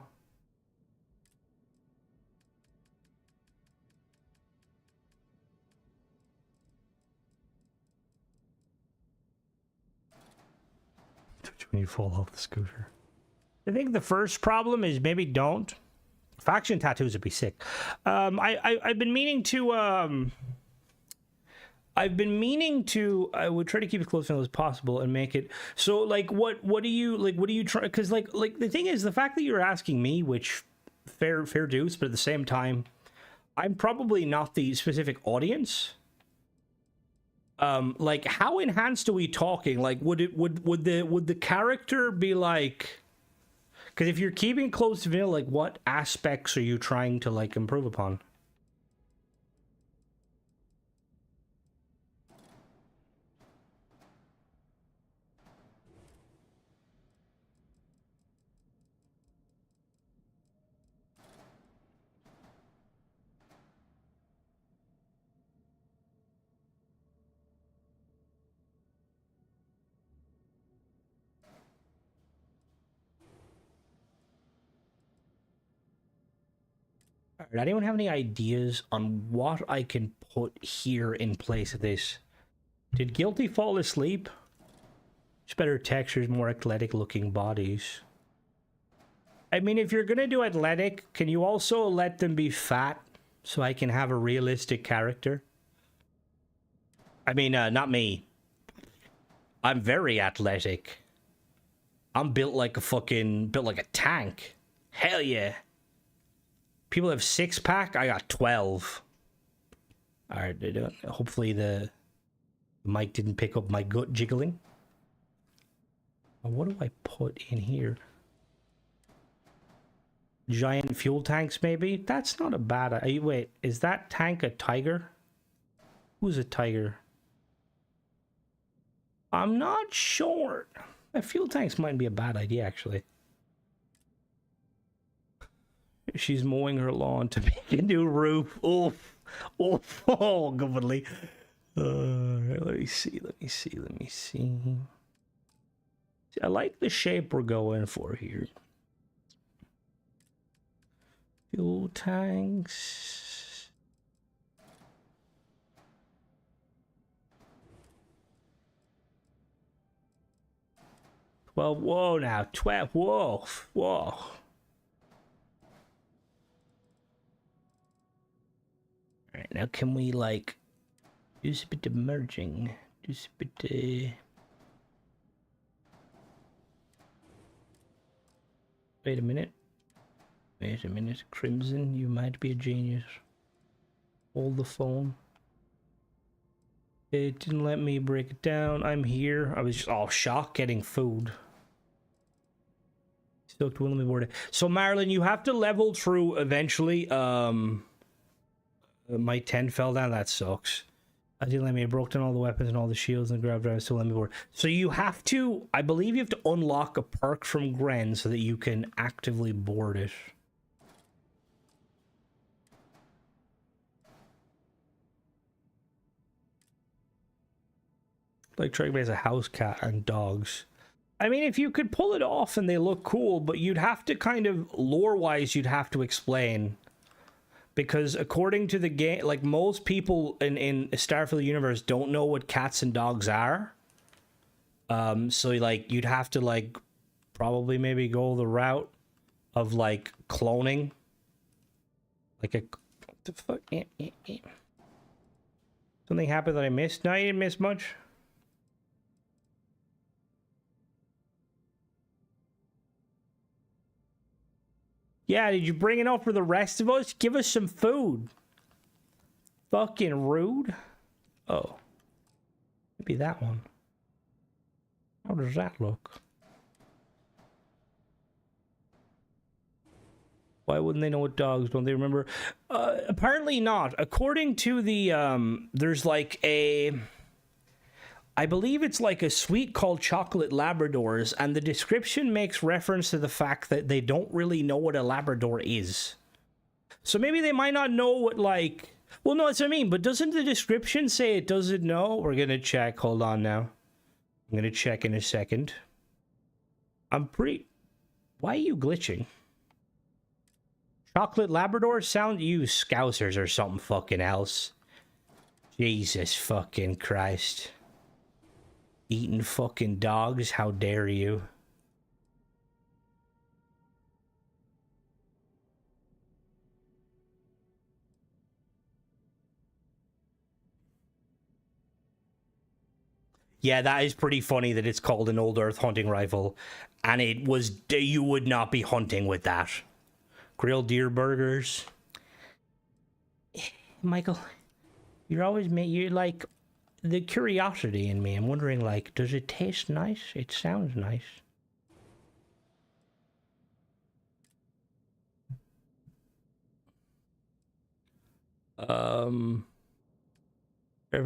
When you fall off the scooter. I think the first problem is maybe don't. Faction tattoos would be sick. I've been meaning to. I would try to keep it close as possible and make it so. Like, what do you try? Because like the thing is, the fact that you're asking me, which fair dues, but at the same time, I'm probably not the specific audience. Like, how enhanced are we talking? Like, would the character be like? Because if you're keeping close to vanilla, like, what aspects are you trying to, like, improve upon? Alright, anyone have any ideas on what I can put here in place of this? Did Guilty fall asleep? Just better textures, more athletic looking bodies. I mean, if you're gonna do athletic, can you also let them be fat so I can have a realistic character? I mean, not me. I'm very athletic. I'm built like a tank. Hell yeah. People have 6-pack. I got 12. All right, hopefully the mic didn't pick up my gut jiggling. What do I put in here? Giant fuel tanks, maybe? That's not a bad idea. Wait, is that tank a tiger? Who's a tiger? I'm not sure. Fuel tanks might be a bad idea, actually. She's mowing her lawn to make a new roof. Oof. Oof. Oh, goodly. Let me see. I like the shape we're going for here. Fuel tanks. Well, whoa now. 12. Whoa. Whoa. Alright, now can we, like, do a bit of merging? Do a bit, Wait a minute. Crimson, you might be a genius. Hold the phone. It didn't let me break it down. I'm here. I was just all shocked getting food. Stoked to me board. So Marilyn, you have to level through eventually. My tent fell down. That sucks. I didn't let me. I broke down all the weapons and all the shields and grabbed drive. Still let me board. So you have to. I believe you have to unlock a perk from Gren so that you can actively board it. Like Trigby has a house cat and dogs. I mean, if you could pull it off and they look cool, but you'd have to kind of lore-wise, you'd have to explain. Because according to the game, like most people in Starfield universe don't know what cats and dogs are. So like you'd have to like probably maybe go the route of like cloning. Like a what the fuck? Something happened that I missed? No, you didn't miss much. Yeah, did you bring enough for the rest of us? Give us some food. Fucking rude. Oh. Maybe that one. How does that look? Why wouldn't they know what dogs? Don't they remember? Apparently not. According to the, there's like a... I believe it's like a suite called Chocolate Labradors, and the description makes reference to the fact that they don't really know what a Labrador is. So maybe they might not know what, like... Well, no, that's what I mean, but doesn't the description say it doesn't know? We're gonna check. Hold on now. I'm gonna check in a second. I'm pretty... Why are you glitching? Chocolate Labrador sound? You Scousers or something fucking else. Jesus fucking Christ. Eating fucking dogs? How dare you? Yeah, that is pretty funny that it's called an old earth hunting rifle. And it was... You would not be hunting with that. Grilled deer burgers. Michael, you're always... You're like... The curiosity in me. I'm wondering, like, does it taste nice? It sounds nice. Ever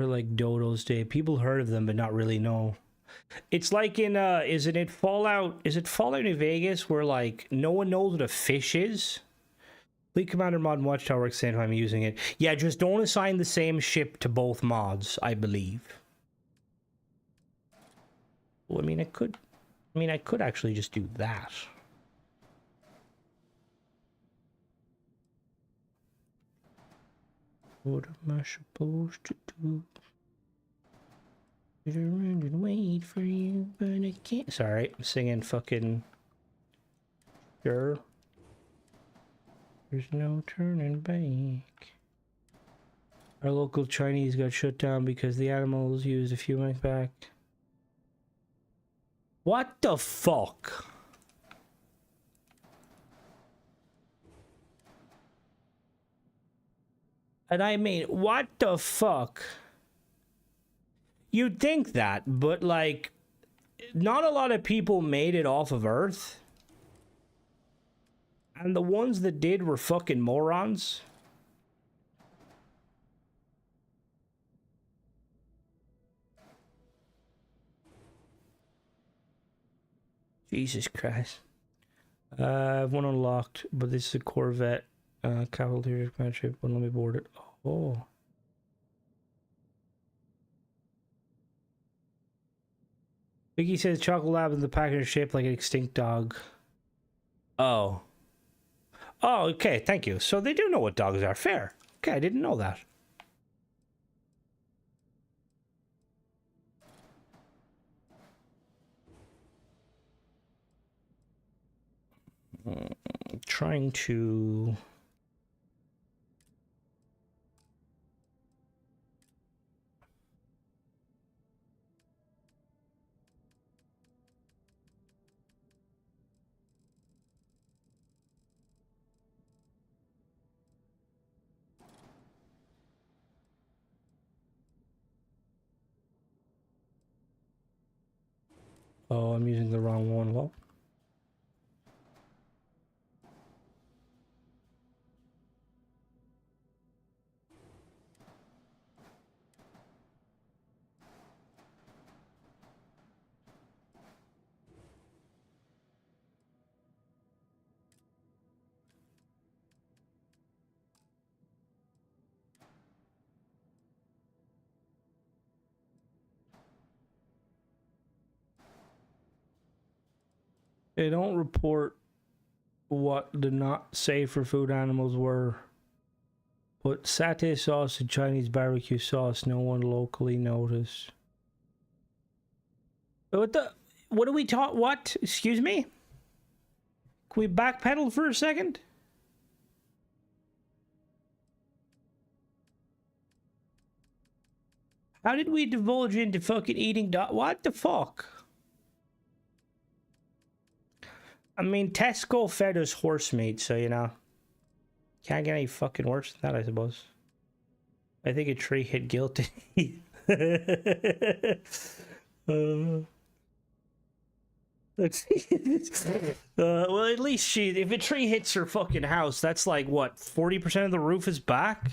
like Dodo's Day. People heard of them, but not really know. It's like in, is it Fallout New Vegas, where, like, no one knows what a fish is? Fleet Commander mod and Watchtower at the same time using it. Yeah, just don't assign the same ship to both mods, I believe. Well, I mean, I could actually just do that. What am I supposed to do? Sit around and wait for you, but I can't. Sorry, I'm singing fucking... Sure. There's no turning back. Our local Chinese got shut down because the animals used a few months back. What the fuck? And I mean, what the fuck? You'd think that, but like, not a lot of people made it off of Earth. And the ones that did were fucking morons. Jesus Christ. I've one unlocked, but this is a Corvette. Cavalier command ship, but let me board it. Oh. Vicky says chocolate lab in the package shaped like an extinct dog. Oh. Oh, okay, thank you. So they do know what dogs are. Fair. Okay, I didn't know that. Trying to... Oh, I'm using the wrong one. Well, they don't report what the not safe for food animals were. But satay sauce and Chinese barbecue sauce, no one locally noticed. What the? What are we taught? What? Excuse me? Can we backpedal for a second? How did we divulge into fucking eating dog? What the fuck? I mean, Tesco fed us horse meat, so you know. Can't get any fucking worse than that, I suppose. I think a tree hit guilty. Let's see. Well, at least if a tree hits her fucking house, that's like, what, 40% of the roof is back?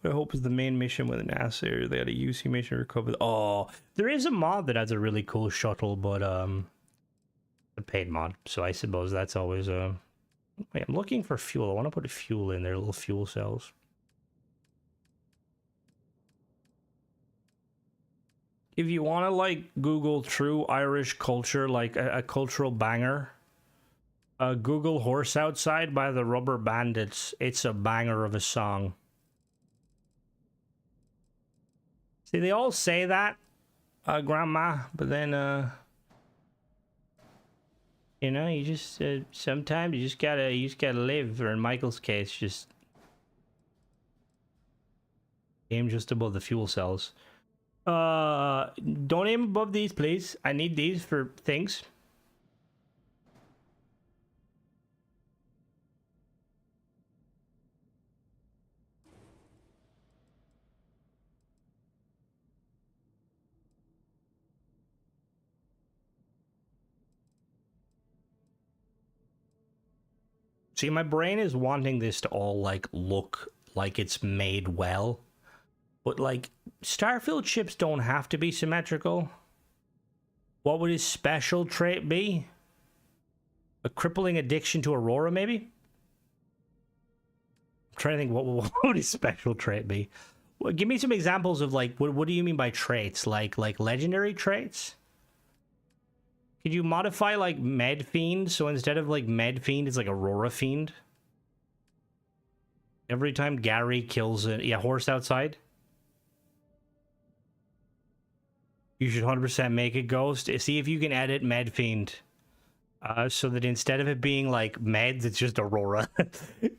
What I hope is the main mission with an NASA. They had a UC mission to recover. Oh, there is a mod that has a really cool shuttle, but, a paid mod. So I suppose that's always, Wait, I'm looking for fuel. I want to put a fuel in there, little fuel cells. If you want to, like, Google true Irish culture, like a cultural banger, Google Horse Outside by the Rubber Bandits. It's a banger of a song. See, they all say that, Grandma, but then, you know, you just, sometimes you just gotta live, or in Michael's case, just aim just above the fuel cells. Don't aim above these, please. I need these for things. See, my brain is wanting this to all, like, look like it's made well. But, like, Starfield ships don't have to be symmetrical. What would his special trait be? A crippling addiction to Aurora, maybe? I'm trying to think, what would his special trait be? Well, give me some examples of, like, what do you mean by traits? Like legendary traits? Could you modify, like, Med Fiend? So instead of, like, Med Fiend, it's like Aurora Fiend? Every time Gary kills a... Yeah, Horse Outside. You should 100% make it Ghost. See if you can edit Med Fiend. So that instead of it being, like, meds, it's just Aurora.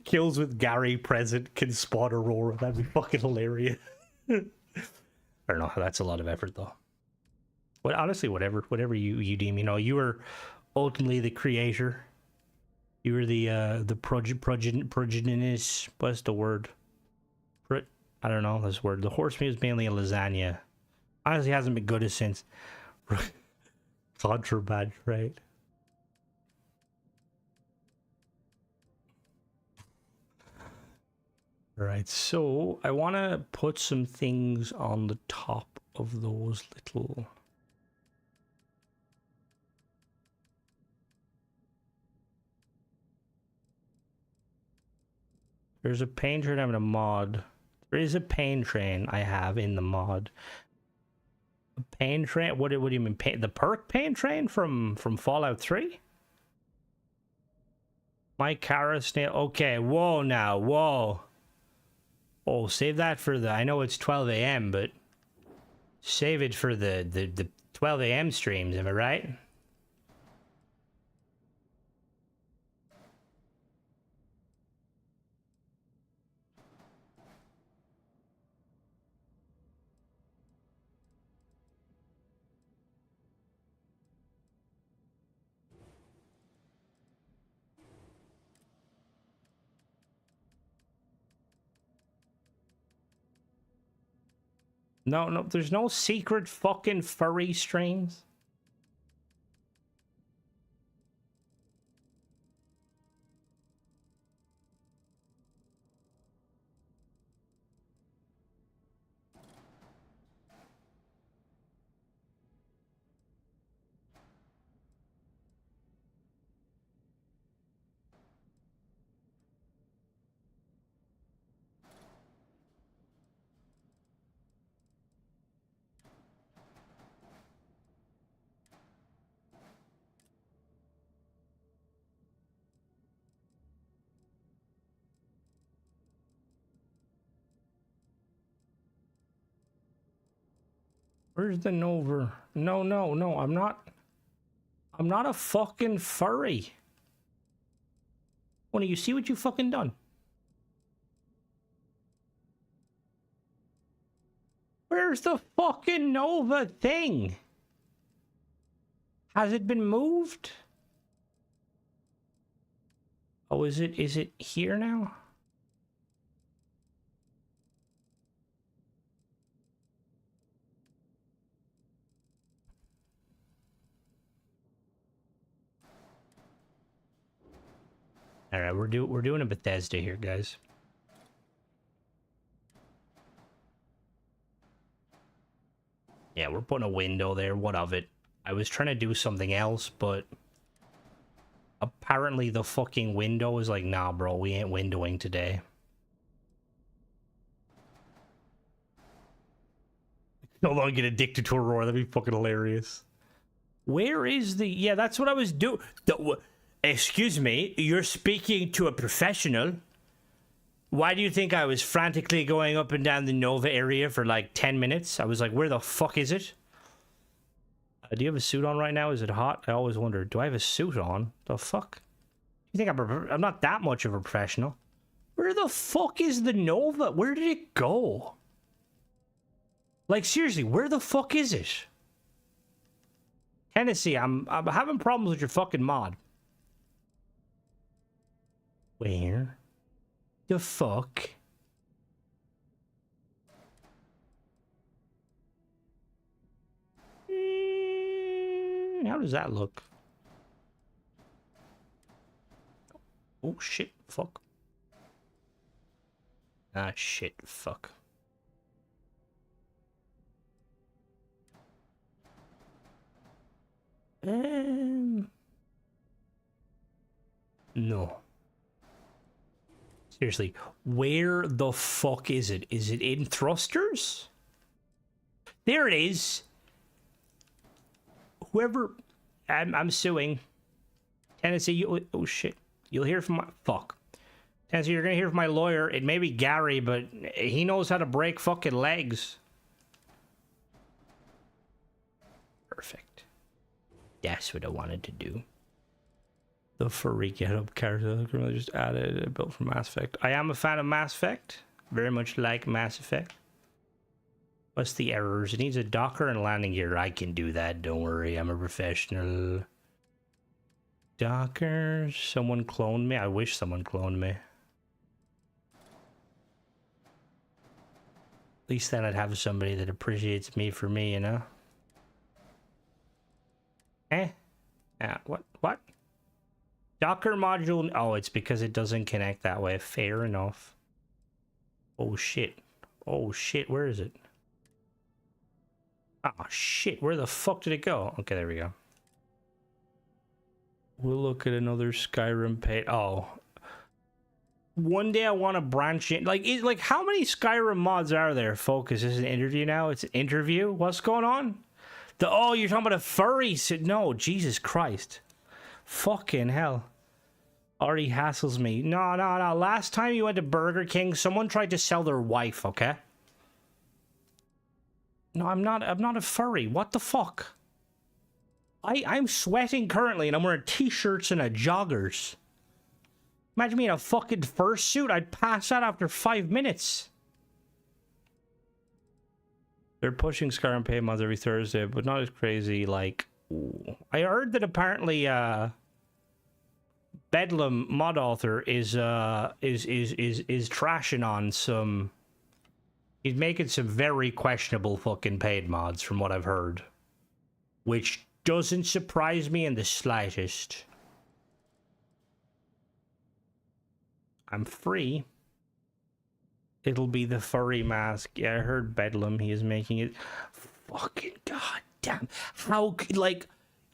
Kills with Gary present can spot Aurora. That'd be fucking hilarious. I don't know. That's a lot of effort, though. But honestly, whatever you deem, you know, you were ultimately the creator. You were the progenitus. What's the word? I don't know this word. The horse meat is mainly a lasagna. Honestly, hasn't been good since. Contraband, right? All right, so I want to put some things on the top of those little... There's a pain train having a mod. There is a pain train I have in the mod. A pain train? What do you mean? The perk pain train from Fallout 3? My Cara snail. Okay, whoa now, whoa. Oh, save that for the... I know it's 12 a.m., but save it for the 12 a.m. streams, am I right? No, no, there's no secret fucking furry streams. Where's the Nova? No, no, no, I'm not a fucking furry. When you see what you fucking done? Where's the fucking Nova thing? Has it been moved? Oh, is it here now? All right, we're doing a Bethesda here, guys. Yeah, we're putting a window there. What of it? I was trying to do something else, but apparently the fucking window is like, nah, bro, we ain't windowing today. No longer get addicted to Aurora. That'd be fucking hilarious. Where is the... Yeah, that's what I was doing. Excuse me, you're speaking to a professional. Why do you think I was frantically going up and down the Nova area for like 10 minutes? I was like, where the fuck is it? Do you have a suit on right now? Is it hot? I always wonder, do I have a suit on? The fuck? You think I'm not that much of a professional? Where the fuck is the Nova? Where did it go? Like, seriously, where the fuck is it? Tennessee, I'm having problems with your fucking mod. Where the fuck? How does that look? Oh shit, fuck. Ah shit, fuck. No. Seriously, where the fuck is it? Is it in thrusters? There it is. Whoever... I'm suing. Tennessee, you... Oh, shit. You'll hear from my... Fuck. Tennessee, you're gonna hear from my lawyer. It may be Gary, but he knows how to break fucking legs. Perfect. That's what I wanted to do. The furry get-up character I just added, built from Mass Effect. I am a fan of Mass Effect. Very much like Mass Effect. What's the errors? It needs a docker and landing gear. I can do that. Don't worry. I'm a professional. Docker. Someone cloned me. I wish someone cloned me. At least then I'd have somebody that appreciates me for me, you know? Eh? Yeah, what? What? Docker module... Oh, it's because it doesn't connect that way. Fair enough. Oh shit. Oh shit, where is it? Oh shit, where the fuck did it go? Okay, there we go. We'll look at another Skyrim page. Oh. One day I want to branch in. Like how many Skyrim mods are there? Focus, is it an interview now? It's an interview? What's going on? Oh, you're talking about a furry? No, Jesus Christ. Fucking hell. Already hassles me. No. Last time you went to Burger King, someone tried to sell their wife, okay? No, I'm not a furry. What the fuck? I'm sweating currently and I'm wearing t-shirts and a joggers. Imagine me in a fucking fursuit. I'd pass out after 5 minutes. They're pushing Skyrim paid mods every Thursday, but not as crazy. Like, ooh. I heard that apparently, Bedlam mod author is trashing on some. He's making some very questionable fucking paid mods, from what I've heard, which doesn't surprise me in the slightest. I'm free. It'll be the furry mask. Yeah, I heard Bedlam. He is making it. Fucking goddamn. How, like,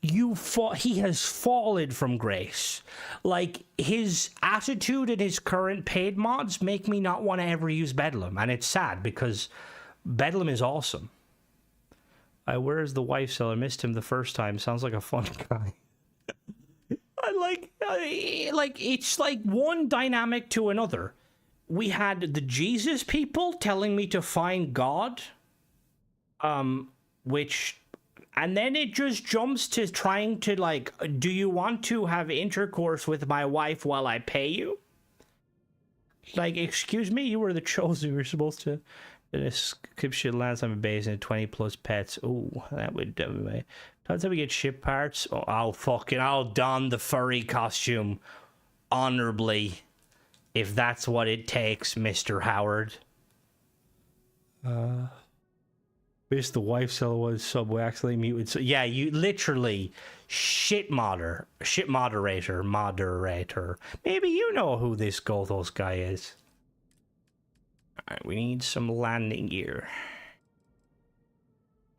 he has fallen from grace. Like, his attitude and his current paid mods make me not want to ever use Bedlam. And it's sad because Bedlam is awesome. Where's the wife cell? I missed him the first time. Sounds like a fun guy. It's like one dynamic to another. We had the Jesus people telling me to find God, which, and then it just jumps to trying to, like, do you want to have intercourse with my wife while I pay you? Like, excuse me, you were the chosen. You were supposed to skip shit last time a base and 20 plus pets. Oh, that would definitely. That's how we get ship parts. Oh, I'll don the furry costume honorably. If that's what it takes, Mr. Howard. Wish the wife cell was Subway accidentally muted. So yeah, you literally moderator. Maybe you know who this Gothos guy is. Alright, we need some landing gear.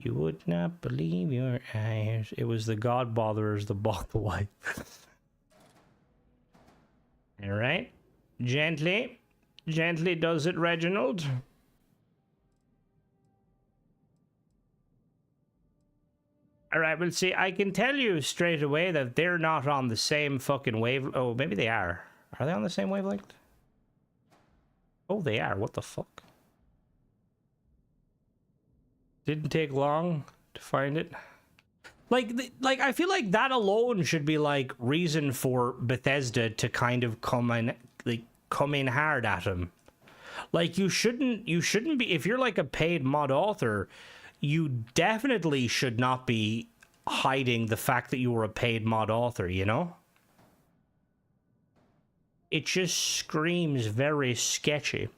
You would not believe your eyes. It was the God Botherers that bought the wife. Alright. Gently does it, Reginald. Alright, well, see, I can tell you straight away that they're not on the same fucking wave. Oh, maybe they are. Are they on the same wavelength? Oh, they are. What the fuck? Didn't take long to find it. Like, I feel like that alone should be, like, reason for Bethesda to kind of come in hard at him. Like, you shouldn't be, if you're like a paid mod author, you definitely should not be hiding the fact that you were a paid mod author, you know? It just screams very sketchy.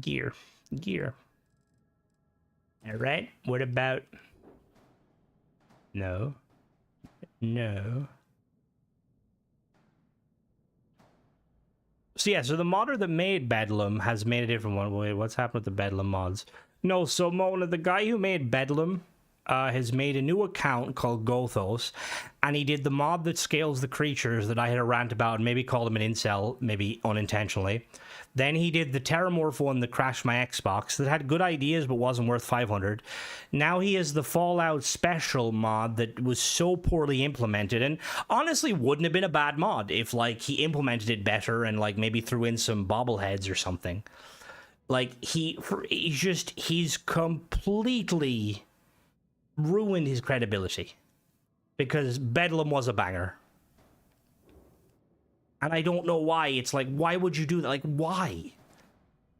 Gear. All right. What about? No. So yeah, so the modder that made Bedlam has made a different one. Wait, what's happened with the Bedlam mods? No, so Mona, the guy who made Bedlam has made a new account called Gothos, and he did the mod that scales the creatures that I had a rant about and maybe called him an incel, maybe unintentionally. Then he did the Terramorph one that crashed my Xbox that had good ideas but wasn't worth 500. Now he has the Fallout Special mod that was so poorly implemented and honestly wouldn't have been a bad mod if, like, he implemented it better and, like, maybe threw in some bobbleheads or something. Like, he's completely ruined his credibility because Bedlam was a banger. And I don't know why. It's like, why would you do that? Like, why?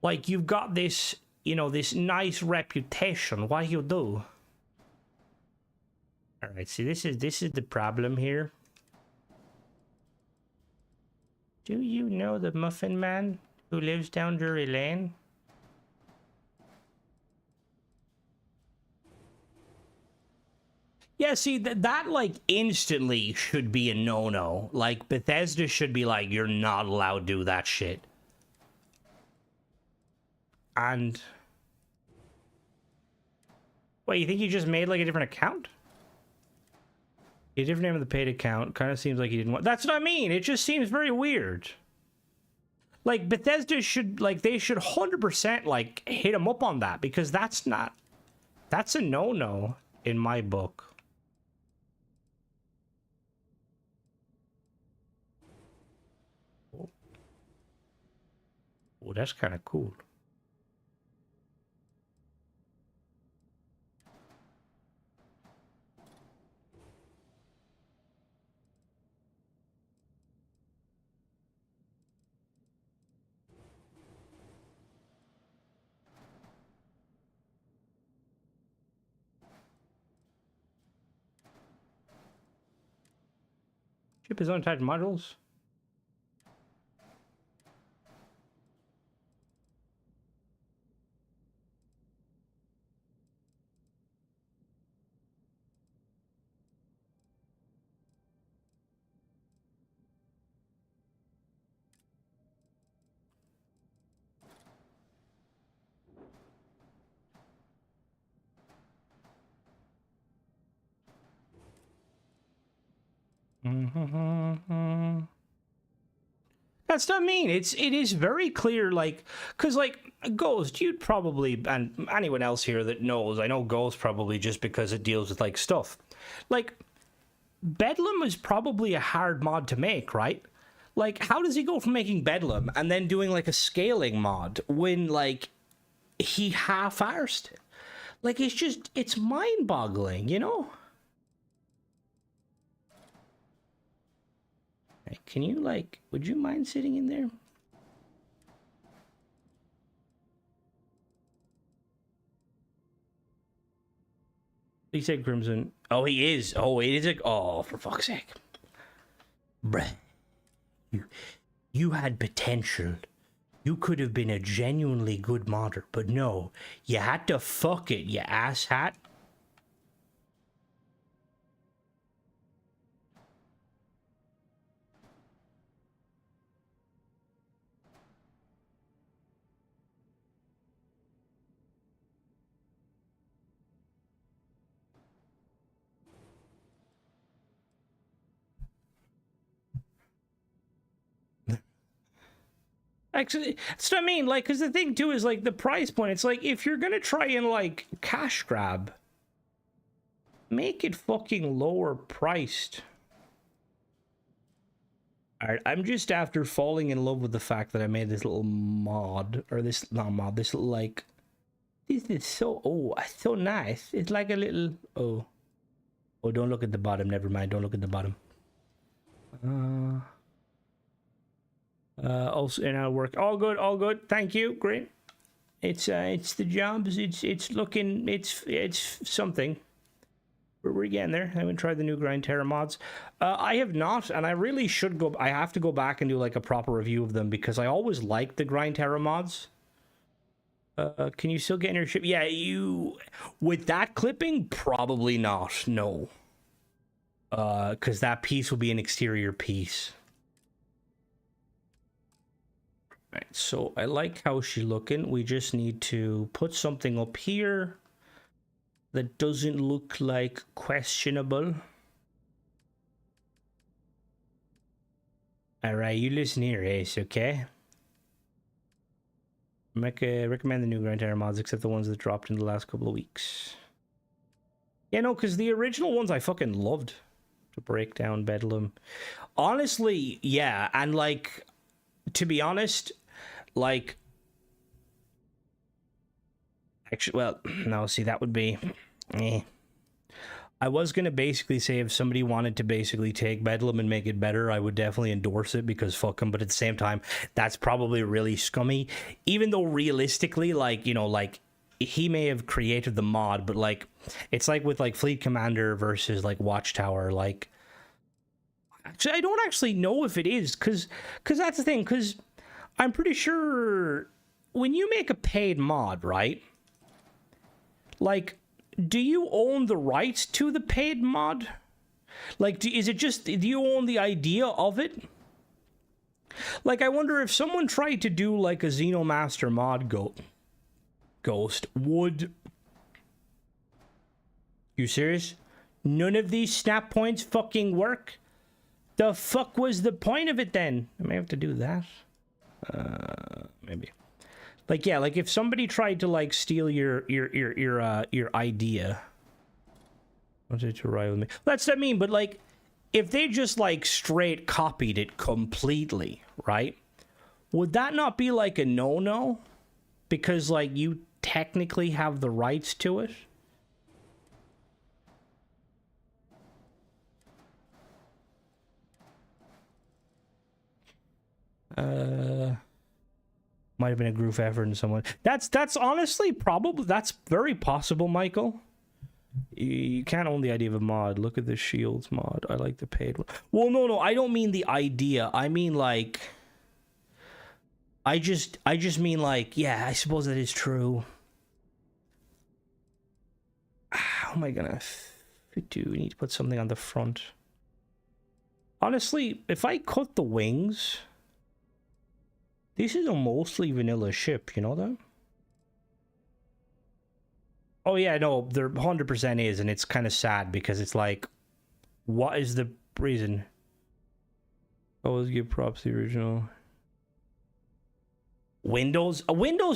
Like, you've got this, you know, this nice reputation. Why you do? All right, see, this is the problem here. Do you know the Muffin Man who lives down Drury Lane? Yeah, see, that like instantly should be a no-no. Like, Bethesda should be like, you're not allowed to do that shit. And... Wait, you think he just made like a different account? A different name of the paid account. Kind of seems like he didn't want... That's what I mean! It just seems very weird. Like, Bethesda should, like, they should 100%, like, hit him up on that. Because that's not... That's a no-no in my book. Oh, that's kind of cool. Ship his own type modules. That's what I mean. It is very clear, like, because, like, Ghost, you'd probably, and anyone else here that knows, I know Ghost probably just because it deals with, like, stuff. Like, Bedlam is probably a hard mod to make, right? Like, how does he go from making Bedlam and then doing, like, a scaling mod when, like, he half-arsed it? Like, it's just, it's mind-boggling, you know? Right, can you, like, would you mind sitting in there? He said Crimson. Oh, he is. Oh, it is a. Oh, for fuck's sake. Bruh. You had potential. You could have been a genuinely good modder, but no. You had to fuck it, you asshat. Actually, that's what I mean. Like, because the thing too is like the price point. It's like if you're gonna try and like cash grab, make it fucking lower priced. Alright, I'm just after falling in love with the fact that I made this little mod, or this not mod, this little like. This is so it's so nice. It's like a little oh, don't look at the bottom. Never mind. Don't look at the bottom. Also in our work. All good, all good. Thank you. Great. It's the jobs. It's looking. It's something. We're getting there. I haven't tried the new Grind Terra mods. I have not, and I really should go. I have to go back and do like a proper review of them because I always liked the Grind Terra mods. Can you still get in your ship? Yeah, you with that clipping, probably not. No. Because that piece will be an exterior piece. Right, so I like how she's looking. We just need to put something up here that doesn't look like questionable. Alright, you listen here, Ace, okay? Recommend the new Grand Terra mods except the ones that dropped in the last couple of weeks. Yeah, no, because the original ones I fucking loved. To break down Bedlam. Honestly, yeah, and like, to be honest, like, actually, well, no, see, that would be, I was gonna basically say if somebody wanted to basically take Bedlam and make it better, I would definitely endorse it because fuck them, but at the same time, that's probably really scummy, even though realistically, like, you know, like, he may have created the mod, but like, it's like with like Fleet Commander versus like Watchtower, like, actually, I don't actually know if it is, because that's the thing, because I'm pretty sure when you make a paid mod, right, like, do you own the rights to the paid mod? Like, is it just, do you own the idea of it? Like, I wonder if someone tried to do like a Xenomaster mod Ghost, would... You serious? None of these snap points fucking work? The fuck was the point of it then? I may have to do that. Maybe. Like, yeah, like if somebody tried to like steal your idea. Wanted to ride with me. That's what I mean, but like if they just like straight copied it completely, right? Would that not be like a no-no? Because like you technically have the rights to it? Might have been a group effort in someone. That's honestly probably, that's very possible, Michael. You can't own the idea of a mod. Look at the shields mod. I like the paid one. Well, no, I don't mean the idea. I mean like, I just mean like, yeah, I suppose that is true. How am I gonna do? We need to put something on the front. Honestly, if I cut the wings, this is a mostly vanilla ship, you know that? Oh yeah, no, there 100% is, and it's kind of sad because it's like, what is the reason? Always give props to the original. Windows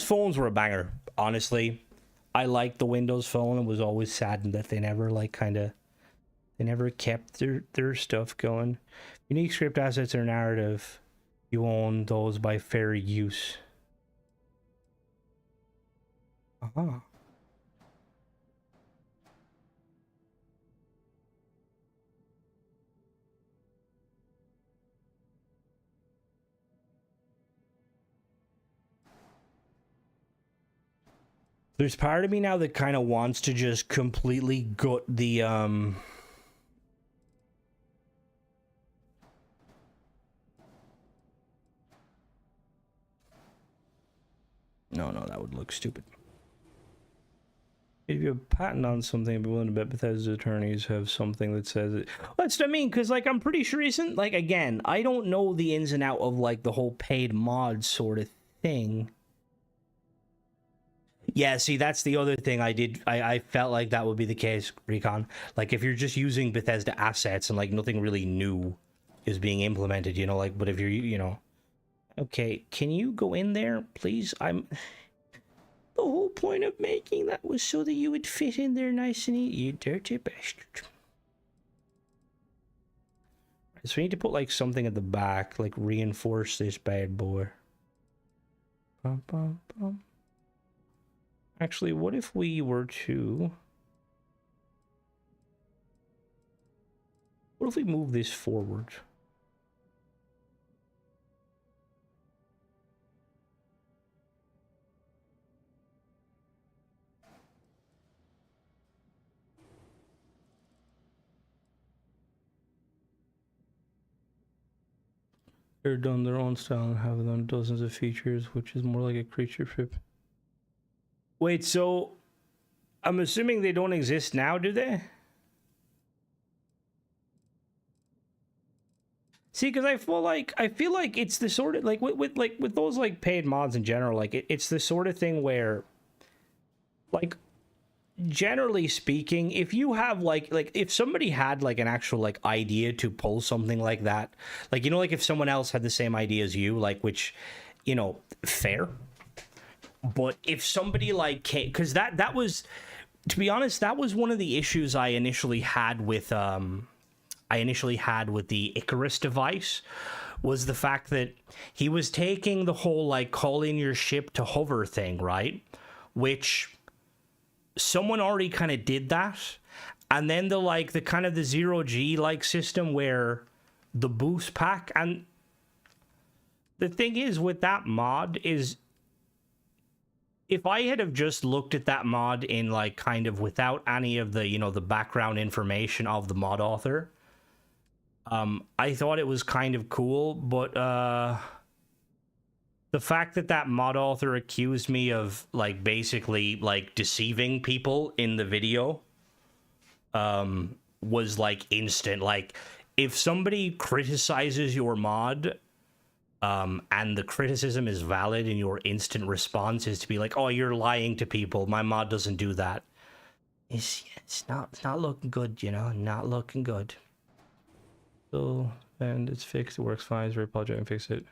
phones were a banger, honestly. I liked the Windows phone. It was always saddened that they never like they never kept their stuff going. Unique script assets or narrative, you own those by fair use. Uh-huh. There's part of me now that kind of wants to just completely gut the No, that would look stupid. If you have a patent on something, I'd be willing to bet Bethesda's attorneys have something that says it. That's what I mean, because, like, I'm pretty sure isn't, like, again, I don't know the ins and out of, like, the whole paid mod sort of thing. Yeah, see, that's the other thing I felt like that would be the case, Recon. Like, if you're just using Bethesda assets and, like, nothing really new is being implemented, you know, like, but if you're, you know... Okay, can you go in there, please? The whole point of making that was so that you would fit in there nice and easy, you dirty bastard. So we need to put, like, something at the back, like, reinforce this bad boy. Bum, bum, bum. Actually, what if we were to... What if we move this forward? They're done their own style and have them dozens of features, which is more like a creature ship. Wait, so I'm assuming they don't exist now, do they? See, because I feel like it's the sort of like with those like paid mods in general, like it's the sort of thing where, like, generally speaking, if you have like if somebody had like an actual like idea to pull something like that, like, you know, like if someone else had the same idea as you, like, which, you know, fair. But if somebody like came, because that was, to be honest, that was one of the issues I initially had with the Icarus device, was the fact that he was taking the whole like calling your ship to hover thing, right? Which someone already kind of did that, and then the kind of the 0G like system where the boost pack, and the thing is with that mod is, if I had have just looked at that mod in like kind of without any of the, you know, the background information of the mod author, I thought it was kind of cool, but the fact that that mod author accused me of like basically like deceiving people in the video was like instant. Like if somebody criticizes your mod and the criticism is valid and your instant response is to be like, oh, you're lying to people, my mod doesn't do that, it's not looking good, you know, not looking good. So, and it's fixed, it works fine, it's very apologetic and fix it.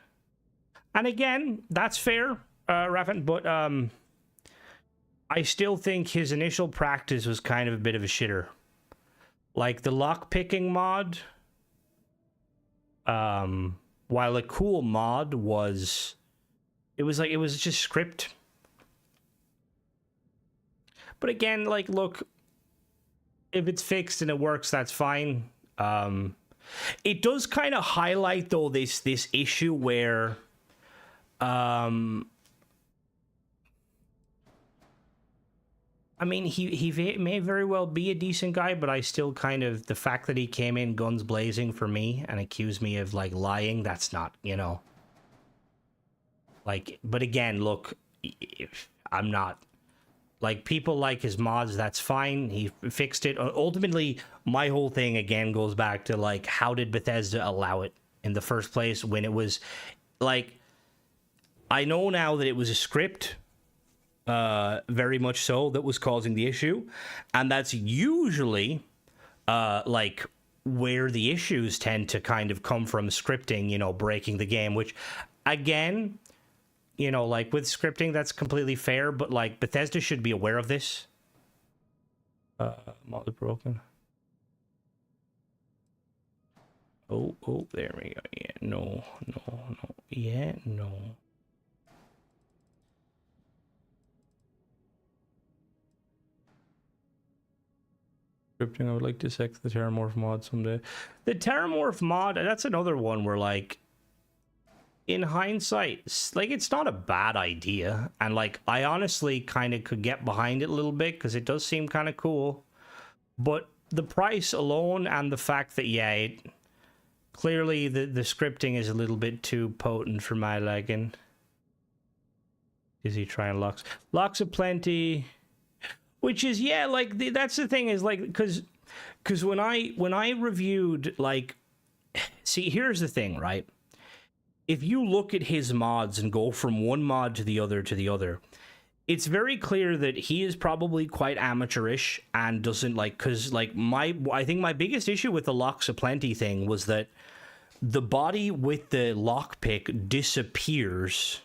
And again, that's fair, Raffin, but I still think his initial practice was kind of a bit of a shitter. Like the lockpicking mod, while a cool mod was, it was just script. But again, like, look, if it's fixed and it works, that's fine. It does kind of highlight though this issue where I mean, he may very well be a decent guy, but I still kind of, the fact that he came in guns blazing for me and accused me of like lying, that's not, you know, like, but again, look, I'm not, like, people like his mods, that's fine, he fixed it. Ultimately, my whole thing again goes back to like, how did Bethesda allow it in the first place when it was like, I know now that it was a script, very much so, that was causing the issue, and that's usually like where the issues tend to kind of come from, scripting, you know, breaking the game, which again, you know, like with scripting, that's completely fair, but like Bethesda should be aware of this. Mod is broken. Oh, there we go. Yeah, no. Yeah, no. Scripting, I would like to check the Terramorph mod someday. The Terramorph mod, that's another one where, like, in hindsight, like, it's not a bad idea. And, like, I honestly kind of could get behind it a little bit because it does seem kind of cool. But the price alone and the fact that, yeah, clearly the scripting is a little bit too potent for my liking. Is he trying locks? Locks aplenty. Which is, yeah, like, that's the thing is, like, because when I reviewed, like, see, here's the thing, right? If you look at his mods and go from one mod to the other, it's very clear that he is probably quite amateurish and doesn't, like, because, like, I think my biggest issue with the locks aplenty thing was that the body with the lockpick disappears,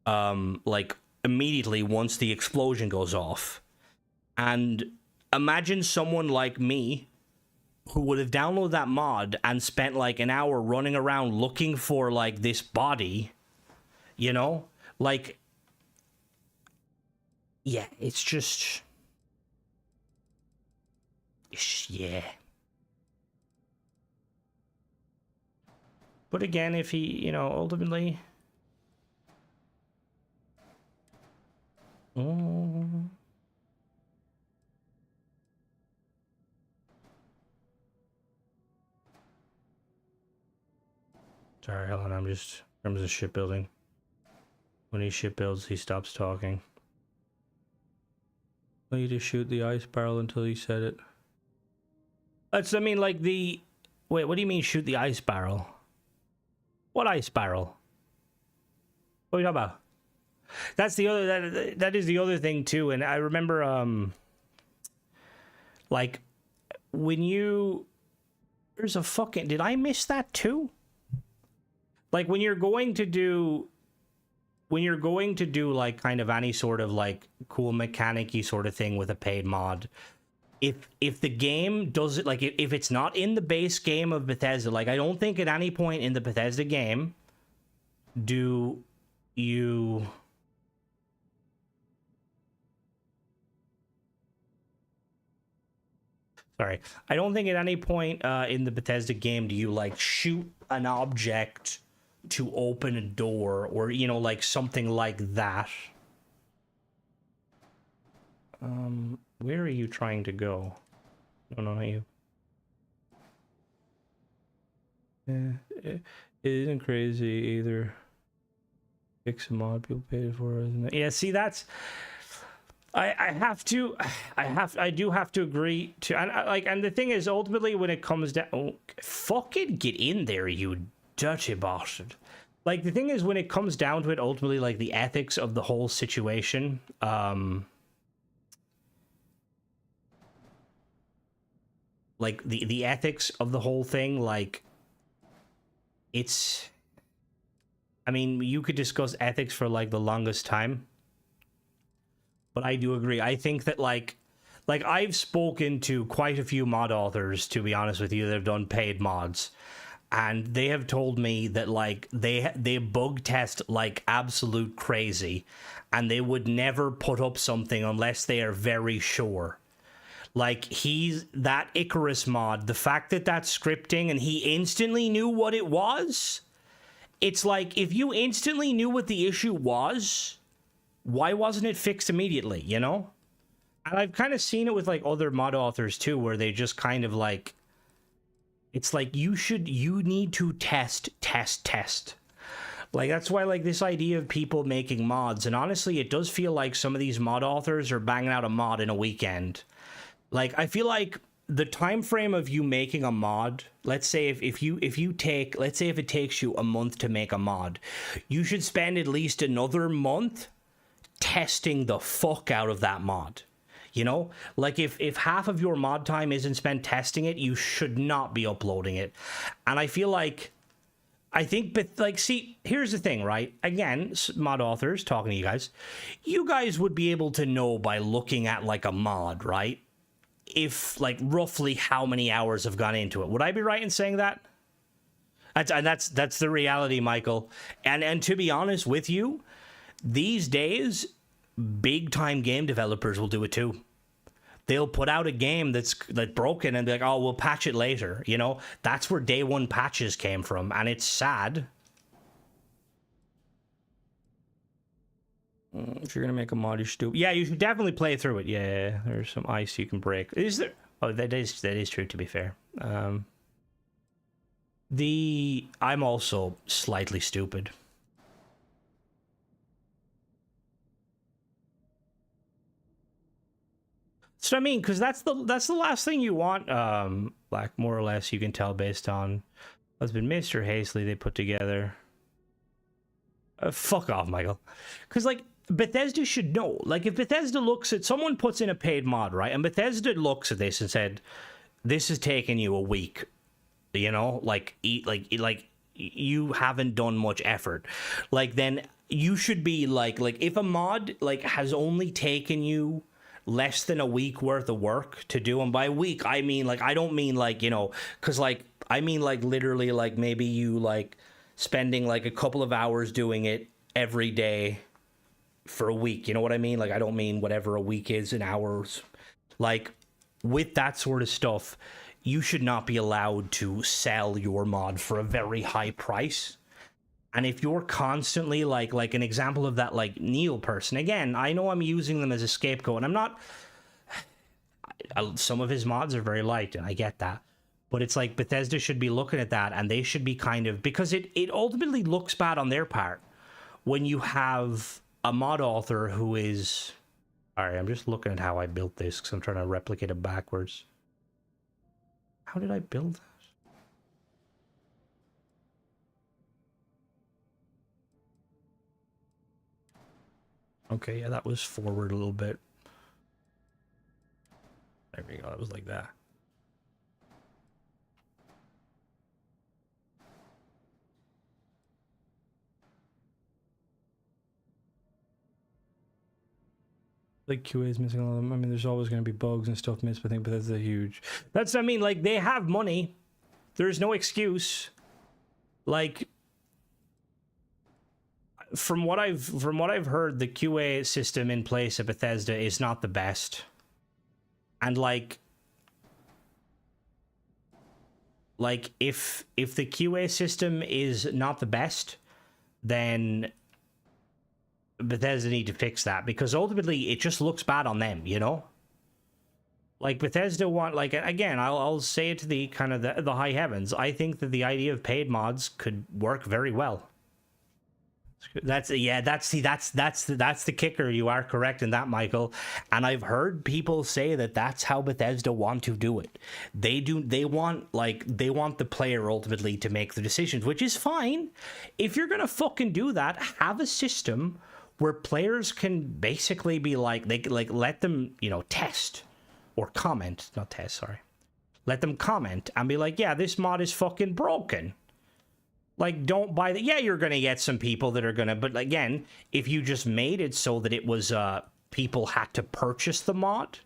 like, immediately once the explosion goes off. And imagine someone like me who would have downloaded that mod and spent like an hour running around looking for like this body, you know, like, yeah, it's just yeah. But again, if he, you know, ultimately, sorry, hold on, I'm just, in terms of shipbuilding. When he shipbuilds, he stops talking. Well, you just shoot the ice barrel until he said it. That's, I mean, like the, wait, what do you mean shoot the ice barrel? What ice barrel? What are you talking about? That's the other, that is the other thing too. And I remember, like, when you, there's a fucking, did I miss that too? Like, when you're going to do like kind of any sort of like cool mechanic-y sort of thing with a paid mod, if the game does it, like, if it's not in the base game of Bethesda, like, I don't think at any point in the Bethesda game do you, sorry, I don't think at any point in the Bethesda game do you like shoot an object to open a door, or, you know, like something like that. Where are you trying to go? No, not you. Yeah, it isn't crazy either. Fix a mod people paid for, isn't it? Yeah, see, that's I do have to agree to, and and the thing is, ultimately, when it comes down, oh, fucking get in there, you dirty bastard. Like, the thing is, when it comes down to it, ultimately, like, the ethics of the whole situation, like, the ethics of the whole thing, like, it's, I mean, you could discuss ethics for, like, the longest time, but I do agree. I think that, like I've spoken to quite a few mod authors, to be honest with you, that have done paid mods, and they have told me that, like, they bug test like absolute crazy, and they would never put up something unless they are very sure. Like, he's that Icarus mod, the fact that that's scripting and he instantly knew what it was, it's like, if you instantly knew what the issue was, why wasn't it fixed immediately, you know? And I've kind of seen it with, like, other mod authors too, where they just kind of, like, it's like, you need to test. Like, that's why, like, this idea of people making mods, and honestly, it does feel like some of these mod authors are banging out a mod in a weekend. Like, I feel like the time frame of you making a mod, let's say if it takes you a month to make a mod, you should spend at least another month testing the fuck out of that mod. You know, like, if half of your mod time isn't spent testing it, you should not be uploading it. And I feel like, but, like, see, here's the thing, right? Again, mod authors, talking to you guys would be able to know by looking at, like, a mod, right? If, like, roughly how many hours have gone into it. Would I be right in saying that? That's the reality, Michael. And to be honest with you, these days, big time game developers will do it too. They'll put out a game that's broken and be like, oh, we'll patch it later. You know, that's where day one patches came from, and it's sad. If you're gonna make a mod, you should do. Yeah, you should definitely play through it. Yeah, there's some ice you can break. Is there? Oh, that is true. To be fair, I'm also slightly stupid. So I mean, because that's the last thing you want. Like, more or less, you can tell based on what's been Mr. Hazley they put together. Fuck off, Michael. Because, like, Bethesda should know. Like, if Bethesda looks at, someone puts in a paid mod, right, and Bethesda looks at this and said, "This has taken you a week," you know, like you haven't done much effort. Like, then you should be like if a mod, like, has only taken you less than a week worth of work to do, and by week I mean, like, I don't mean, like, you know, because, like, I mean, like, literally, like, maybe you, like, spending, like, a couple of hours doing it every day for a week, you know what I mean? Like, I don't mean whatever a week is in hours. Like, with that sort of stuff, you should not be allowed to sell your mod for a very high price. And if you're constantly, like an example of that, like, Neil person, again, I know I'm using them as a scapegoat, and I'm not, some of his mods are very liked, and I get that. But it's like, Bethesda should be looking at that, and they should be kind of, because it ultimately looks bad on their part when you have a mod author who is, all right, I'm just looking at how I built this, because I'm trying to replicate it backwards. How did I build that? Okay, yeah, that was forward a little bit. There we go, that was like that. Like, QA is missing all of them. I mean, there's always going to be bugs and stuff missed, but I think that's a huge... That's, I mean, like, they have money. There's no excuse. Like, from what I've heard, the QA system in place at Bethesda is not the best. And, like, if the QA system is not the best, then Bethesda need to fix that, because ultimately it just looks bad on them, you know? Like, Bethesda want, like, again, I'll say it to the kind of the high heavens. I think that the idea of paid mods could work very well. That's yeah. That's the kicker. You are correct in that, Michael. And I've heard people say that that's how Bethesda want to do it. They want the player ultimately to make the decisions, which is fine. If you're gonna fucking do that, have a system where players can basically be let them test or comment, not test. Sorry, let them comment and be like, yeah, this mod is fucking broken. Like, don't buy the... Yeah, you're going to get some people that are going to... But again, if you just made it so that it was... people had to purchase the mod.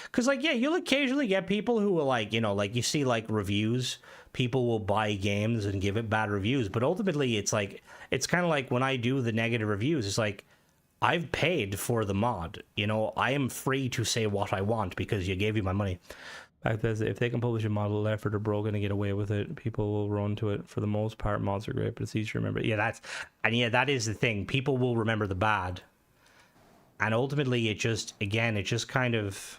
Because, yeah, you'll occasionally get people who will, you see, reviews. People will buy games and give it bad reviews. But ultimately, it's kind of like when I do the negative reviews, it's like, I've paid for the mod. I am free to say what I want because you gave me my money. If they can publish a model left or they're broken and get away with it, people will run to it. For the most part, mods are great, but it's easy to remember. Yeah, that is the thing. People will remember the bad. And ultimately, it just kind of...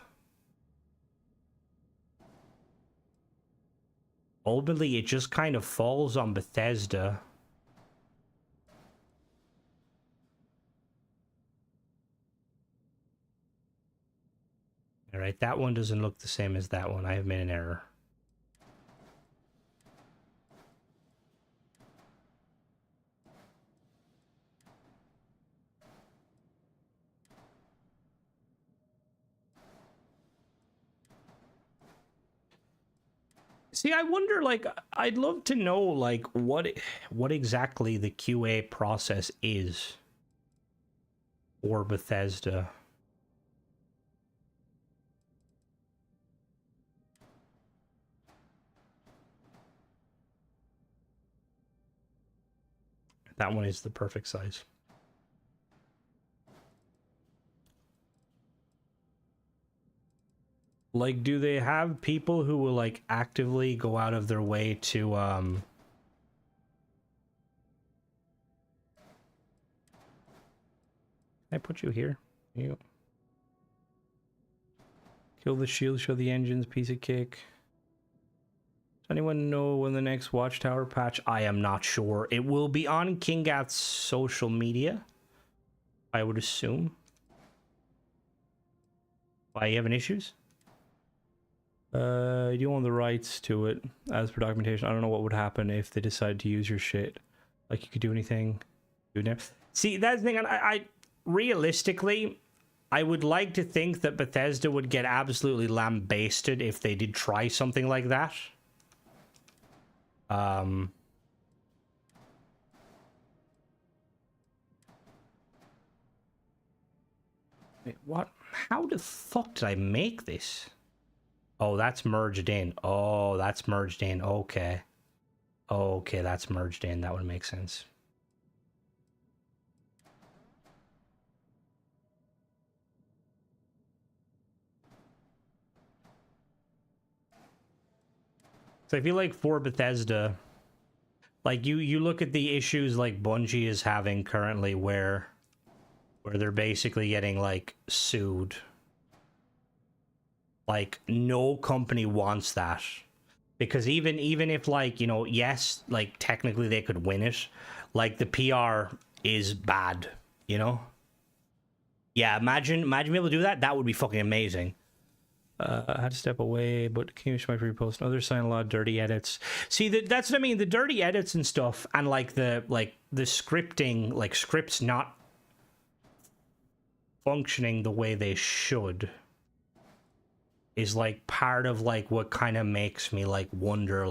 Ultimately, it just kind of falls on Bethesda. All right, that one doesn't look the same as that one. I have made an error. See, I wonder, I'd love to know, what exactly the QA process is for Bethesda. That one is the perfect size. Do they have people who will, actively go out of their way to, Can I put you here? You. Kill the shield, show the engines, piece of cake. Does anyone know when the next Watchtower patch? I am not sure. It will be on Kingath's social media, I would assume. Why, you having issues? You own the rights to it as per documentation. I don't know what would happen if they decided to use your shit. You could do anything. See, that's the thing. I realistically, I would like to think that Bethesda would get absolutely lambasted if they did try something like that. Wait, what? How the fuck did I make this? Oh, that's merged in. Oh, that's merged in. Okay. Okay, that's merged in. That would make sense. So I feel like for Bethesda, you look at the issues Bungie is having currently where they're basically getting sued. No company wants that, because even if yes, technically they could win it, the PR is bad, yeah, imagine being able to do that. That would be fucking amazing. I had to step away, but can you show my repost? Other sign a lot of dirty edits. See, that's what I mean, the dirty edits and stuff, and the scripting, scripts not functioning the way they should is part of what kind of makes me wonder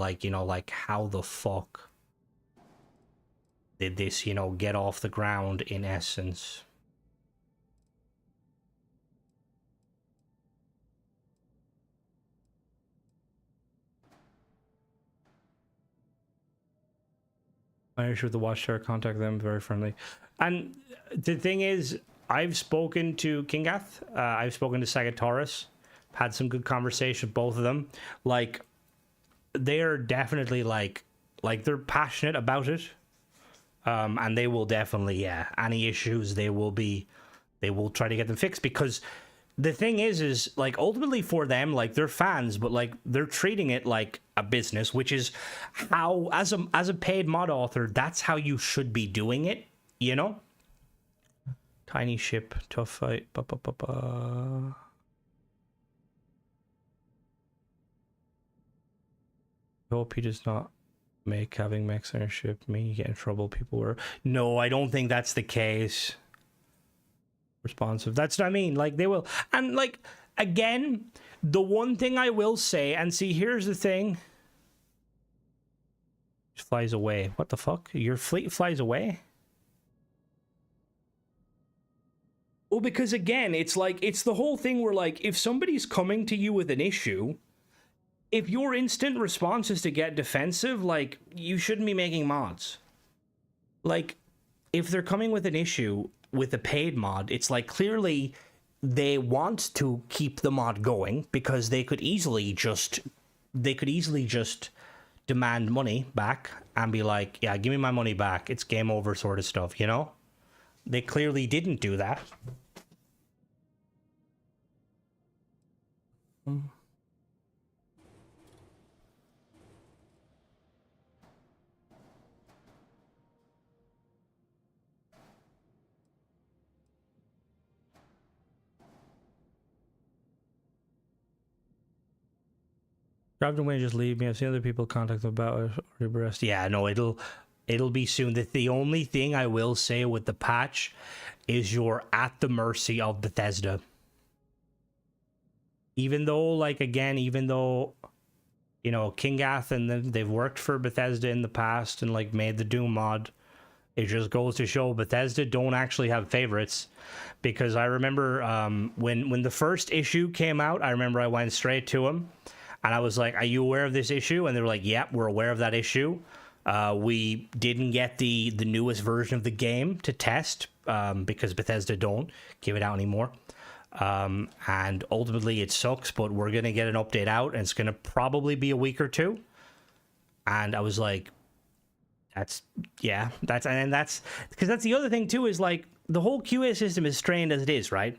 how the fuck did this get off the ground in essence. My issue with the Watchtower, contact them, very friendly. And the thing is, I've spoken to Kingath, I've spoken to Sagataurus, had some good conversation with both of them. They are definitely they're passionate about it, and they will definitely, yeah, any issues they will try to get them fixed, because the thing is ultimately for them, they're fans, but they're treating it like a business, which is how, as a paid mod author, that's how you should be doing it. you know? Tiny ship, tough fight. Ba, ba, ba, ba. I hope he does not make having mechs on your ship mean you get in trouble. People were... No, I don't think that's the case. Responsive. That's what I mean. Like, they will... And, like, again, the one thing I will say, and see, here's the thing. It flies away. What the fuck? Your fleet flies away? Well, because, again, it's like, it's the whole thing where, like, if somebody's coming to you with an issue... If your instant response is to get defensive, like, you shouldn't be making mods. Like, if they're coming with an issue with a paid mod, it's like, clearly they want to keep the mod going because they could easily just demand money back and be like, yeah, give me my money back. It's game over sort of stuff, you know? They clearly didn't do that. Grab them away and just leave me. I've seen other people contact them about it. Yeah, no, it'll be soon. The only thing I will say with the patch is you're at the mercy of Bethesda. Even though, like, again, even though, you know, Kingath and they've worked for Bethesda in the past and, like, made the Doom mod, it just goes to show Bethesda don't actually have favorites. Because I remember when the first issue came out, I remember I went straight to him. And I was like, are you aware of this issue? And they were like, yep, we're aware of that issue. We didn't get the newest version of the game to test because Bethesda don't give it out anymore. And ultimately it sucks, but we're going to get an update out and it's going to probably be a week or two. And I was like, that's because that's the other thing too, is like the whole QA system is strained as it is, right?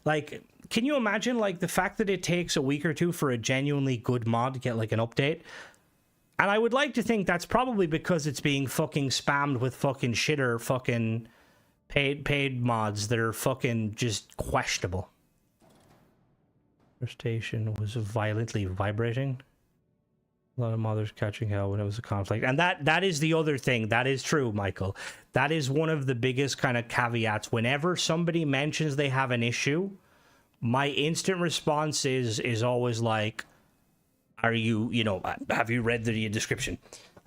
Like, can you imagine, like, the fact that it takes a week or two for a genuinely good mod to get, like, an update? And I would like to think that's probably because it's being fucking spammed with fucking shitter fucking paid mods that are fucking just questionable. Our station was violently vibrating. A lot of mothers catching hell when it was a conflict. And that is the other thing. That is true, Michael. That is one of the biggest kind of caveats. Whenever somebody mentions they have an issue... My instant response is always like, are you, you know, have you read the description?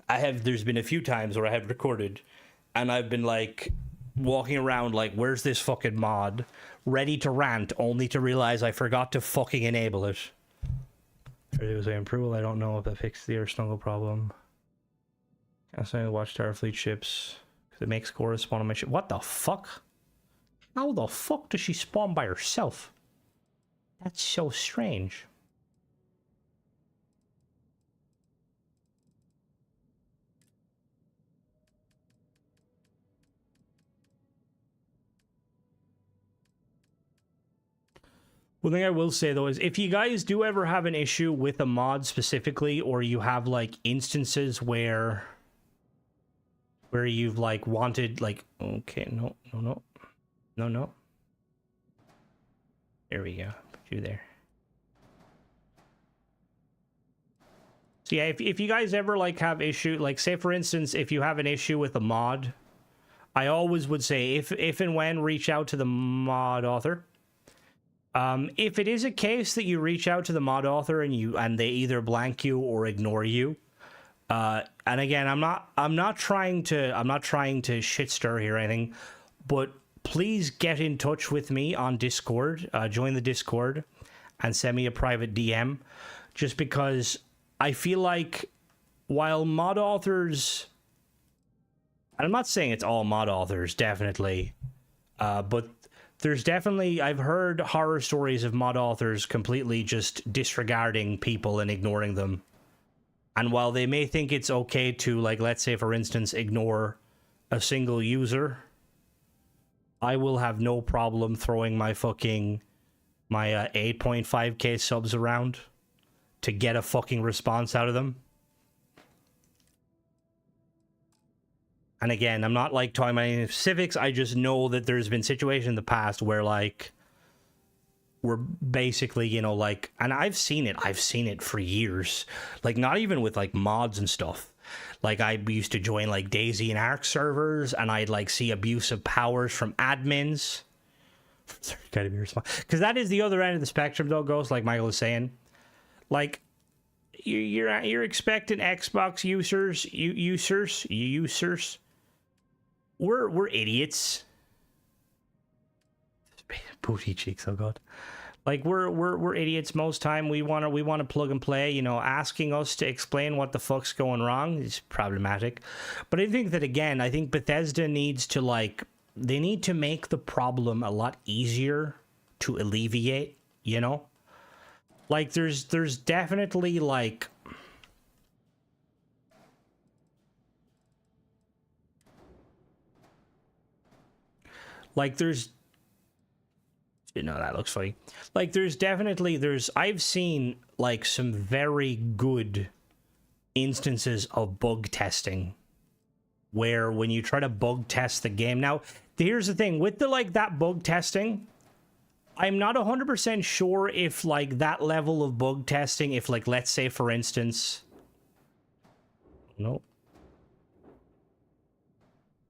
There's been a few times where I have recorded and I've been like walking around like, where's this fucking mod? Ready to rant only to realize I forgot to fucking enable it. It was an approval. I don't know if that fixed the air snuggle problem. I'm saying watch Starfleet ships because it makes Cora spawn on my ship. What the fuck? How the fuck does she spawn by herself? That's so strange. One thing I will say though is if you guys do ever have an issue with a mod specifically, or you have like instances where you've like wanted like, okay, no. There we go. Put you there. So yeah, if you guys ever like have issue, like say for instance, if you have an issue with a mod, I always would say if and when reach out to the mod author. If it is a case that you reach out to the mod author and they either blank you or ignore you, and again, I'm not trying to shit stir here or anything, but please get in touch with me on Discord. Join the Discord and send me a private DM, just because I feel like while mod authors, and I'm not saying it's all mod authors, definitely, but there's definitely, I've heard horror stories of mod authors completely just disregarding people and ignoring them. And while they may think it's okay to, like, let's say, for instance, ignore a single user, I will have no problem throwing my 8.5k subs around to get a fucking response out of them. And again, I'm not like talking about any specifics. I just know that there's been situations in the past where like we're basically, you know, like, and I've seen it for years. Like, not even with like mods and stuff. Like, I used to join like Daisy and Ark servers, and I'd like see abuse of powers from admins. Because that is the other end of the spectrum, though, Ghost. Like Michael was saying, like you're expecting Xbox users. We're idiots. Booty cheeks, oh god. Like we're idiots most time. We want to plug and play. You know, asking us to explain what the fuck's going wrong is problematic. But I think that again, I think Bethesda needs to like, they need to make the problem a lot easier to alleviate. You know, like there's definitely like. Like there's, you know, that looks funny. Like there's I've seen like some very good instances of bug testing where when you try to bug test the game. Now, here's the thing with the like that bug testing, I'm not 100% sure if like that level of bug testing, if like, let's say for instance, no.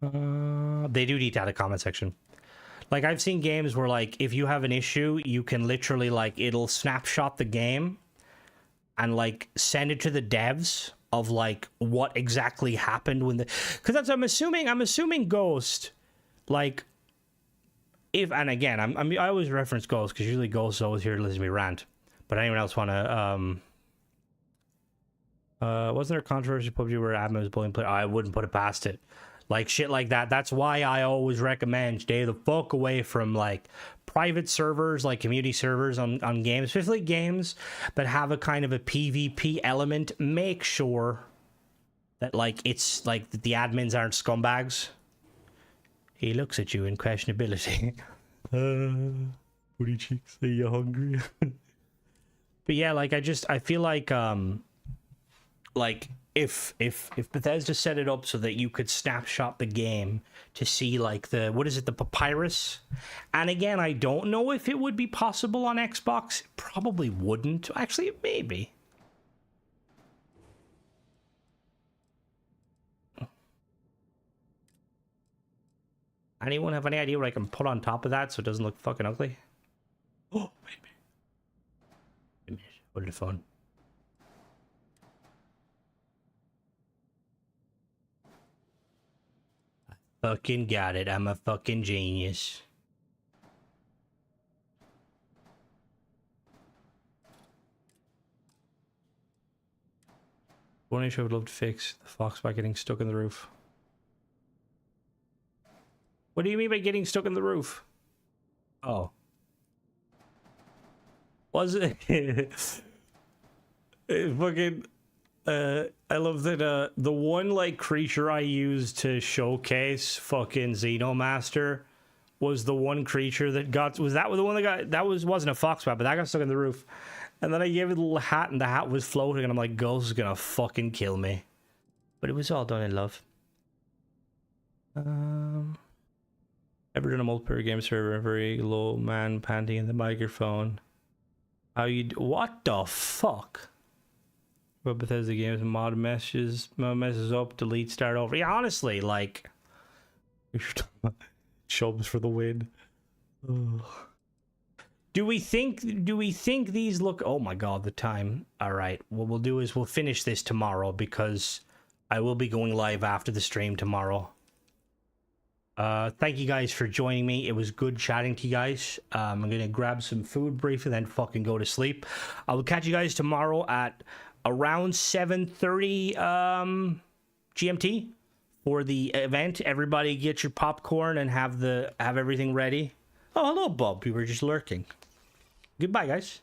They do need to add a comment section. Like, I've seen games where, like, if you have an issue, you can literally, like, it'll snapshot the game and, like, send it to the devs of, like, what exactly happened when the... Because that's, I'm assuming Ghost, like, if... And again, I always reference Ghost, because usually Ghost is always here to listen to me rant. But anyone else want to, wasn't there a controversy PUBG where admin was bullying player? I wouldn't put it past it. Like, shit like that. That's why I always recommend stay the fuck away from, like, private servers, like community servers on games, especially games that have a kind of a PvP element. Make sure that, like, it's, like, that the admins aren't scumbags. He looks at you in questionability. Booty cheeks, are you hungry? But yeah, like, I feel like, if Bethesda set it up so that you could snapshot the game to see like the, what is it, the papyrus? And again, I don't know if it would be possible on Xbox. It probably wouldn't. Actually, it may be. Anyone have any idea what I can put on top of that so it doesn't look fucking ugly? Oh, wait a minute. What a phone. Fucking got it. I'm a fucking genius. One issue I would love to fix: the fox by getting stuck in the roof. What do you mean by getting stuck in the roof? Oh. Was it? It fucking... I love that the one like creature I used to showcase fucking Xenomaster was the one creature that got, was that the one that got, that wasn't a fox bat, but that got stuck in the roof. And then I gave it a little hat and the hat was floating and I'm like, Ghost is gonna fucking kill me. But it was all done in love. Ever done a multiplayer game server, very low man panting in the microphone? How you what the fuck? But Bethesda games and mod messes up, delete, start over. Yeah, honestly, like, chubs for the win. Ugh. Do we think these look? Oh my god, the time. All right, what we'll do is we'll finish this tomorrow because I will be going live after the stream tomorrow. Thank you guys for joining me. It was good chatting to you guys. I'm gonna grab some food briefly, then fucking go to sleep. I will catch you guys tomorrow at around 7:30 GMT for the event. Everybody get your popcorn and have everything ready. Oh, hello, Bob. You were just lurking. Goodbye, guys.